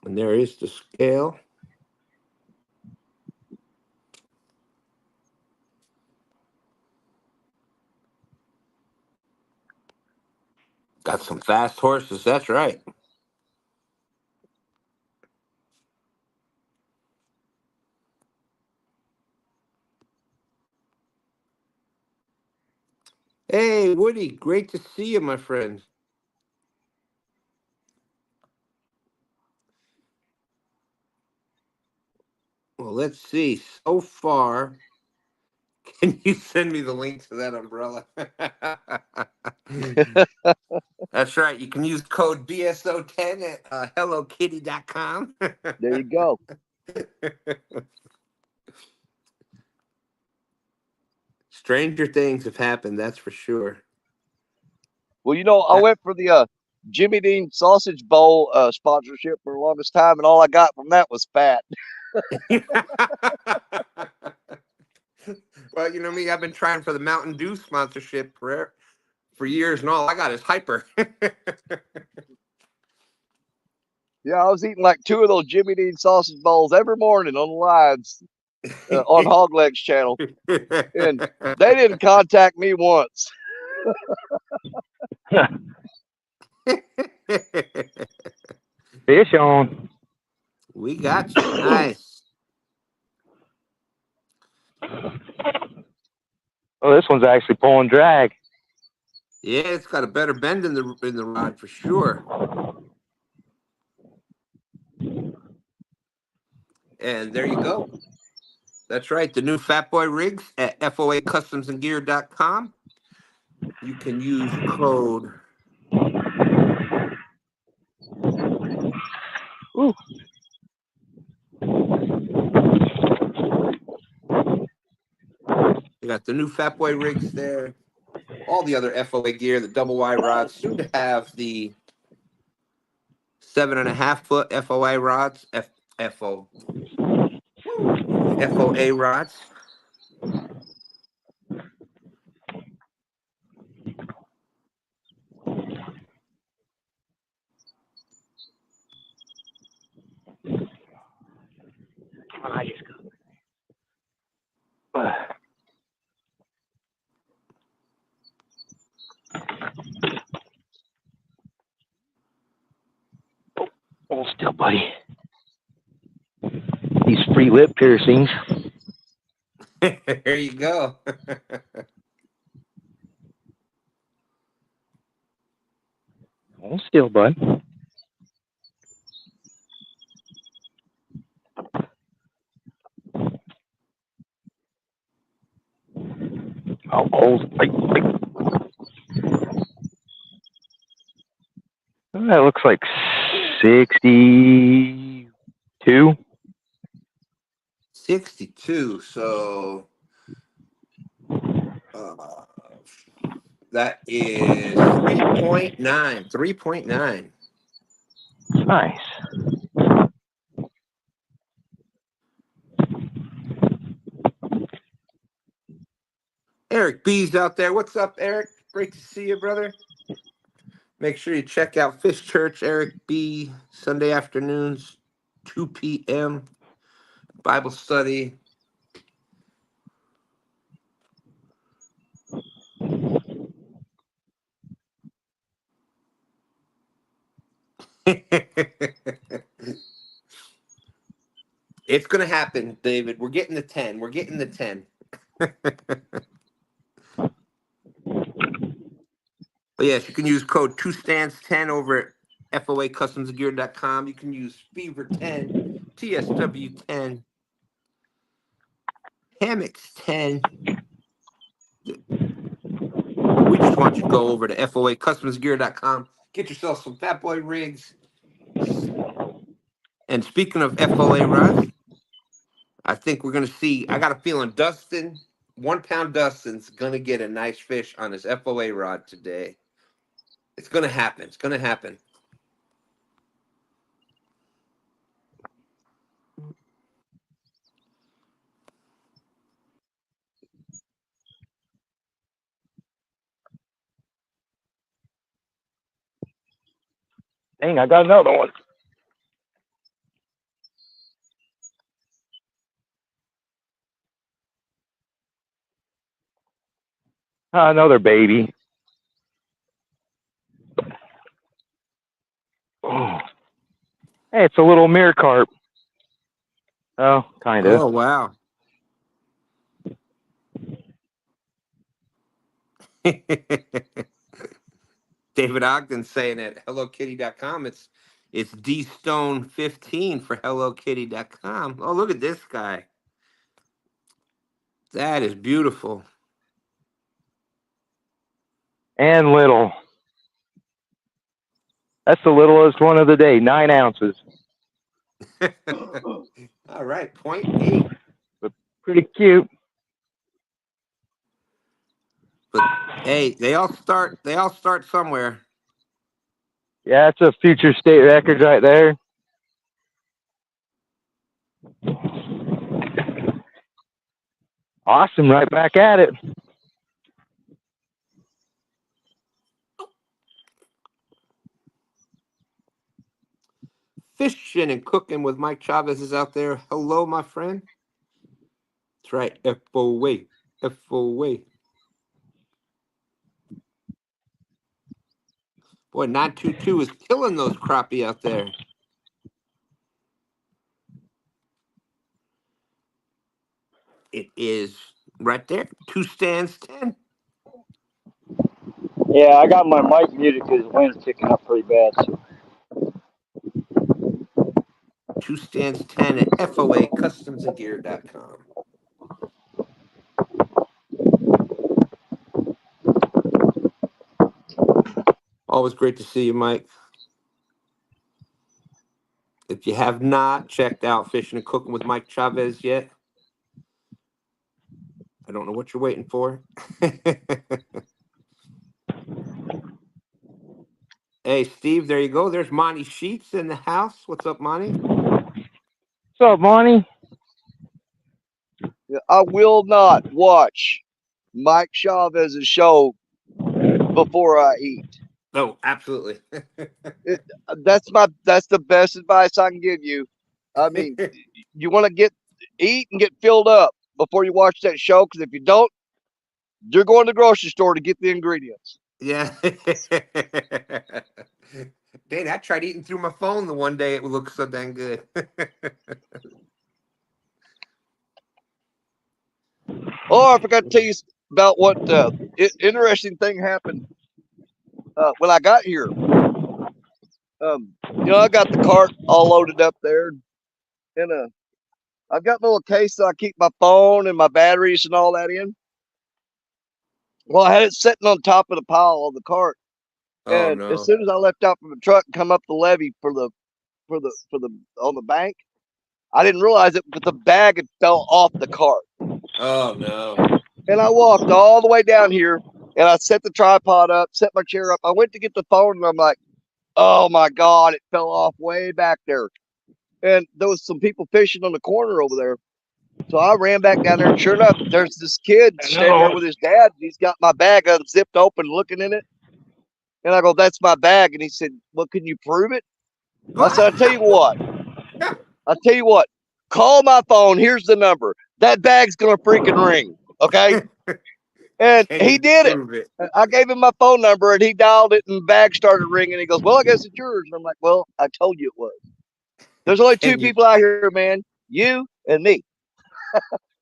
And there is the scale. Got some fast horses. That's right. Hey, Woody, great to see you, my friend. Well, let's see. So far, can you send me the link to that umbrella? That's right. You can use code BSO10 at hellokitty.com. There you go. Stranger things have happened, that's for sure. Well, I went for the Jimmy Dean Sausage Bowl sponsorship for the longest time, and all I got from that was fat. Well, you know me, I've been trying for the Mountain Dew sponsorship for years, and all I got is hyper. Yeah, I was eating like 2 of those Jimmy Dean Sausage Bowls every morning on the lives on Hogleg's channel, and they didn't contact me once. Fish on. We got you. Nice. Oh, this one's actually pulling drag. Yeah, it's got a better bend in the rod for sure. And there you go. That's right. The new Fat Boy rigs at foacustomsandgear.com. You can use code. Ooh. You got the new Fat Boy rigs there. All the other FOA gear, the double wide rods, soon to have the 7.5 foot FOA rods, FOA rods. I just got. Hold still, buddy. These free lip piercings. There you go. Hold still, bud. Oh, hold. That looks like 62. 62. So that is 3.9. 3.9. Nice. Eric B's out there. What's up, Eric? Great to see you, brother. Make sure you check out Fish Church, Eric B. Sunday afternoons, 2 p.m. Bible study. It's going to happen, David. We're getting the 10. We're getting the 10. But yes, you can use code 2stands10 over at foacustomsgear.com. You can use Fever10, TSW10, Hammocks10. We just want you to go over to foacustomsgear.com, get yourself some Fat Boy rigs. And speaking of FOA rods, I think we're going to see, I got a feeling Dustin, 1 pound Dustin's going to get a nice fish on his FOA rod today. It's going to happen. It's going to happen. Dang, I got another one. Another baby. Oh. Hey, it's a little mirror carp. Oh, kind of. Oh, wow. David Ogden saying at HelloKitty.com, it's DStone15 for HelloKitty.com. Oh, look at this guy. That is beautiful. And little. That's the littlest one of the day, 9 ounces. All right, 0.8. But pretty cute. But hey, they all start somewhere. Yeah, it's a future state record right there. Awesome, right back at it. Fishing and cooking with Mike Chavez is out there. Hello, my friend. That's right. FOA. FOA. Boy, 922 is killing those crappie out there. It is right there. 2 stands 10. Yeah, I got my mic muted because the wind's picking up pretty bad. So. 2 stands 10 at FOAcustomsandgear.com. Always great to see you, Mike. If you have not checked out Fishing and Cooking with Mike Chavez yet, I don't know what you're waiting for. Hey, Steve, there you go. There's Monty Sheets in the house. What's up, Monty? What's up, Monty? I will not watch Mike Chavez's show before I eat. Oh, absolutely. That's the best advice I can give you. I mean, you want to eat and get filled up before you watch that show, because if you don't, you're going to the grocery store to get the ingredients. Yeah. Dang, I tried eating through my phone the one day. It looked so dang good. Oh, I forgot to tell you about what interesting thing happened when I got here. I got the cart all loaded up there, and I've got a little case that I keep my phone and my batteries and all that in. Well, I had it sitting on top of the pile of the cart, Oh, and no. as soon as I left out from the truck and come up the levee for the on the bank, I didn't realize it, but the bag had fell off the cart. Oh, no. And I walked all the way down here, and I set the tripod up, set my chair up. I went to get the phone, and I'm like, oh my God, it fell off way back there. And there was some people fishing on the corner over there. So I ran back down there, and sure enough, there's this kid standing there with his dad. He's got my bag unzipped open, looking in it. And I go, that's my bag. And he said, well, can you prove it? I said, I'll tell you what, call my phone. Here's the number. That bag's going to freaking ring. Okay. And he did it. I gave him my phone number, and he dialed it, and the bag started ringing. He goes, well, I guess it's yours. And I'm like, well, I told you it was. There's only 2 people out here, man. You and me.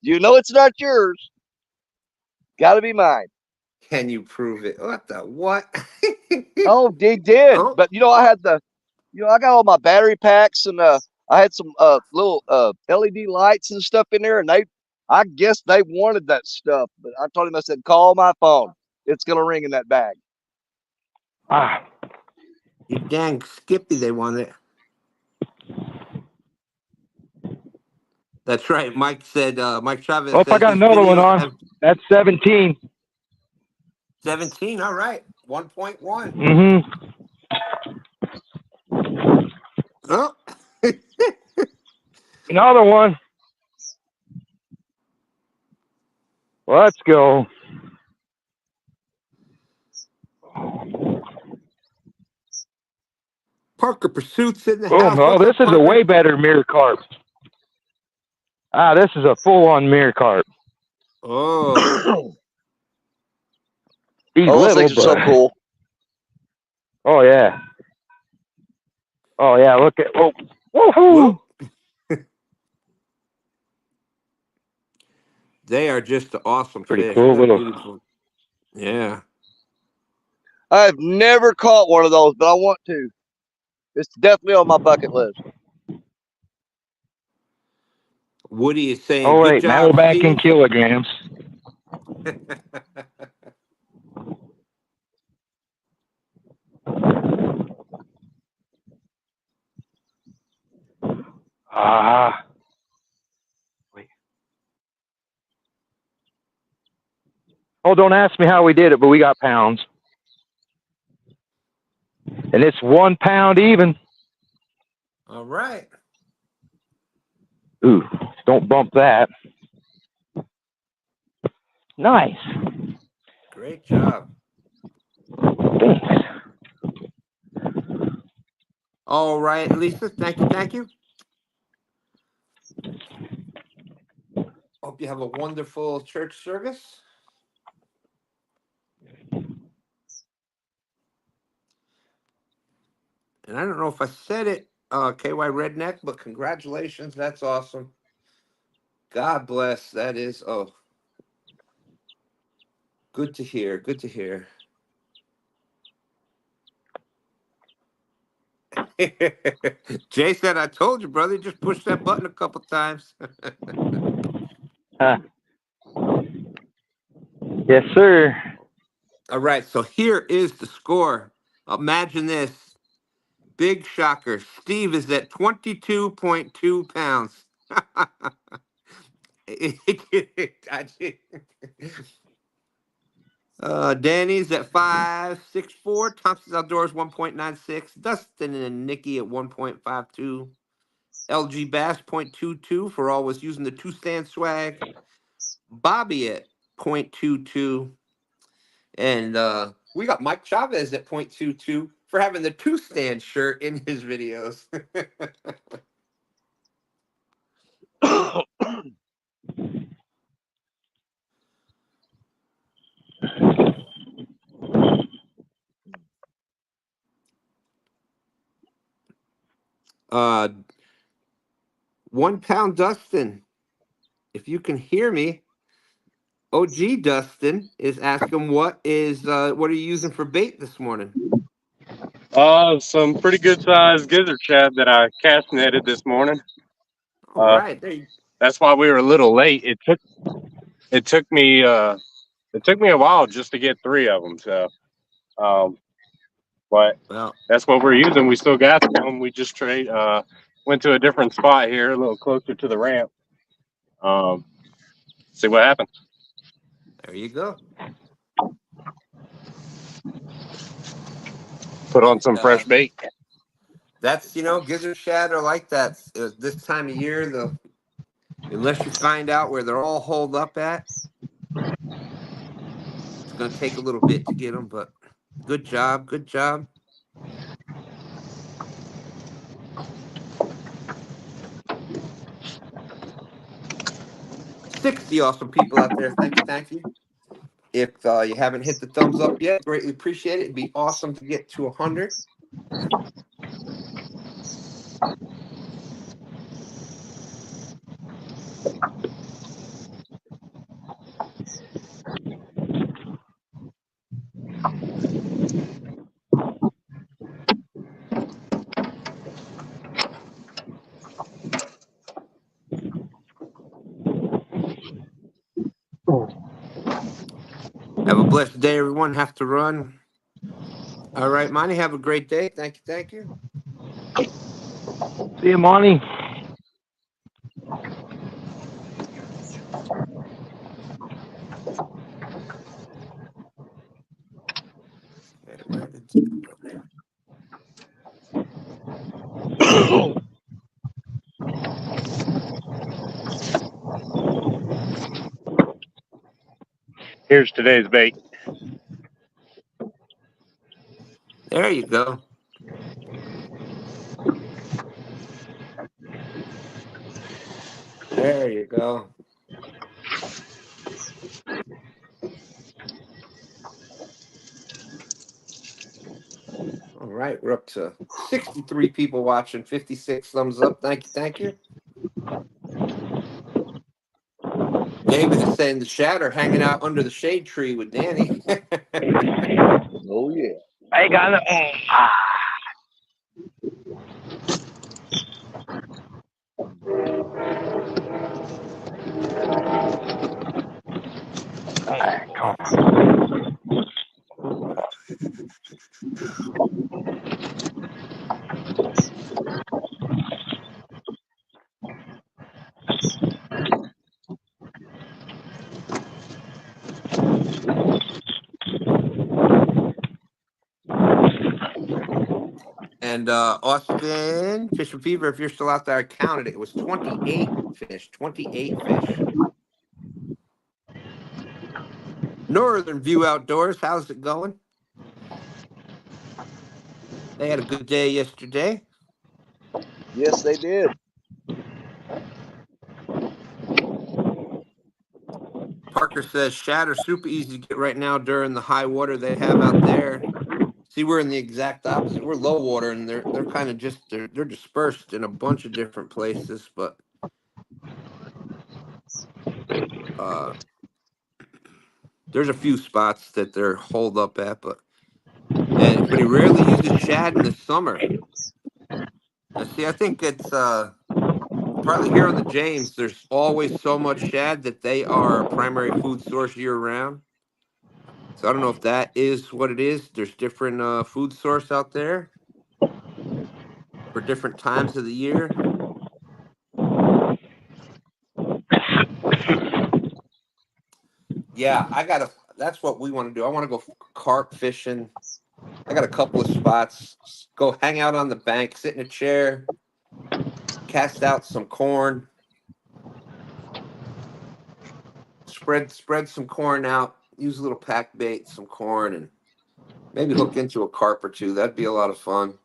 You know it's not yours. Got to be mine. Can you prove it? What the what? Oh, they did. Oh. But I got all my battery packs, and I had some little LED lights and stuff in there, and I guess they wanted that stuff. But I told him, I said, call my phone. It's gonna ring in that bag. Ah, You dang Skippy, they wanted it. That's right. Mike said, Mike Chavez oh, says I got his another one videos on. have That's 17. 17. All right. 1.1. Mm-hmm. Oh. Another one. Let's go. Parker Pursuit's in the Boom. house. Oh, What's this up, is Parker? a way better mirror carp. This is a full-on mirror carp. Oh. He's Those little, things are so but cool. oh yeah. Oh yeah, look at woohoo! They are just awesome Pretty fish. cool What a little. beautiful. Yeah. I've never caught one of those, but I want to. It's definitely on my bucket list. Woody is saying, Oh good wait, matter job, back in Steve. kilograms. Ah. Wait. Oh, don't ask me how we did it, but we got pounds. And it's 1 pound even. All right. Ooh, don't bump that. Nice. Great job. Thanks. All right, Lisa. Thank you. Thank you. Hope you have a wonderful church service. And I don't know if I said it, KY Redneck, but congratulations. That's awesome. God bless. That is, good to hear. Good to hear. Jay said, I told you, brother, just push that button a couple times. Yes, sir. All right, so here is the score. Imagine this. Big shocker. Steve is at 22.2 pounds. Danny's at 5.64. Thompson's Outdoors 1.96. Dustin and Nikki at 1.52. LG Bass 0.22 for always using the 2-stand swag. Bobby at 0.22. And we got Mike Chavez at 0.22 for having the 2-stand shirt in his videos. uh, 1 pound Dustin, if you can hear me, OG Dustin is asking what are you using for bait this morning? Some pretty good sized gizzard shad that I cast netted this morning. All right, there you That's why we were a little late. It took me a while just to get 3 of them. So, but well. that's what we're using. We still got some. We just went to a different spot here, a little closer to the ramp. See what happens. There you go. Put on some fresh bait. That's gizzard shad are like that this time of year. Unless you find out where they're all holed up at, it's going to take a little bit to get them. But good job, good job. 60 awesome people out there. Thank you, thank you. If you haven't hit the thumbs up yet, greatly appreciate it. It'd be awesome to get to 100. Have a blessed day, everyone. Have to run. All right, Monty, have a great day. Thank you, thank you. See you, Monty. Okay, where did it go? Here's today's bait. There you go. There you go. All right, we're up to 63 people watching, 56 thumbs up. Thank you, thank you. David is saying the shad are hanging out under the shade tree with Danny. Oh yeah. I got it. Come on. And Austin, Fish and Fever, if you're still out there, I counted it. It was 28 fish, 28 fish. Northern View Outdoors, how's it going? They had a good day yesterday. Yes, they did. Parker says shad are super easy to get right now during the high water they have out there. See, we're in the exact opposite. We're low water, and they're kind of just they're dispersed in a bunch of different places, but there's a few spots that they're holed up at, but he rarely uses shad in the summer. Now, see, I think it's partly here on the James. There's always so much shad that they are a primary food source year round. So I don't know if that is what it is. There's different food source out there for different times of the year. Yeah, that's what we want to do. I want to go carp fishing. I got a couple of spots. Just go hang out on the bank, sit in a chair, cast out some corn, spread some corn out, use a little pack bait, some corn, and maybe hook into a carp or two. That'd be a lot of fun.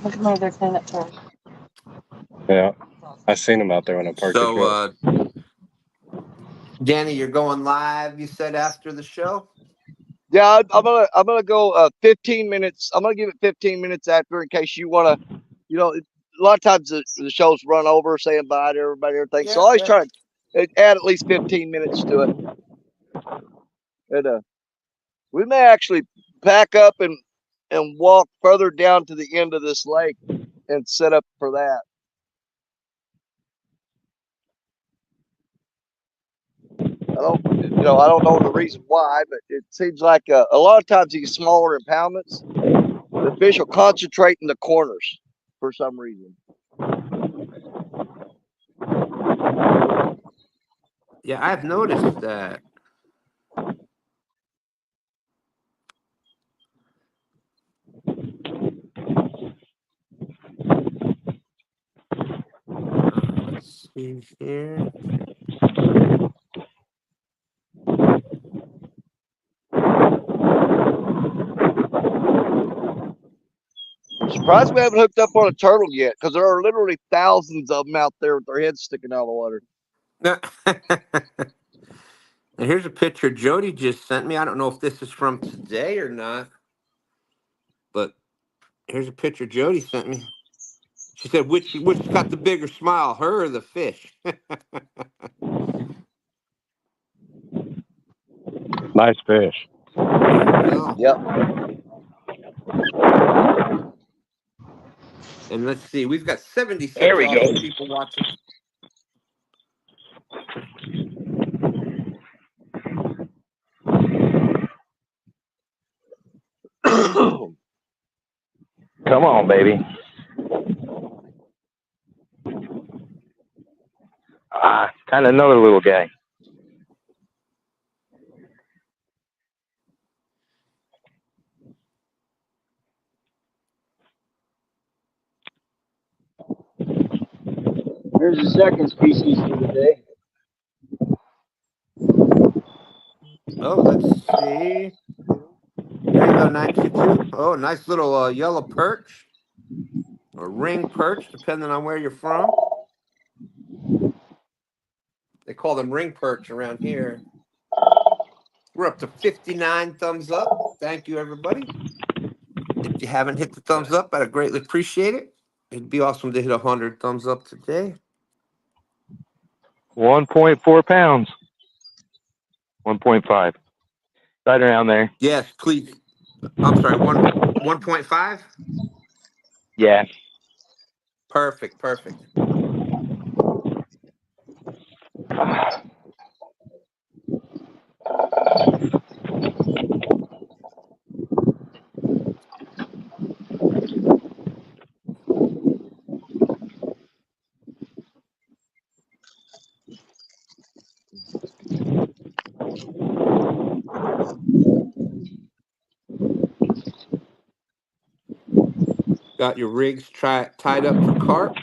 Look at my other clean up trash. Yeah, I seen him out there when I parked the truck. So, Danny, you're going live, you said, after the show? Yeah, I'm gonna go 15 minutes. I'm gonna give it 15 minutes after in case you wanna, a lot of times the shows run over saying bye to everybody, everything. So I always try to add at least 15 minutes to it. And we may actually pack up and walk further down to the end of this lake and set up for that. I don't know the reason why, but it seems like a lot of times these smaller impoundments, the fish will concentrate in the corners for some reason. Yeah, I've noticed that. Let's see here. I'm surprised we haven't hooked up on a turtle yet, because there are literally thousands of them out there with their heads sticking out of the water. And here's a picture Jody just sent me. I don't know if this is from today or not, but here's a picture Jody sent me. She said, which got the bigger smile, her or the fish? Nice fish. There you go. Yep. And let's see, we've got 76 There we awesome go. people watching. Come on, baby. Kind of another little guy. Here's the second species for the day. Oh, let's see. There you go, 922. Oh, nice little yellow perch or ring perch, depending on where you're from. They call them ring perch around here. We're up to 59 thumbs up. Thank you, everybody. If you haven't hit the thumbs up, I'd greatly appreciate it. It'd be awesome to hit 100 thumbs up today. 1.4 pounds. 1.5. Right around there. Yes, please. I'm sorry, 1.5? Yeah. Perfect, perfect. Got your rigs tied up for carp.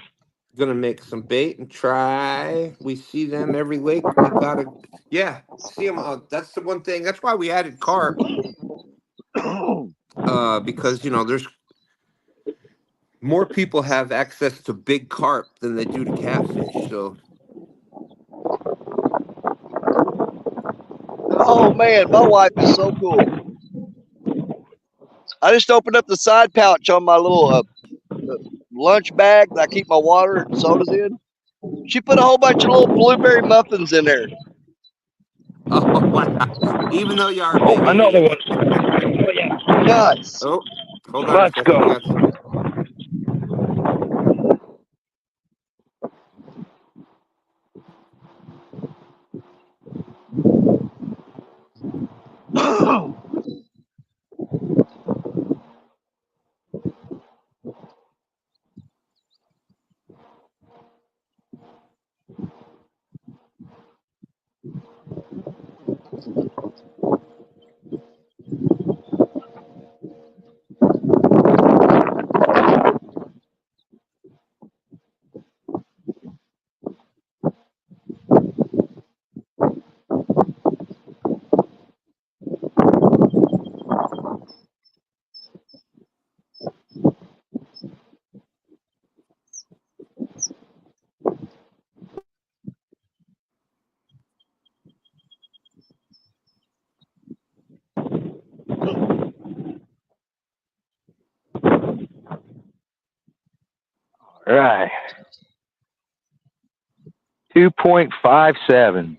Gonna make some bait and try. We see them every lake. We gotta, yeah, see them. That's the one thing. That's why we added carp. Because there's more people have access to big carp than they do to catfish. So, Oh man, my wife is so cool. I just opened up the side pouch on my little lunch bag that I keep my water and sodas in. She put a whole bunch of little blueberry muffins in there. oh wow! Even though you are a Oh, big another idiot. one. Oh, yeah. Nuts. Oh, hold on a Let's second. go. We got. All right. 2.57.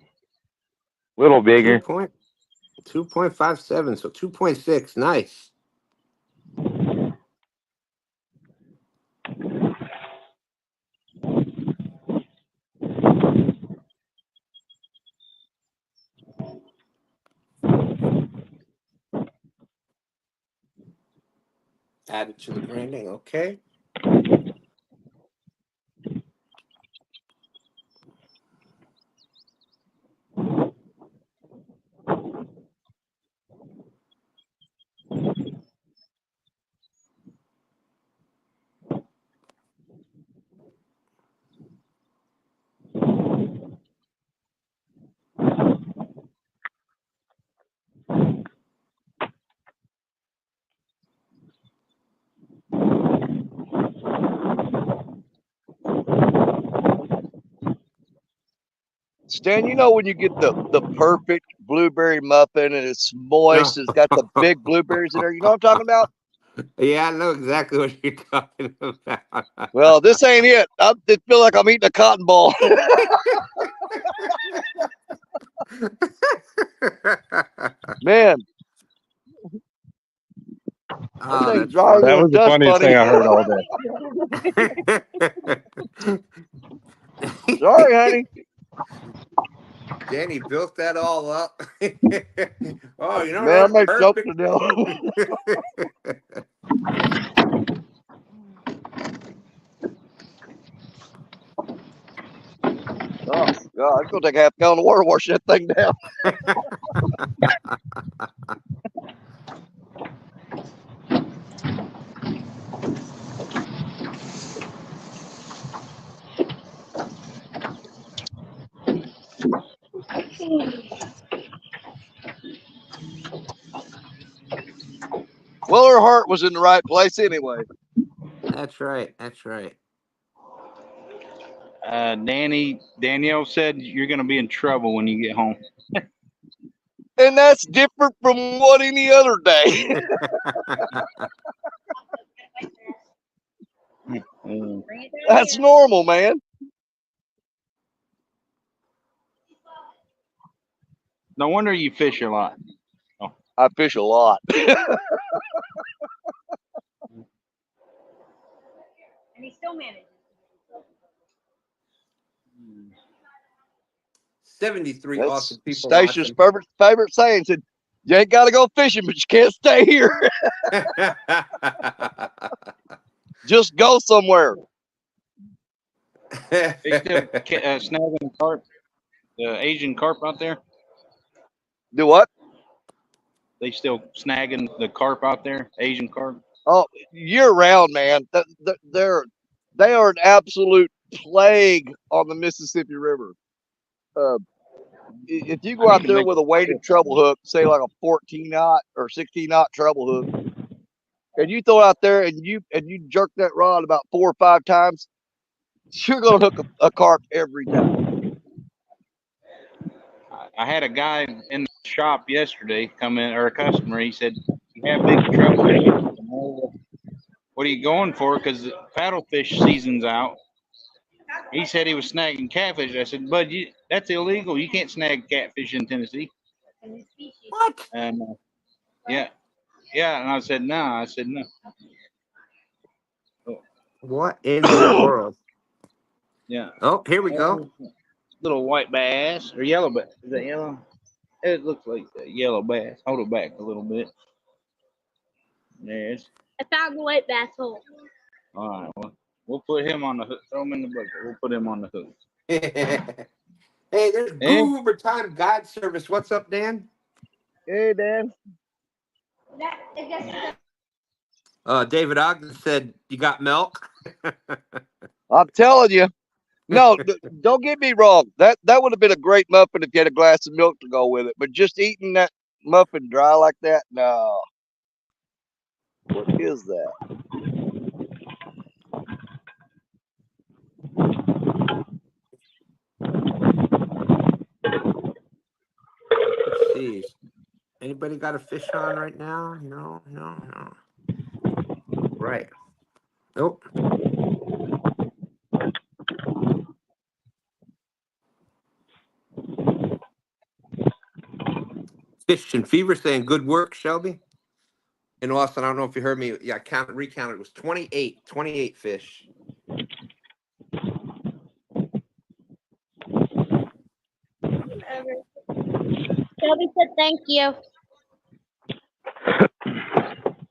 Little bigger. 2.57, so 2.6. Nice. Added to the branding. Okay. Stan, you know when you get the perfect blueberry muffin and it's moist, it's got the big blueberries in there. You know what I'm talking about? Yeah, I know exactly what you're talking about. Well, this ain't it. I feel like I'm eating a cotton ball. Man, that Oh, thing's that's dry as That funny. a was the dust funniest bunny. thing I heard all day. Sorry, honey. Danny built that all up. Oh, you know Man, I that's made perfect. something else. Oh, God, it's going to take half a gallon of water to wash that thing down. Well, her heart was in the right place anyway. That's right. That's right. Danielle said you're going to be in trouble when you get home. And that's different from what any other day. That's normal, man. No wonder you fish a lot. I fish a lot. And he still manages. 73 That's awesome people Stacia's watching. favorite saying. Said, "You ain't got to go fishing, but you can't stay here. Just go somewhere." They still snagging carp, the Asian carp out there. Do what? They still snagging the carp out there, Asian carp. Oh, year round, man. They are an absolute plague on the Mississippi River. If you go out there with a weighted treble hook, say like a 14-knot or 16-knot treble hook, and you throw it out there and you jerk that rod about 4 or 5 times, you're gonna hook a carp every time. I had a guy in the shop yesterday come in, or a customer. He said, "You have big trouble. What are you going for? Because the paddlefish season's out." He said he was snagging catfish. I said, "Bud, that's illegal. You can't snag catfish in Tennessee." What? And yeah. And I said, "No." I said, "No." What in the world? Yeah. Oh, here we go. Little white bass or yellow bass. Is that yellow? It looks like a yellow bass. Hold it back a little bit. Yes. I found the white bass hole. All right. Well, we'll put him on the hook. Throw him in the bucket. We'll put him on the hook. Hey, there's Goober Time Guide Service. What's up, Dan? Hey, Dan. David Ogden said, "You got milk?" I'm telling you. No, don't get me wrong. That would have been a great muffin if you had a glass of milk to go with it. But just eating that muffin dry like that, no. What is that? Let's see. Anybody got a fish on right now? No. Right. Nope. Fish and Fever saying good work, Shelby. And Austin, I don't know if you heard me. Yeah, recounted. It was 28 fish. Shelby said thank you.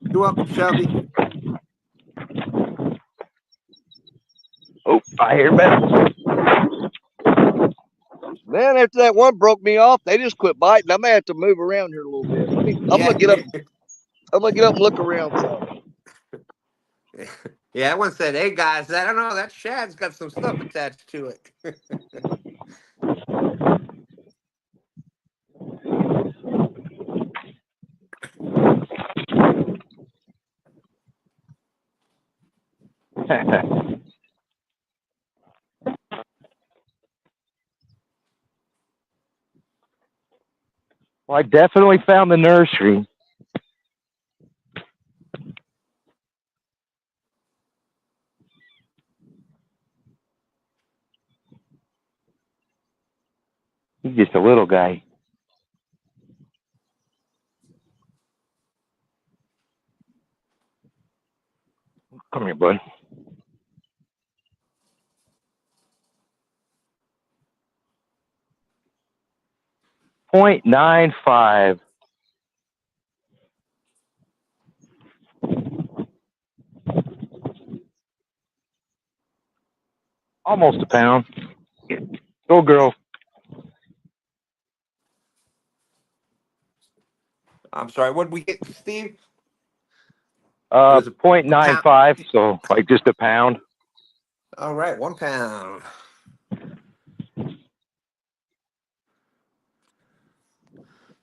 You're welcome, Shelby. Oh, I hear better. Man, after that one broke me off, they just quit biting. I may have to move around here a little bit. I'm gonna get up. I'm gonna get up and look around some. Yeah, that one said, "Hey guys, I don't know, that shad's got some stuff attached to it." Well, I definitely found the nursery. He's just a little guy. Come here, bud. .95. Almost a pound. Go, girl. I'm sorry, what did we get, Steve? It was a .95, so like just a pound. All right, 1 pound.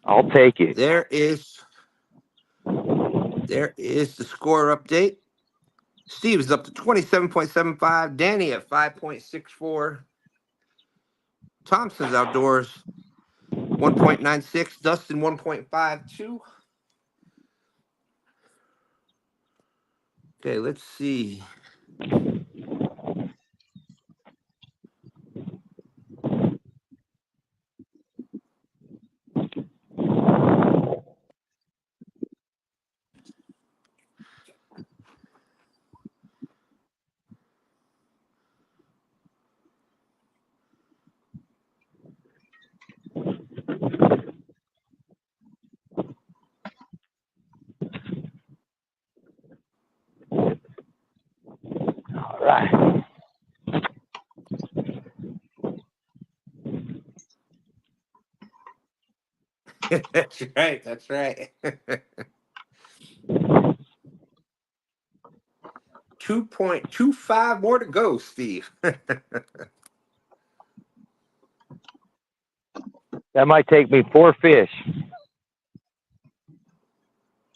I'll take it. There is There is the score update. Steve is up to 27.75. Danny at 5.64. Thompson's Outdoors 1.96. Dustin 1.52. Okay, let's see. All right. That's right. That's right. 2.25 more to go, Steve. That might take me 4 fish.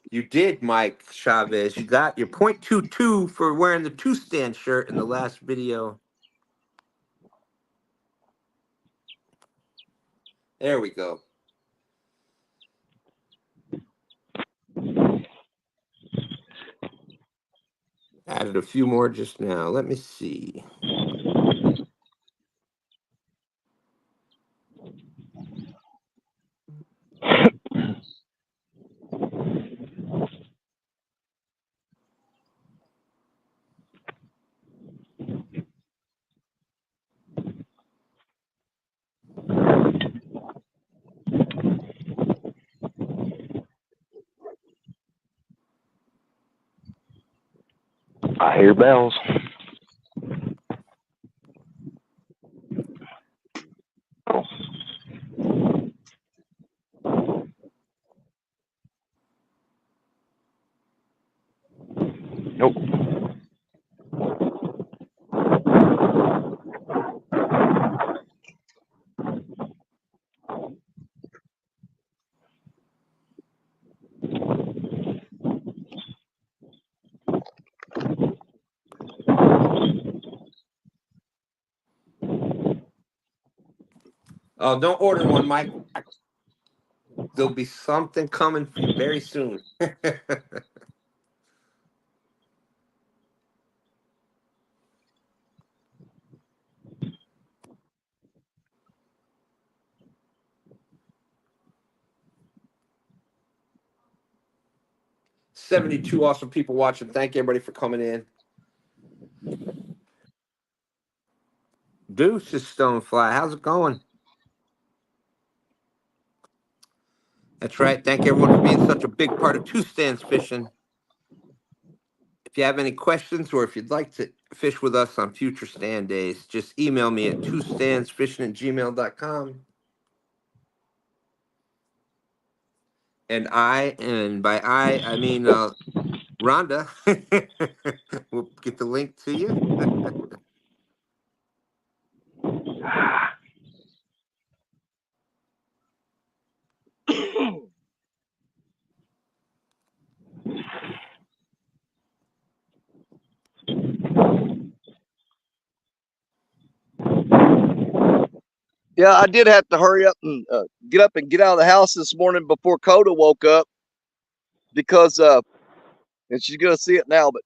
You did, Mike Chavez. You got your 0.22 for wearing the 2stand shirt in the last video. There we go. Added a few more just now. Let me see. I hear bells. Nope. Oh, don't order one, Mike. There'll be something coming for you very soon. 72 awesome people watching. Thank you, everybody, for coming in. Deuce is Stonefly. How's it going? That's right. Thank everyone for being such a big part of 2Stands Fishing. If you have any questions or if you'd like to fish with us on future stand days, just email me at 2standsfishing@gmail.com. And by I mean Rhonda. We'll get the link to you. Yeah, I did have to hurry up and get up and get out of the house this morning before Coda woke up because, and she's gonna see it now, but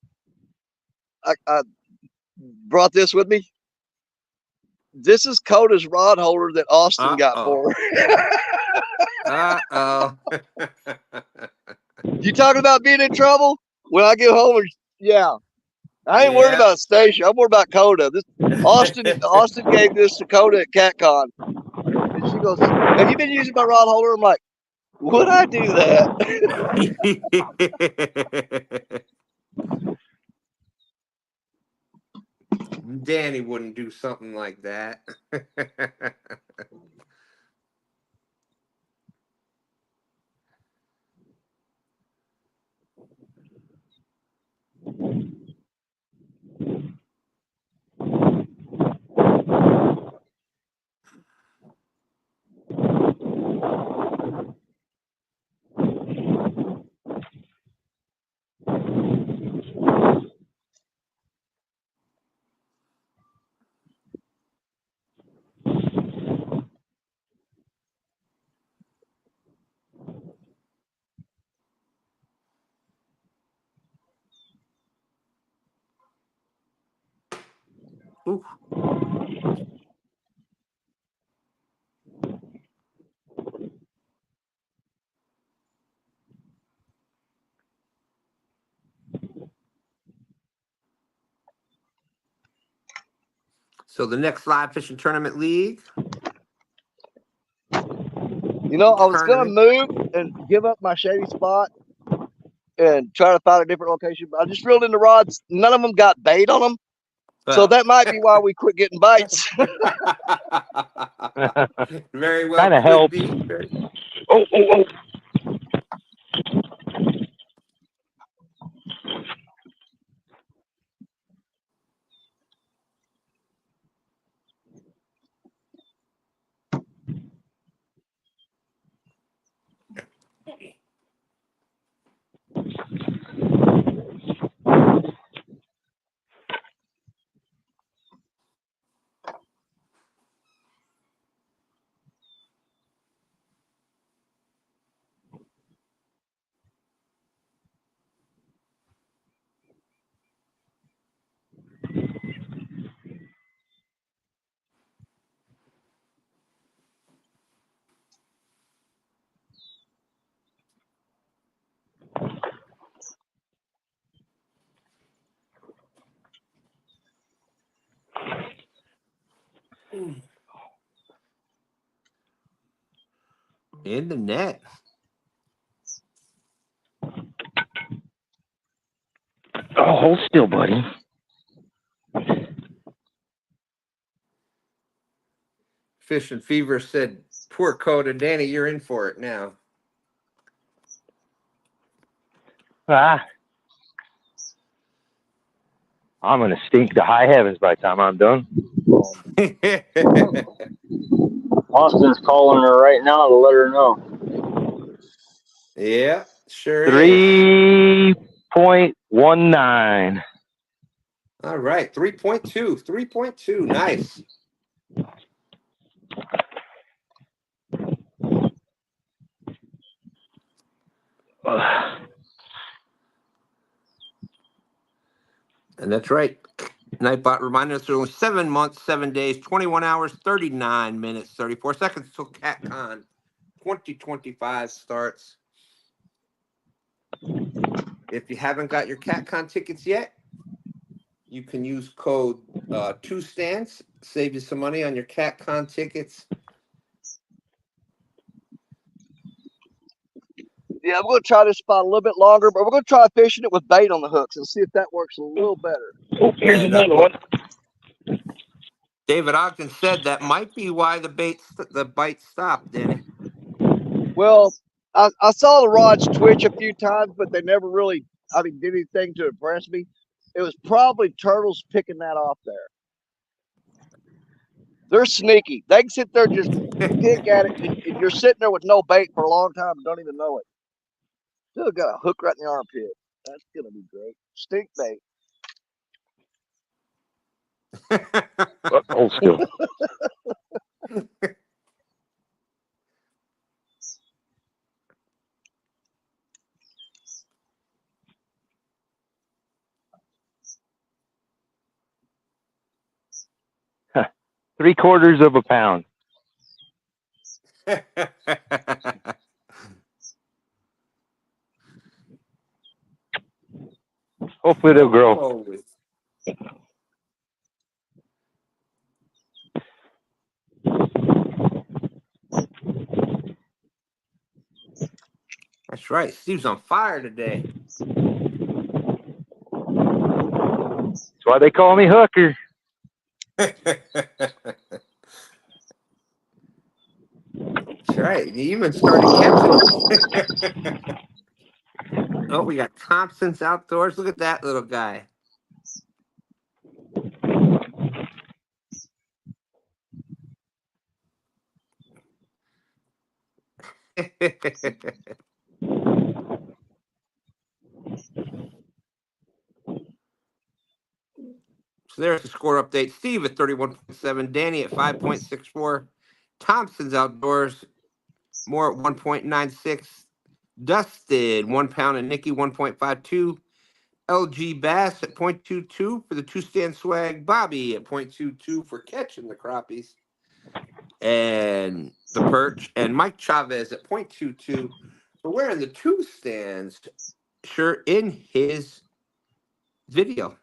I brought this with me. This is Coda's rod holder that Austin got for her. Uh-oh. You talking about being in trouble? When I get home, yeah. I ain't worried about Stacia. I'm worried about Coda. This Austin gave this to Coda at CatCon. And she goes, "Have you been using my rod holder?" I'm like, "Would I do that?" Danny wouldn't do something like that. Ooh. So the next live fishing tournament league. You know, I was going to move and give up my shady spot and try to find a different location, but I just reeled in the rods. None of them got bait on them. So that might be why we quit getting bites. Very well. Kind of helps. Oh. In the net. Oh, hold still, buddy. Fishing Fever said, poor Coda. Danny, you're in for it now. I'm going to stink to high heavens by the time I'm done. Austin's calling her right now to let her know. Yeah, sure 3.19. All right, 3.2. 3.2. Nice. And that's right. Nightbot reminded us there's only 7 months, 7 days, 21 hours, 39 minutes, 34 seconds until CatCon 2025 starts. If you haven't got your CatCon tickets yet, you can use code 2STANDS, save you some money on your CatCon tickets. Yeah, I'm going to try this spot a little bit longer, but we're going to try fishing it with bait on the hooks and see if that works a little better. Oh, here's another one. David Ogden said that might be why the bite stopped, Danny. Well, I saw the rods twitch a few times, but they never really, did anything to impress me. It was probably turtles picking that off there. They're sneaky. They can sit there and just pick at it, and you're sitting there with no bait for a long time and don't even know it. Still got a hook right in the armpit. That's going to be great. Stink bait. Hold still. Three-quarters of a pound. Hopefully they'll grow. That's right. Steve's on fire today. That's why they call me Hooker. That's right. You even started catching them. Oh, we got Thompson's Outdoors. Look at that little guy. So there's the score update. Steve at 31.7, Danny at 5.64, Thompson's Outdoors, Moore at 1.96, Dustin 1 pound, and Nikki 1.52, LG Bass at 0.22 for the 2-stand swag. Bobby at 0.22 for catching the crappies and the perch. And Mike Chavez at 0.22 for wearing the 2-stands shirt in his video.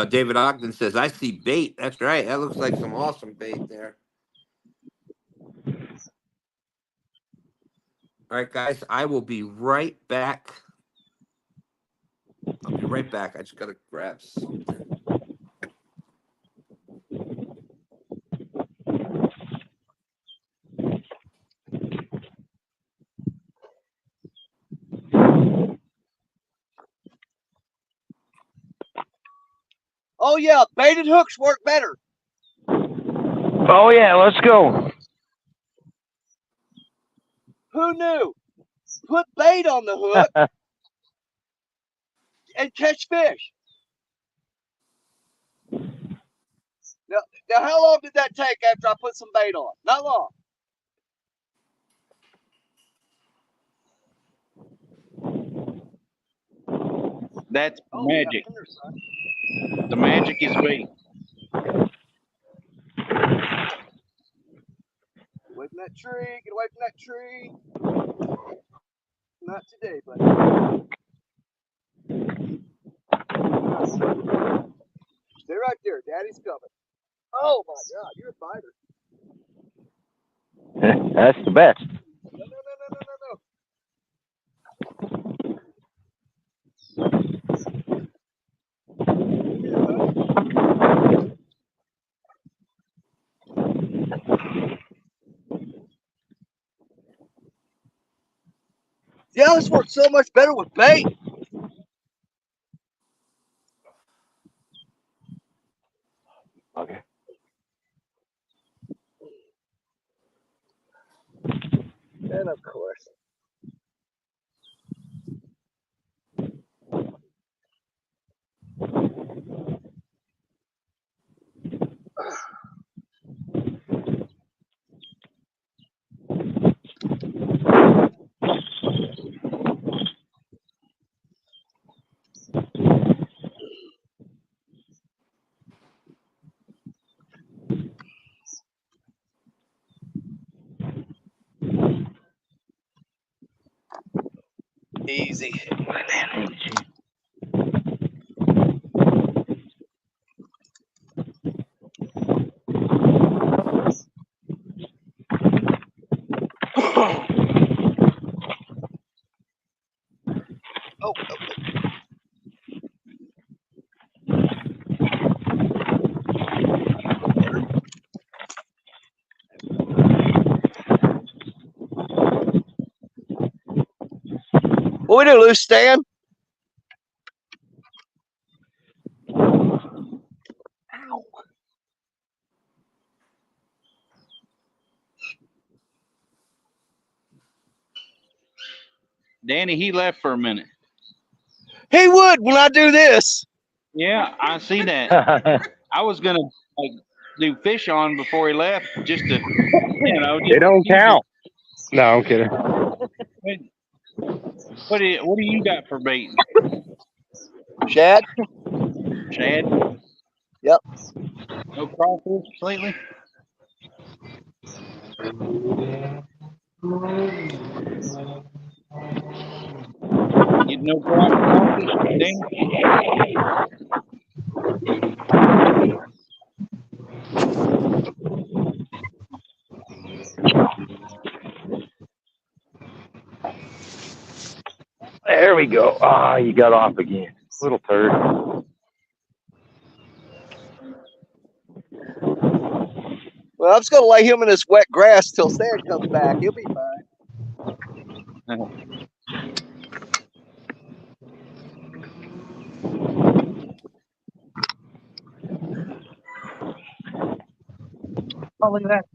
David Ogden says, I see bait. That's right. That looks like some awesome bait there. All right, guys, I will be right back. I'll be right back. I just got to grab something. Oh yeah, baited hooks work better. Oh yeah, let's go. Who knew? Put bait on the hook and catch fish. Now, how long did that take after I put some bait on? Not long. That's magic. The magic is bait. Get away from that tree. Get away from that tree. Not today, buddy. Stay right there. Daddy's coming. Oh my God, you're a fighter. That's the best. No. Yeah, this works so much better with bait. Okay. And of course. Easy. Oh. What we do, loose stand? Ow. Danny, he left for a minute. He would when I do this. Yeah, I see that. I was gonna do fish on before he left, just to, They don't count. No, I'm kidding. What do you got for bait? Shad? Shad? Yep. No crawfish lately? You no crawfish, Danny? There we go. Ah, you got off again. Little turd. Well, I'm just going to lay him in this wet grass till Stan comes back. He'll be fine. Oh, look at that.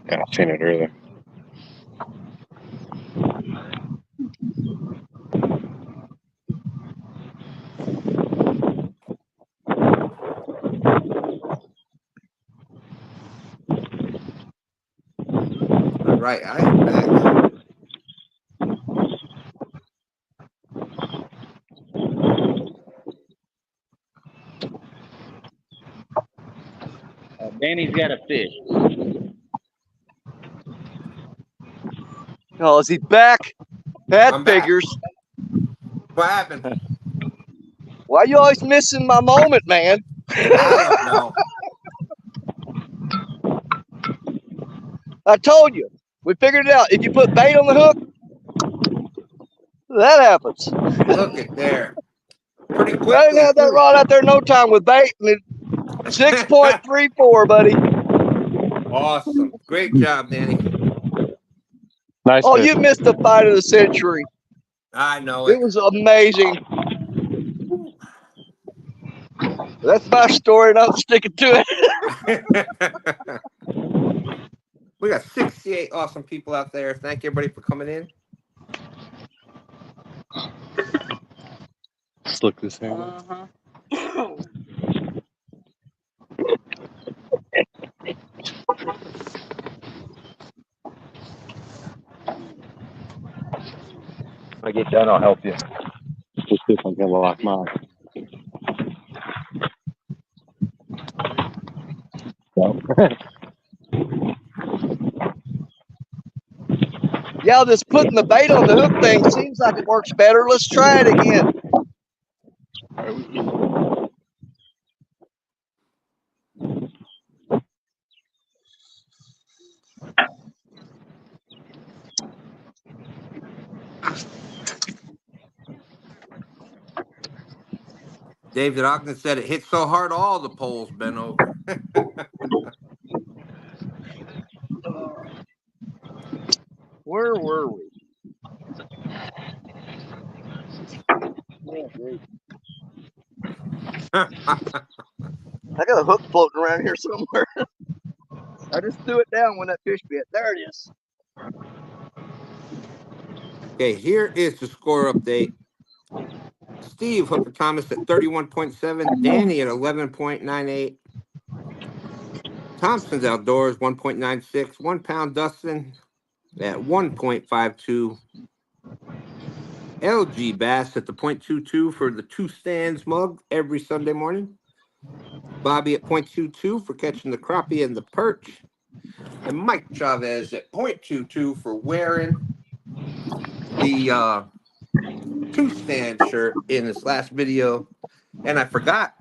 Yeah, I've seen it earlier. All right, I am back. Danny's got a fish. Oh, is he back? That I'm back. figures. What happened? Why you always missing my moment, man? I don't know. I told you. We figured it out. If you put bait on the hook, that happens. Look at there. Pretty I didn't quickly, have that too. rod out there no time with bait. And 6.34, buddy. Awesome. Great job, Danny. Nice Oh, fish. you missed the fight of the century. I know It it. was amazing. That's my story, and I'm sticking to it. We got 68 awesome people out there. Thank you, everybody, for coming in. Let's look this thing. When I get done, I'll help you. Let's see if I can lock mine. Yeah, this putting the bait on the hook thing seems like it works better. Let's try it again. David Ogden said it hit so hard all the poles bent over. Where were we? I got a hook floating around here somewhere. I just threw it down when that fish bit. There it is. Okay, here is the score update. Steve Hooker Thomas at 31.7, Danny at 11.98, Thompson's Outdoors 1.96, 1 Pound Dustin at 1.52, LG Bass at the 0.22 for the 2 stands mug every Sunday morning, Bobby at 0.22 for catching the crappie and the perch, and Mike Chavez at 0.22 for wearing the 2 stand shirt in this last video. And I forgot,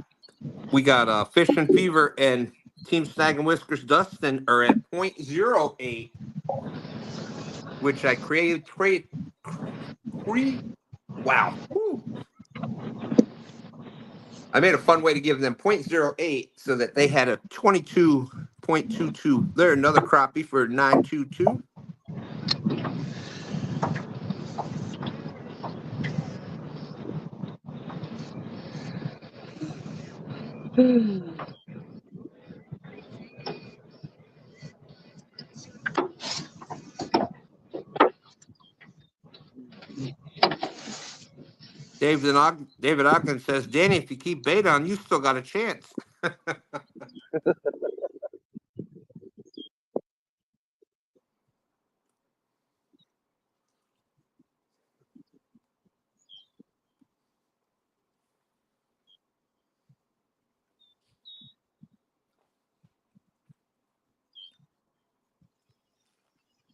we got Fishing Fever and Team Snag and Whiskers Dustin are at 0.08, which I created. Wow. Woo. I made a fun way to give them 0.08 so that they had a 22.22. They're another crappie for 922. David Ogden says, Danny, if you keep bait on, you still got a chance.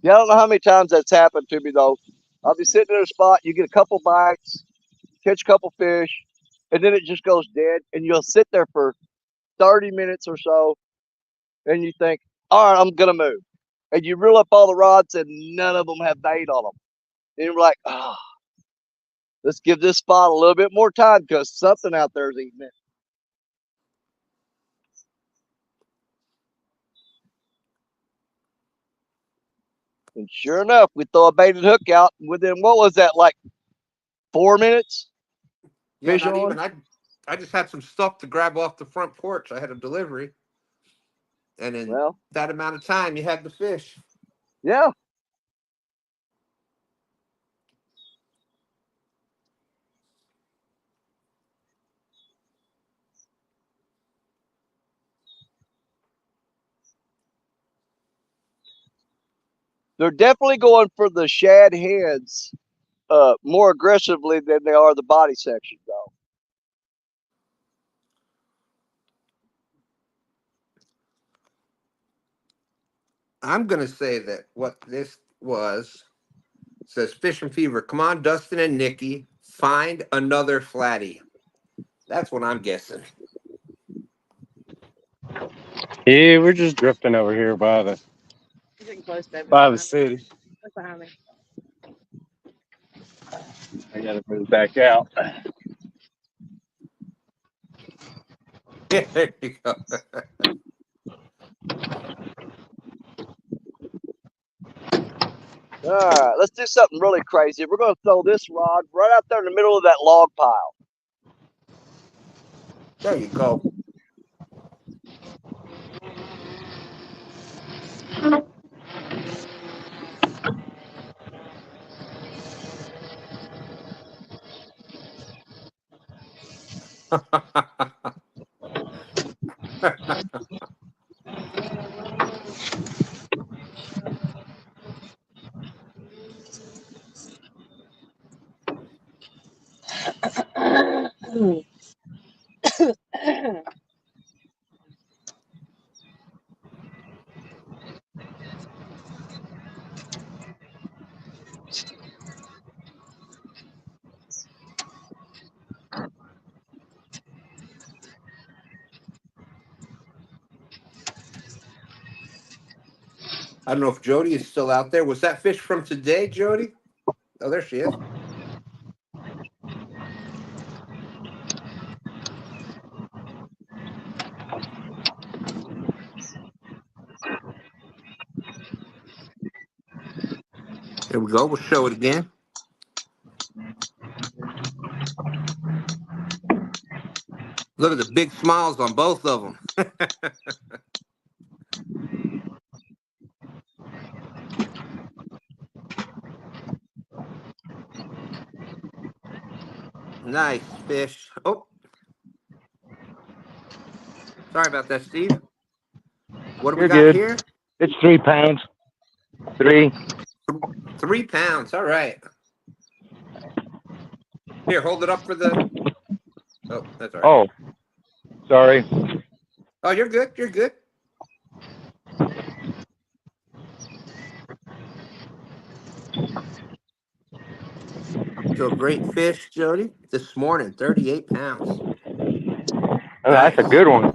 Yeah, I don't know how many times that's happened to me though. I'll be sitting in a spot, you get a couple bites, catch a couple fish, and then it just goes dead, and you'll sit there for 30 minutes or so, and you think, all right, I'm gonna move. And you reel up all the rods and none of them have bait on them. And you're like, oh, let's give this spot a little bit more time because something out there is eating it. And sure enough, we throw a baited hook out. Within, what was that, like 4 minutes? Yeah, Fish not on? even. I just had some stuff to grab off the front porch. I had a delivery. And in that amount of time, you had the fish. Yeah. They're definitely going for the shad heads more aggressively than they are the body section, though. I'm gonna say that what this was says Fish and Fever. Come on, Dustin and Nikki, find another flatty. That's what I'm guessing. Yeah, we're just drifting over here by the city. Look behind me. I gotta move back out. Yeah, there you go. All right, let's do something really crazy. We're going to throw this rod right out there in the middle of that log pile. There you go. I don't know if Jody is still out there. Was that fish from today, Jody? Oh, there she is. There we go. We'll show it again. Look at the big smiles on both of them. Nice fish. Oh, sorry about that, Steve. What do we You're got good. here? It's 3 pounds. 3. 3 pounds. All right. Here, hold it up for the. Oh, that's all right. Oh, sorry. Oh, you're good. You're good. So great fish, Jody, this morning, 38 pounds. Oh, Nice. that's a good one.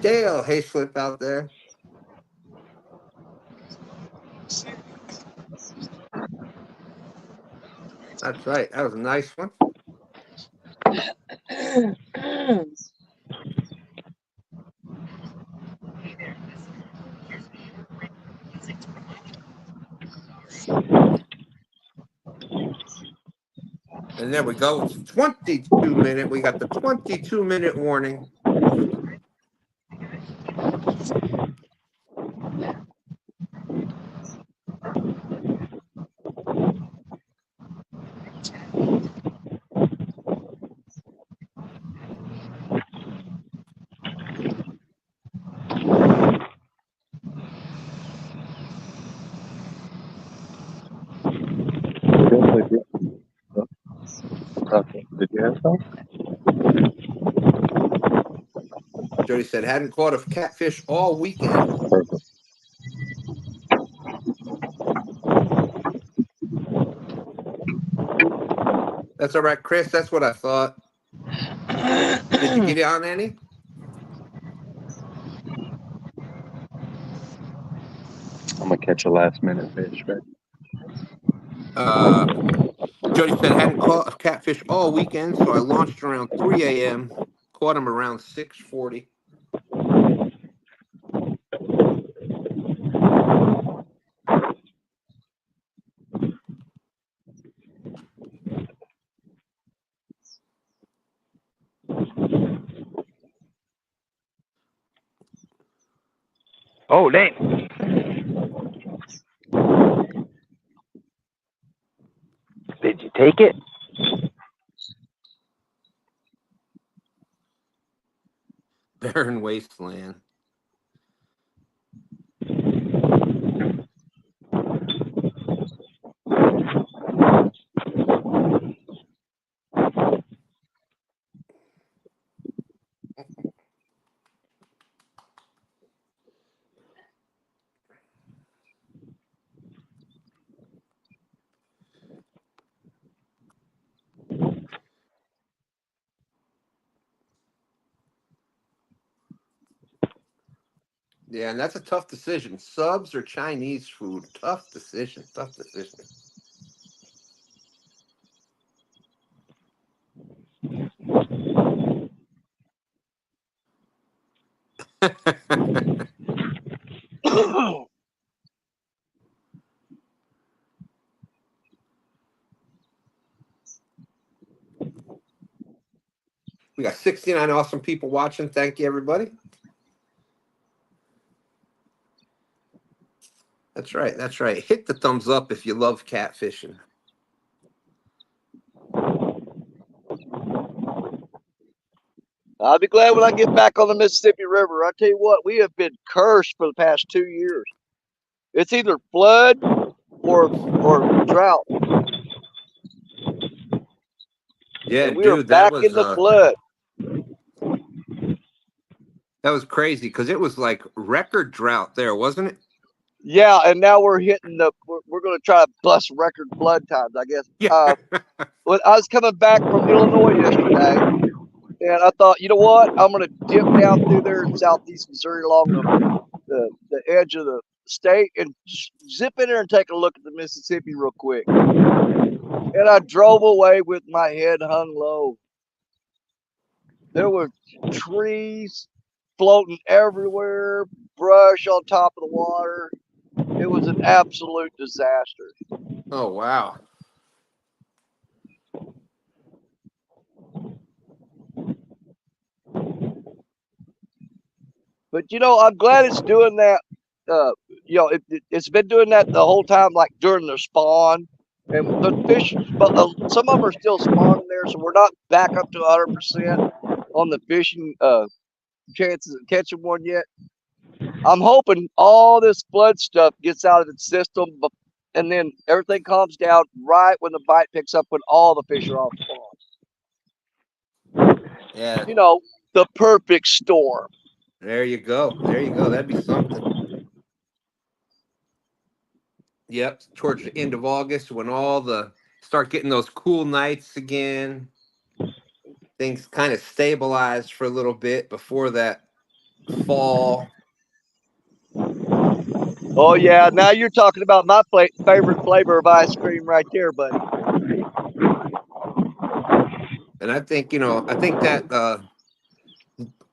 Dale Hayslip out there. That's right. That was a nice one. And there we go. It's 22-minute. We got the 22-minute warning. Okay. Did you have some? Jody said, hadn't caught a catfish all weekend. Perfect. That's all right, Chris. That's what I thought. Did you get on any? I'm gonna catch a last minute fish, but Jody said I hadn't caught a catfish all weekend, so I launched around 3 a.m. Caught him around 6:40. oh dang! Did you take it? Barren wasteland. Yeah, and that's a tough decision. Subs or Chinese food? Tough decision. Tough decision. We got 69 awesome people watching. Thank you, everybody. That's right. That's right. Hit the thumbs up if you love catfishing. I'll be glad when I get back on the Mississippi River. I tell you what, we have been cursed for the past 2 years. It's either flood or drought. Yeah, And we are dude, back in the flood. That was crazy because it was like record drought there, wasn't it? Yeah, and now we're hitting we're going to try to bust record flood times, I guess. Yeah. Well, I was coming back from Illinois yesterday, and I thought, you know what? I'm going to dip down through there in southeast Missouri along the edge of the state and zip in there and take a look at the Mississippi real quick. And I drove away with my head hung low. There were trees floating everywhere, brush on top of the water. It was an absolute disaster. Oh, wow. But, you know, I'm glad it's doing that. You know, it's been doing that the whole time, like during the spawn. And the fish, but some of them are still spawning there, so we're not back up to 100% on the fishing chances of catching one yet. I'm hoping all this flood stuff gets out of the system, and then everything calms down right when the bite picks up when all the fish are off spawn. Yeah. You know, the perfect storm. There you go. There you go. That'd be something. Yep. Towards the end of August when start getting those cool nights again. Things kind of stabilize for a little bit before that fall. Oh, yeah. Now you're talking about my favorite flavor of ice cream right there, buddy. And I think, that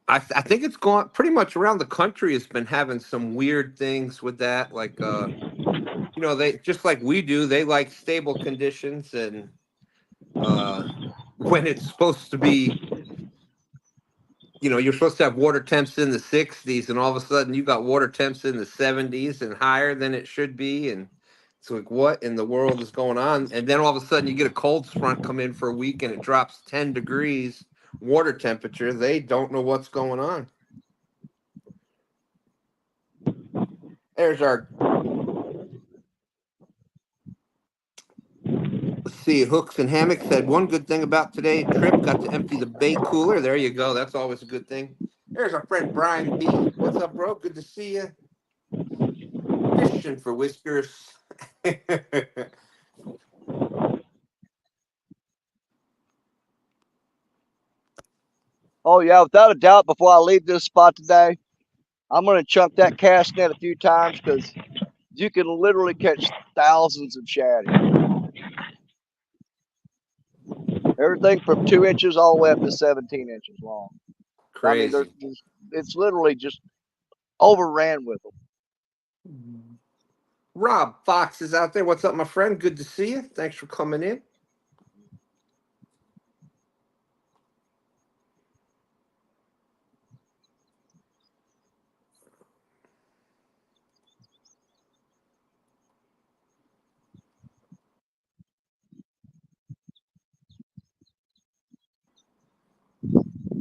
I think it's gone pretty much around the country has been having some weird things with that. Like, they just like we do, they like stable conditions. And when it's supposed to be, you're supposed to have water temps in the 60s, and all of a sudden you got water temps in the 70s and higher than it should be. And it's like, what in the world is going on? And then all of a sudden you get a cold front come in for a week and it drops 10 degrees water temperature. They don't know what's going on. There's our, let's see, Hooks and Hammocks said one good thing about today's trip, got to empty the bait cooler. There you go. That's always a good thing. There's our friend Brian B. What's up, bro? Good to see you. Fishing for Whiskers. Oh yeah, without a doubt. Before I leave this spot today, I'm going to chunk that cast net a few times because you can literally catch thousands of shad here. Everything from 2 inches all the way up to 17 inches long. I mean, Crazy. it's literally just overran with them. Rob Fox is out there. What's up, my friend? Good to see you. Thanks for coming in.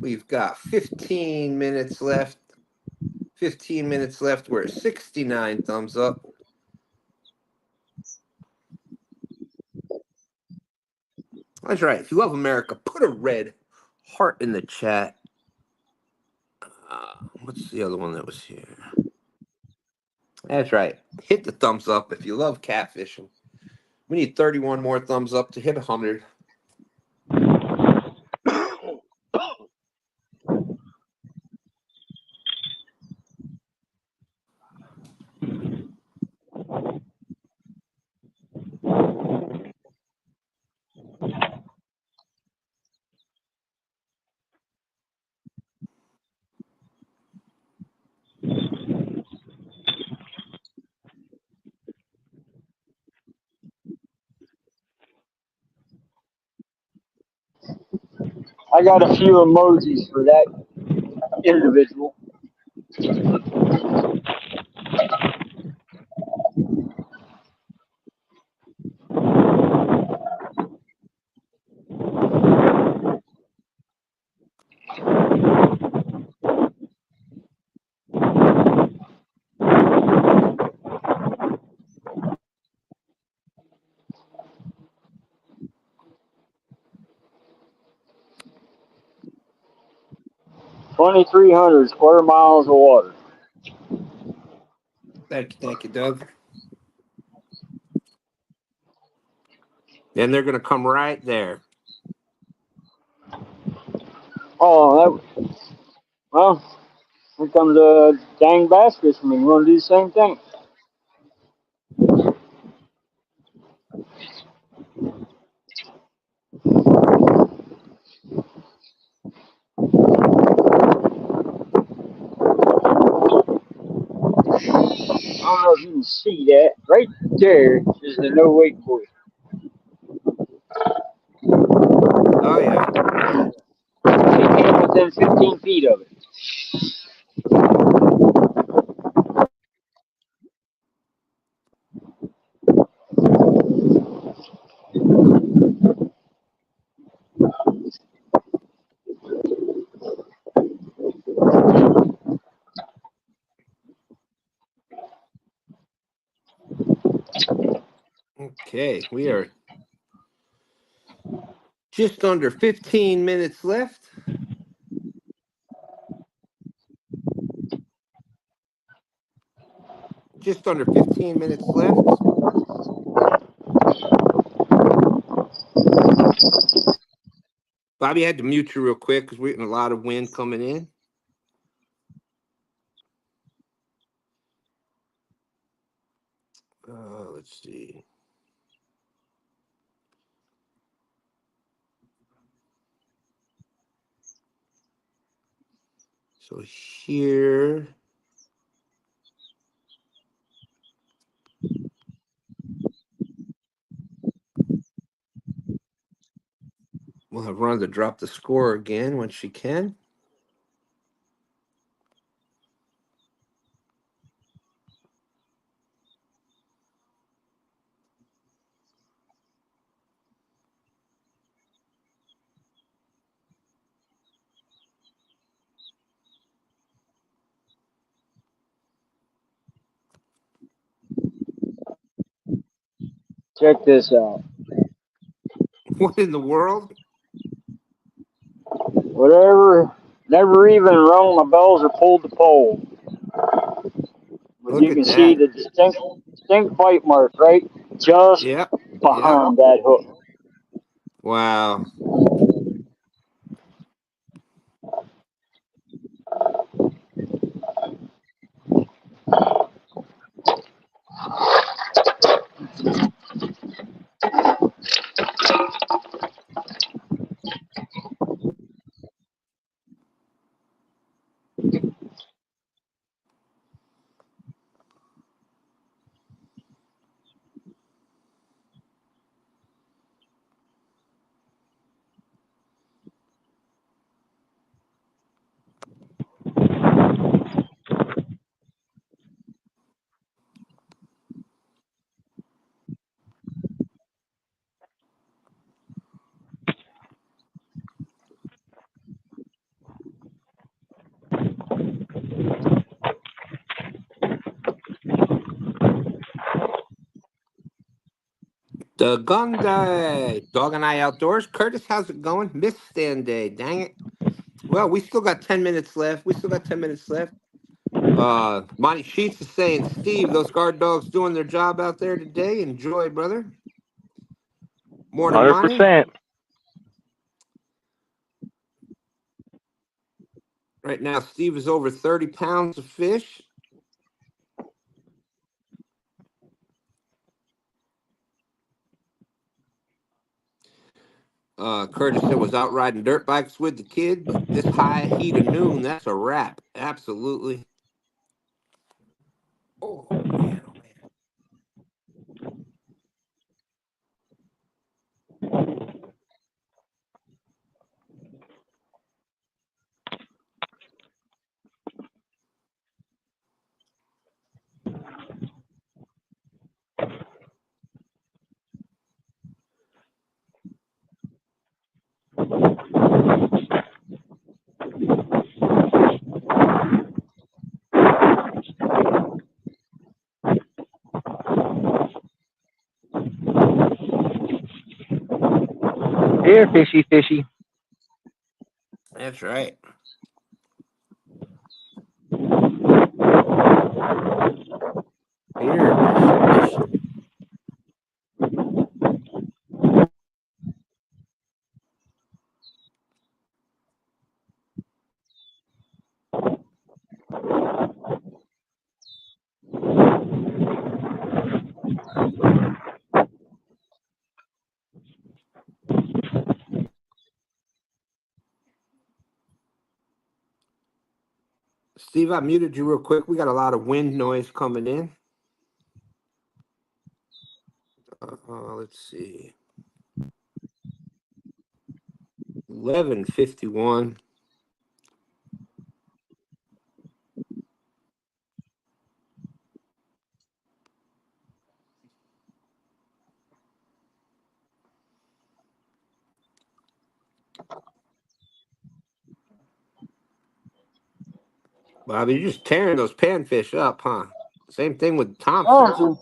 We've got 15 minutes left. 15 minutes left. We're at 69 thumbs up. That's right. If you love America, put a red heart in the chat. What's the other one that was here? That's right. Hit the thumbs up if you love catfishing. We need 31 more thumbs up to hit 100. I got a few emojis for that individual. $2,300 square miles of water. Thank you, Doug. And they're going to come right there. Oh, well, here comes a dang bass fisherman. You want to do the same thing? I don't know if you can see that. Right there is the no wake buoy. Oh, yeah. He came within 15 feet of it. Okay, we are just under 15 minutes left. Just under 15 minutes left. Bobby, I had to mute you real quick because we're getting a lot of wind coming in. Let's see. So here. We'll have Rhonda drop the score again when she can. Check this out. What in the world? Whatever, never even rung my bells or pulled the pole. But Look you at can see that. the distinct bite mark right just Yep. behind that hook. Wow. The STANday, Dog and I Outdoors. Curtis, how's it going? Miss STANday, dang it. Well, we still got 10 minutes left. Monty Sheets is saying, Steve, those guard dogs doing their job out there today. Enjoy, brother. Morning, Monty. 100%. Right now, Steve is over 30 pounds of fish. Curtis said was out riding dirt bikes with the kid, but this high heat of noon, that's a wrap. Absolutely. Oh, man, oh, man. Here, fishy, fishy. That's right. Here, fishy, fishy. Steve, I muted you real quick. We got a lot of wind noise coming in. Let's see. 11:51. Bobby, you're just tearing those panfish up, huh? Same thing with Thompson. Awesome.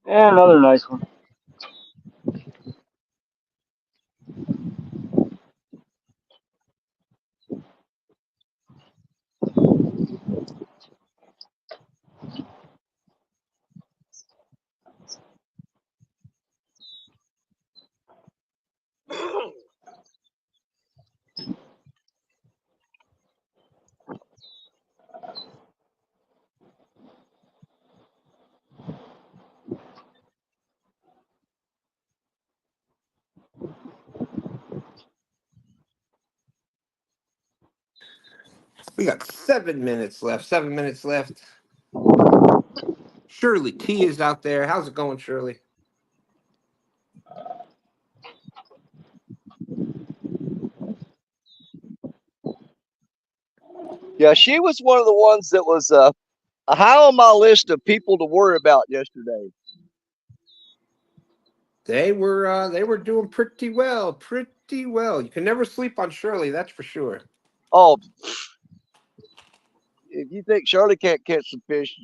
And another nice one. We got 7 minutes left. 7 minutes left. Shirley T is out there. How's it going, Shirley? Yeah, she was one of the ones that was high on my list of people to worry about yesterday. They were doing pretty well. Pretty well. You can never sleep on Shirley, that's for sure. Oh, if you think Shirley can't catch some fish,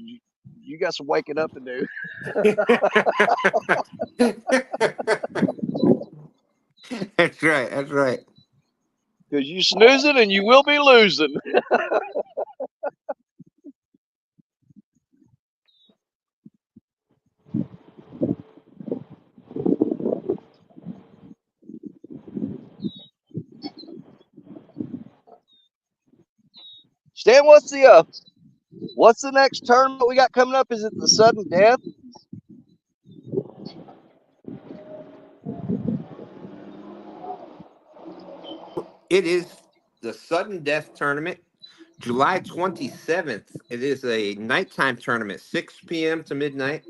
you got some waking up to do. That's right. That's right. Because you snoozing and you will be losing. Stan, what's the next tournament we got coming up? Is it the Sudden Death? It is the Sudden Death Tournament, July 27th. It is a nighttime tournament, 6 p.m. to midnight.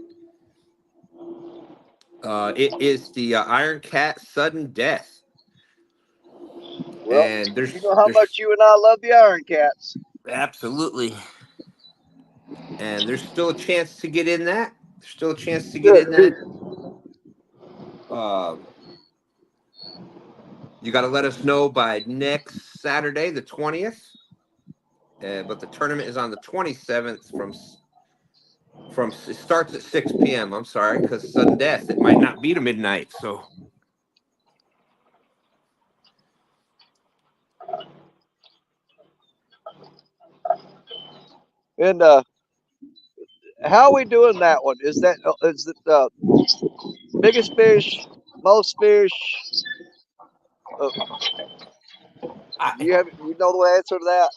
It is the Iron Cat Sudden Death. Well, And there's how much you and I love the Iron Cats. Absolutely. And there's still a chance to get in that. There's still a chance to get in that. You got to let us know by next Saturday, the 20th. But the tournament is on the 27th from it starts at 6 p.m. I'm sorry, because Sudden Death, it might not be to midnight. So And how are we doing that one? Is it biggest fish, most fish? You know the answer to that?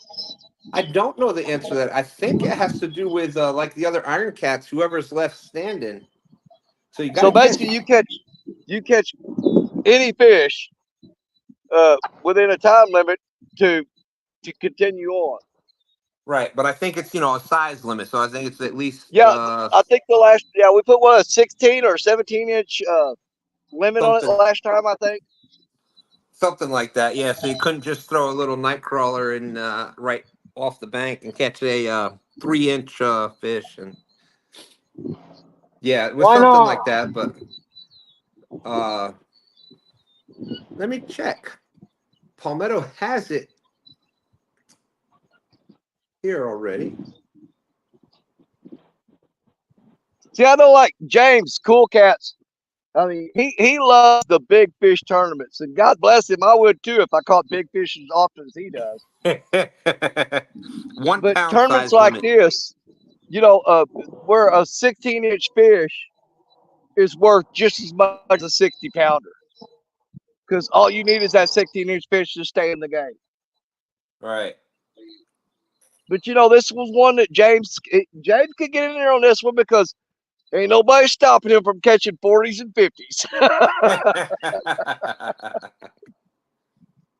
I don't know the answer to that. I think it has to do with like the other Iron Cats, whoever's left standing. So you got So basically, you catch any fish within a time limit to continue on. Right, but I think it's a size limit, so I think it's at least I think we put a 16 or 17-inch limit on it last time, I think. Something like that, yeah. So you couldn't just throw a little night crawler in right off the bank and catch a 3-inch fish, and yeah, it was something like that. But let me check. Palmetto has it here already. See, I know, like James, Cool Cats. I mean, he loves the big fish tournaments, and God bless him. I would too if I caught big fish as often as he does. But tournaments like this, where a 16-inch fish is worth just as much as a 60-pounder, because all you need is that 16-inch fish to stay in the game. Right. But this was one that James could get in there on this one because ain't nobody stopping him from catching 40s and 50s.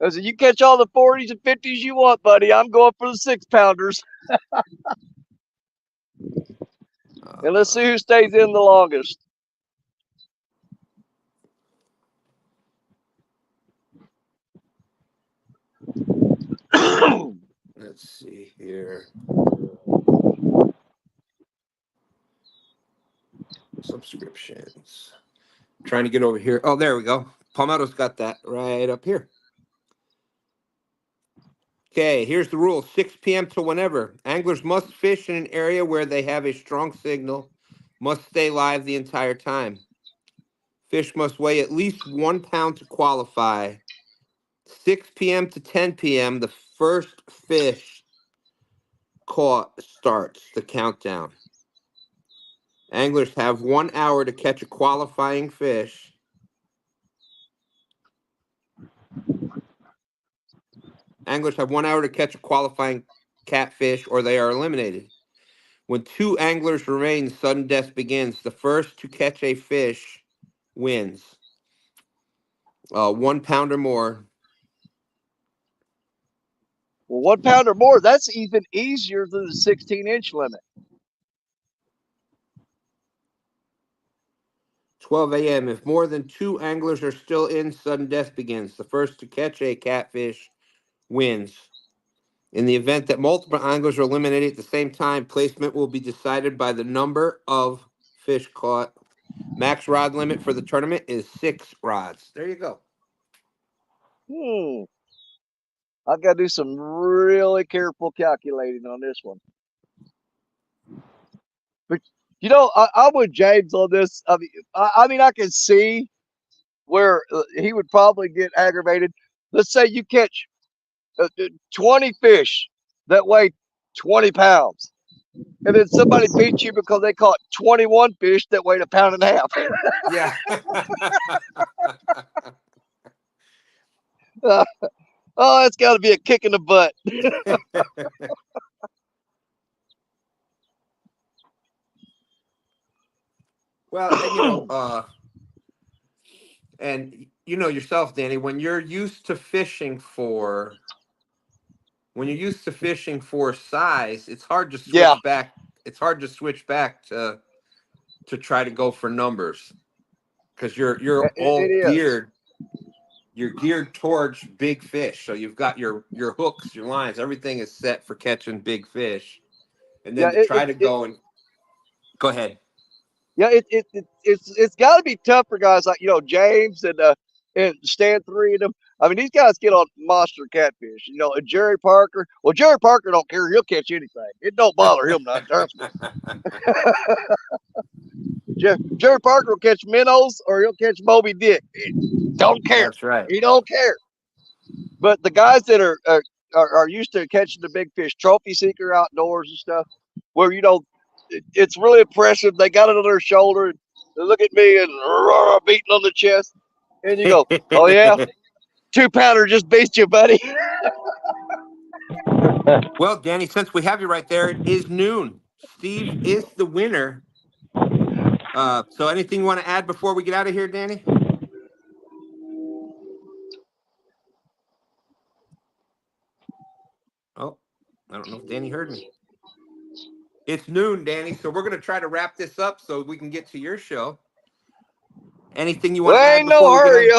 I said, you catch all the 40s and 50s you want, buddy. I'm going for the 6-pounders. And let's see who stays in the longest. Let's see here. Subscriptions. Trying to get over here. Oh, there we go. Palmetto's got that right up here. Okay, here's the rule. 6 p.m. to whenever. Anglers must fish in an area where they have a strong signal, must stay live the entire time. Fish must weigh at least 1 pound to qualify. 6 p.m. to 10 p.m., the first fish caught starts the countdown. Anglers have 1 hour to catch a qualifying fish. Anglers have 1 hour to catch a qualifying catfish or they are eliminated. When 2 anglers remain, sudden death begins. The first to catch a fish wins. 1 pound or more. Well, 1 pound or more, that's even easier than the 16-inch limit. 12 a.m. If more than 2 anglers are still in, sudden death begins. The first to catch a catfish wins. In the event that multiple anglers are eliminated at the same time, placement will be decided by the number of fish caught. Max rod limit for the tournament is 6 rods. There you go. I've got to do some really careful calculating on this one. But I'm with James on this. I mean, I can see where he would probably get aggravated. Let's say you catch 20 fish that weigh 20 pounds, and then somebody beats you because they caught 21 fish that weighed 1.5 pounds. Yeah. Oh, it's got to be a kick in the butt. and you know yourself, Danny, when you're used to fishing for size, it's hard to Yeah, switch back. It's hard to switch back to try to go for numbers because you're it all is. geared. You're geared towards big fish, so you've got your hooks, your lines, everything is set for catching big fish, and Yeah, then to try to go and go ahead. yeah, it's got to be tough for guys like James and Stan 3 and them. I mean, these guys get on monster catfish. And Jerry Parker. Well, Jerry Parker don't care; he'll catch anything. It don't bother him none. Trust me. Jerry Parker will catch minnows or he'll catch Moby Dick. He don't care. That's right. He don't care. But the guys that are used to catching the big fish, trophy seeker outdoors and stuff, where it's really impressive. They got it on their shoulder and they look at me and beating on the chest, and you go, "Oh yeah, 2-pounder just beat you, buddy." Well, Danny, since we have you right there, it is noon. Steve is the winner. So anything you want to add before we get out of here, Danny? Oh, I don't know if Danny heard me. It's noon, Danny, so we're going to try to wrap this up so we can get to your show. Anything you want to add Ain't before no we hurry get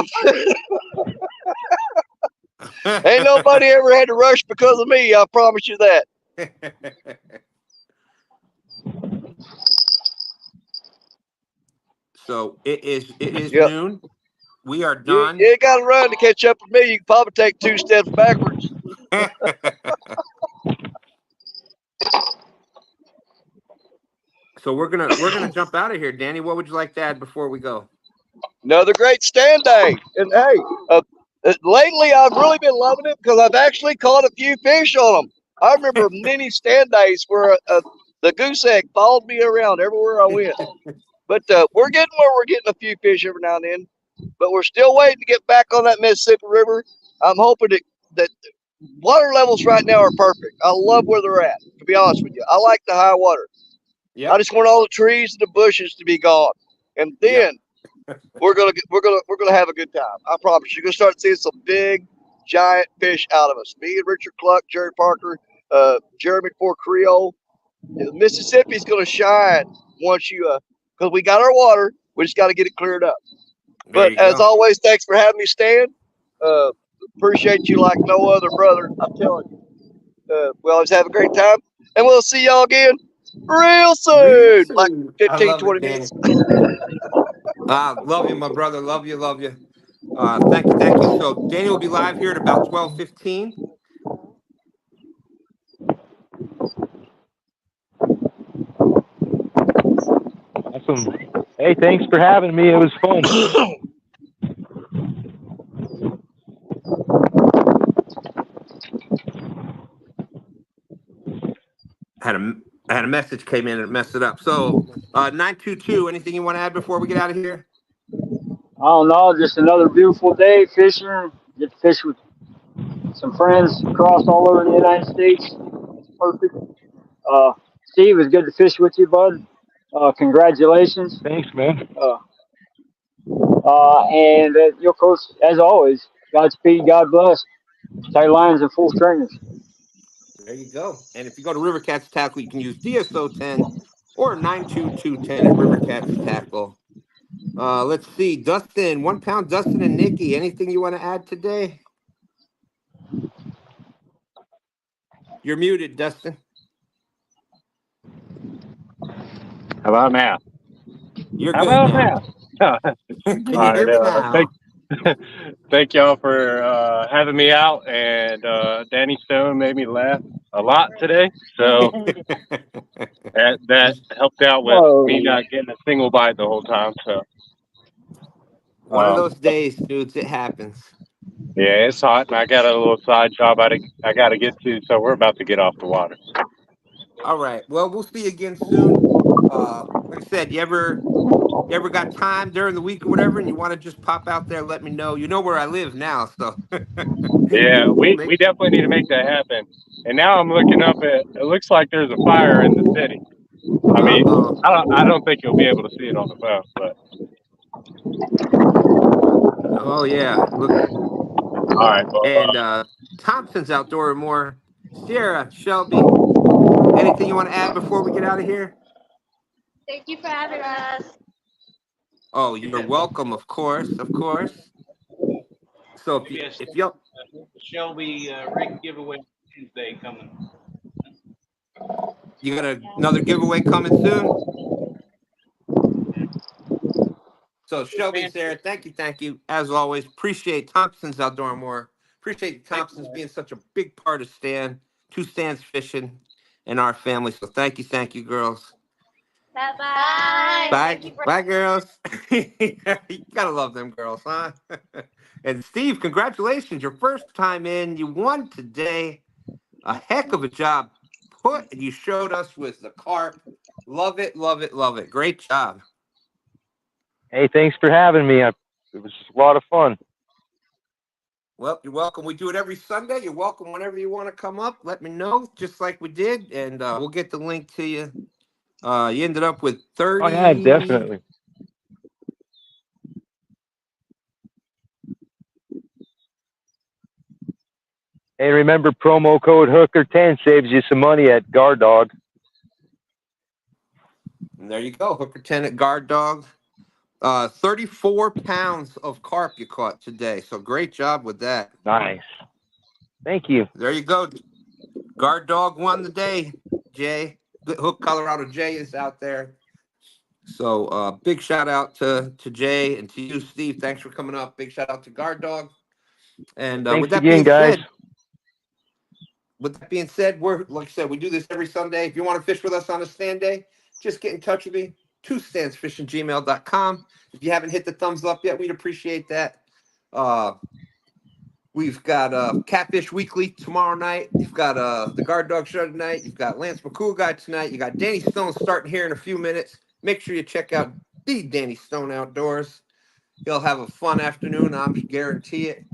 up. Ain't nobody ever had to rush because of me. I promise you that. So it is Yep. noon. We are done. You got to run to catch up with me. You can probably take 2 steps backwards. So we're gonna jump out of here, Danny. What would you like to add before we go? Another great STANday. And hey, lately I've really been loving it because I've actually caught a few fish on them. I remember many STANdays where the goose egg followed me around everywhere I went. But we're getting where we're getting a few fish every now and then. But we're still waiting to get back on that Mississippi River. I'm hoping that water levels right now are perfect. I love where they're at, to be honest with you. I like the high water. Yeah. I just want all the trees and the bushes to be gone. And then we're gonna have a good time. I promise. You're gonna start seeing some big, giant fish out of us. Me and Richard Cluck, Jerry Parker, Jeremy Ford Creole. Mississippi's gonna shine once because we got our water. We just got to get it cleared up. But as always, thanks for having me, Stan. Appreciate you like no other brother. I'm telling you. We always have a great time, and we'll see y'all again real soon. Like 15, 20 minutes. Love you, my brother. Love you. Thank you. So Danny will be live here at about 12:15. Awesome. Hey, thanks for having me. It was fun. I had a message came in and it messed it up. So 922, anything you want to add before we get out of here? I don't know, just another beautiful day fishing. Get to fish with some friends across all over the United States. It's perfect. Steve, it's good to fish with you, bud. Congratulations. Thanks, man. And your coach, as always, Godspeed, God bless. Tight lines and full trainers. There you go. And if you go to River Cats Tackle, you can use DSO10 or 92210 at River Cats Tackle. Let's see, Dustin, 1 pound, Dustin and Nikki. Anything you want to add today? You're muted, Dustin. How about now? You're good now. Can you hear me now? Thank y'all for having me out, and Danny Stone made me laugh a lot today, so that helped out with me not getting a single bite the whole time. So one of those days, dudes, it happens. Yeah, it's hot, and I got a little side job I got to get to, so we're about to get off the water. All right. Well, we'll see you again soon. Like I said, you ever got time during the week or whatever, and you want to just pop out there, let me know. You know where I live now, so. Yeah, we definitely need to make that happen. And now I'm looking up at, it looks like there's a fire in the city. I mean, I don't think you'll be able to see it on the phone, but Oh yeah. Look, All right. and Thompson's Outdoor and More. Sierra, Shelby, anything you want to add before we get out of here? Thank you for having us. Oh, you're welcome, of course, of course. So if you Shelby rig giveaway Tuesday coming. you got another giveaway coming soon. So Shelby and Sarah, thank you. As always, appreciate Thompson's Outdoor and More. Appreciate Thompson's being such a big part of Two Stands Fishing, and our family. So thank you, girls. Bye-bye. Bye, girls. You gotta love them girls, huh? And Steve, congratulations. Your first time in. You won today. A heck of a job you showed us with the carp. Love it, love it, love it. Great job. Hey, thanks for having me. It was just a lot of fun. Well, you're welcome. We do it every Sunday. You're welcome whenever you want to come up. Let me know, just like we did, and we'll get the link to you. You ended up with 30. Oh, yeah, definitely. Hey, remember promo code Hooker10 saves you some money at Guard Dog. And there you go, Hooker10 at Guard Dog. 34 pounds of carp you caught today. So great job with that. Nice. Thank you. There you go. Guard Dog won the day, Jay. Good Hook, Colorado Jay is out there. So big shout out to Jay and to you, Steve. Thanks for coming up. Big shout out to Guard Dog. And thanks with that again, being guys. We're like I said, we do this every Sunday. If you want to fish with us on a stand day, just get in touch with me. twostandsfishing@gmail.com. If you haven't hit the thumbs up yet, we'd appreciate that. We've got Catfish Weekly tomorrow night. You've got the Guard Dog Show tonight. You've got Lance McCool Guy tonight. You got Danny Stone starting here in a few minutes. Make sure you check out the Danny Stone Outdoors. He'll have a fun afternoon, I'm guarantee it.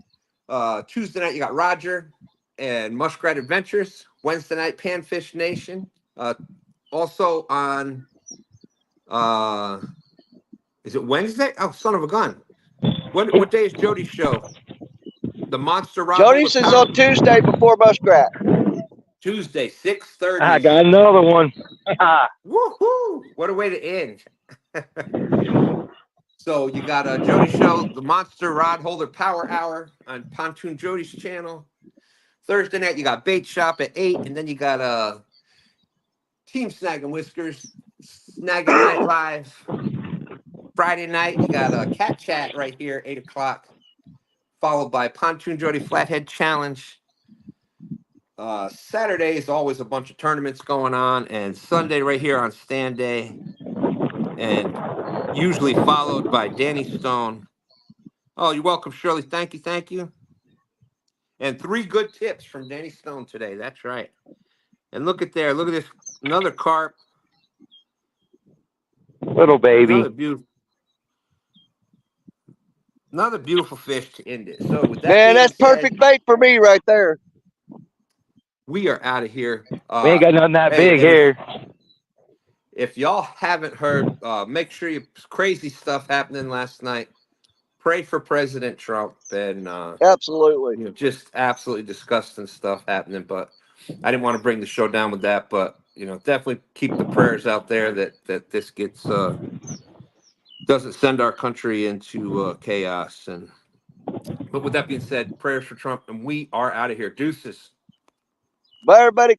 Tuesday night, you got Roger and Muskrat Adventures. Wednesday night, Panfish Nation. Also on, is it Wednesday? Oh, son of a gun. What day is Jody's show? The Monster Rod. Jody's is on Tuesday before Muskrat. Tuesday, 6:30. I got another one. Woohoo! What a way to end. So you got Jody's show, the Monster Rod Holder Power Hour on Pontoon Jody's channel. Thursday night, you got Bait Shop at 8, and then you got Team Snag and Whiskers, Snagging Night Live. Friday night, you got Cat Chat right here, 8 o'clock, followed by Pontoon Jody Flathead Challenge. Saturday is always a bunch of tournaments going on, and Sunday right here on STANday, and usually followed by Danny Stone. Oh, you're welcome, Shirley. Thank you. And 3 good tips from Danny Stone today. That's right. And look at there. Look at this. Another carp. Little baby. Another beautiful fish to end it. So with that, man, that's perfect bait for me right there. We are out of here. We ain't got nothing that big here. If y'all haven't heard, make sure crazy stuff happening last night. Pray for President Trump, and absolutely, just absolutely disgusting stuff happening. But I didn't want to bring the show down with that. But definitely keep the prayers out there that this gets doesn't send our country into chaos. But with that being said, prayers for Trump, and we are out of here. Deuces. Bye, everybody.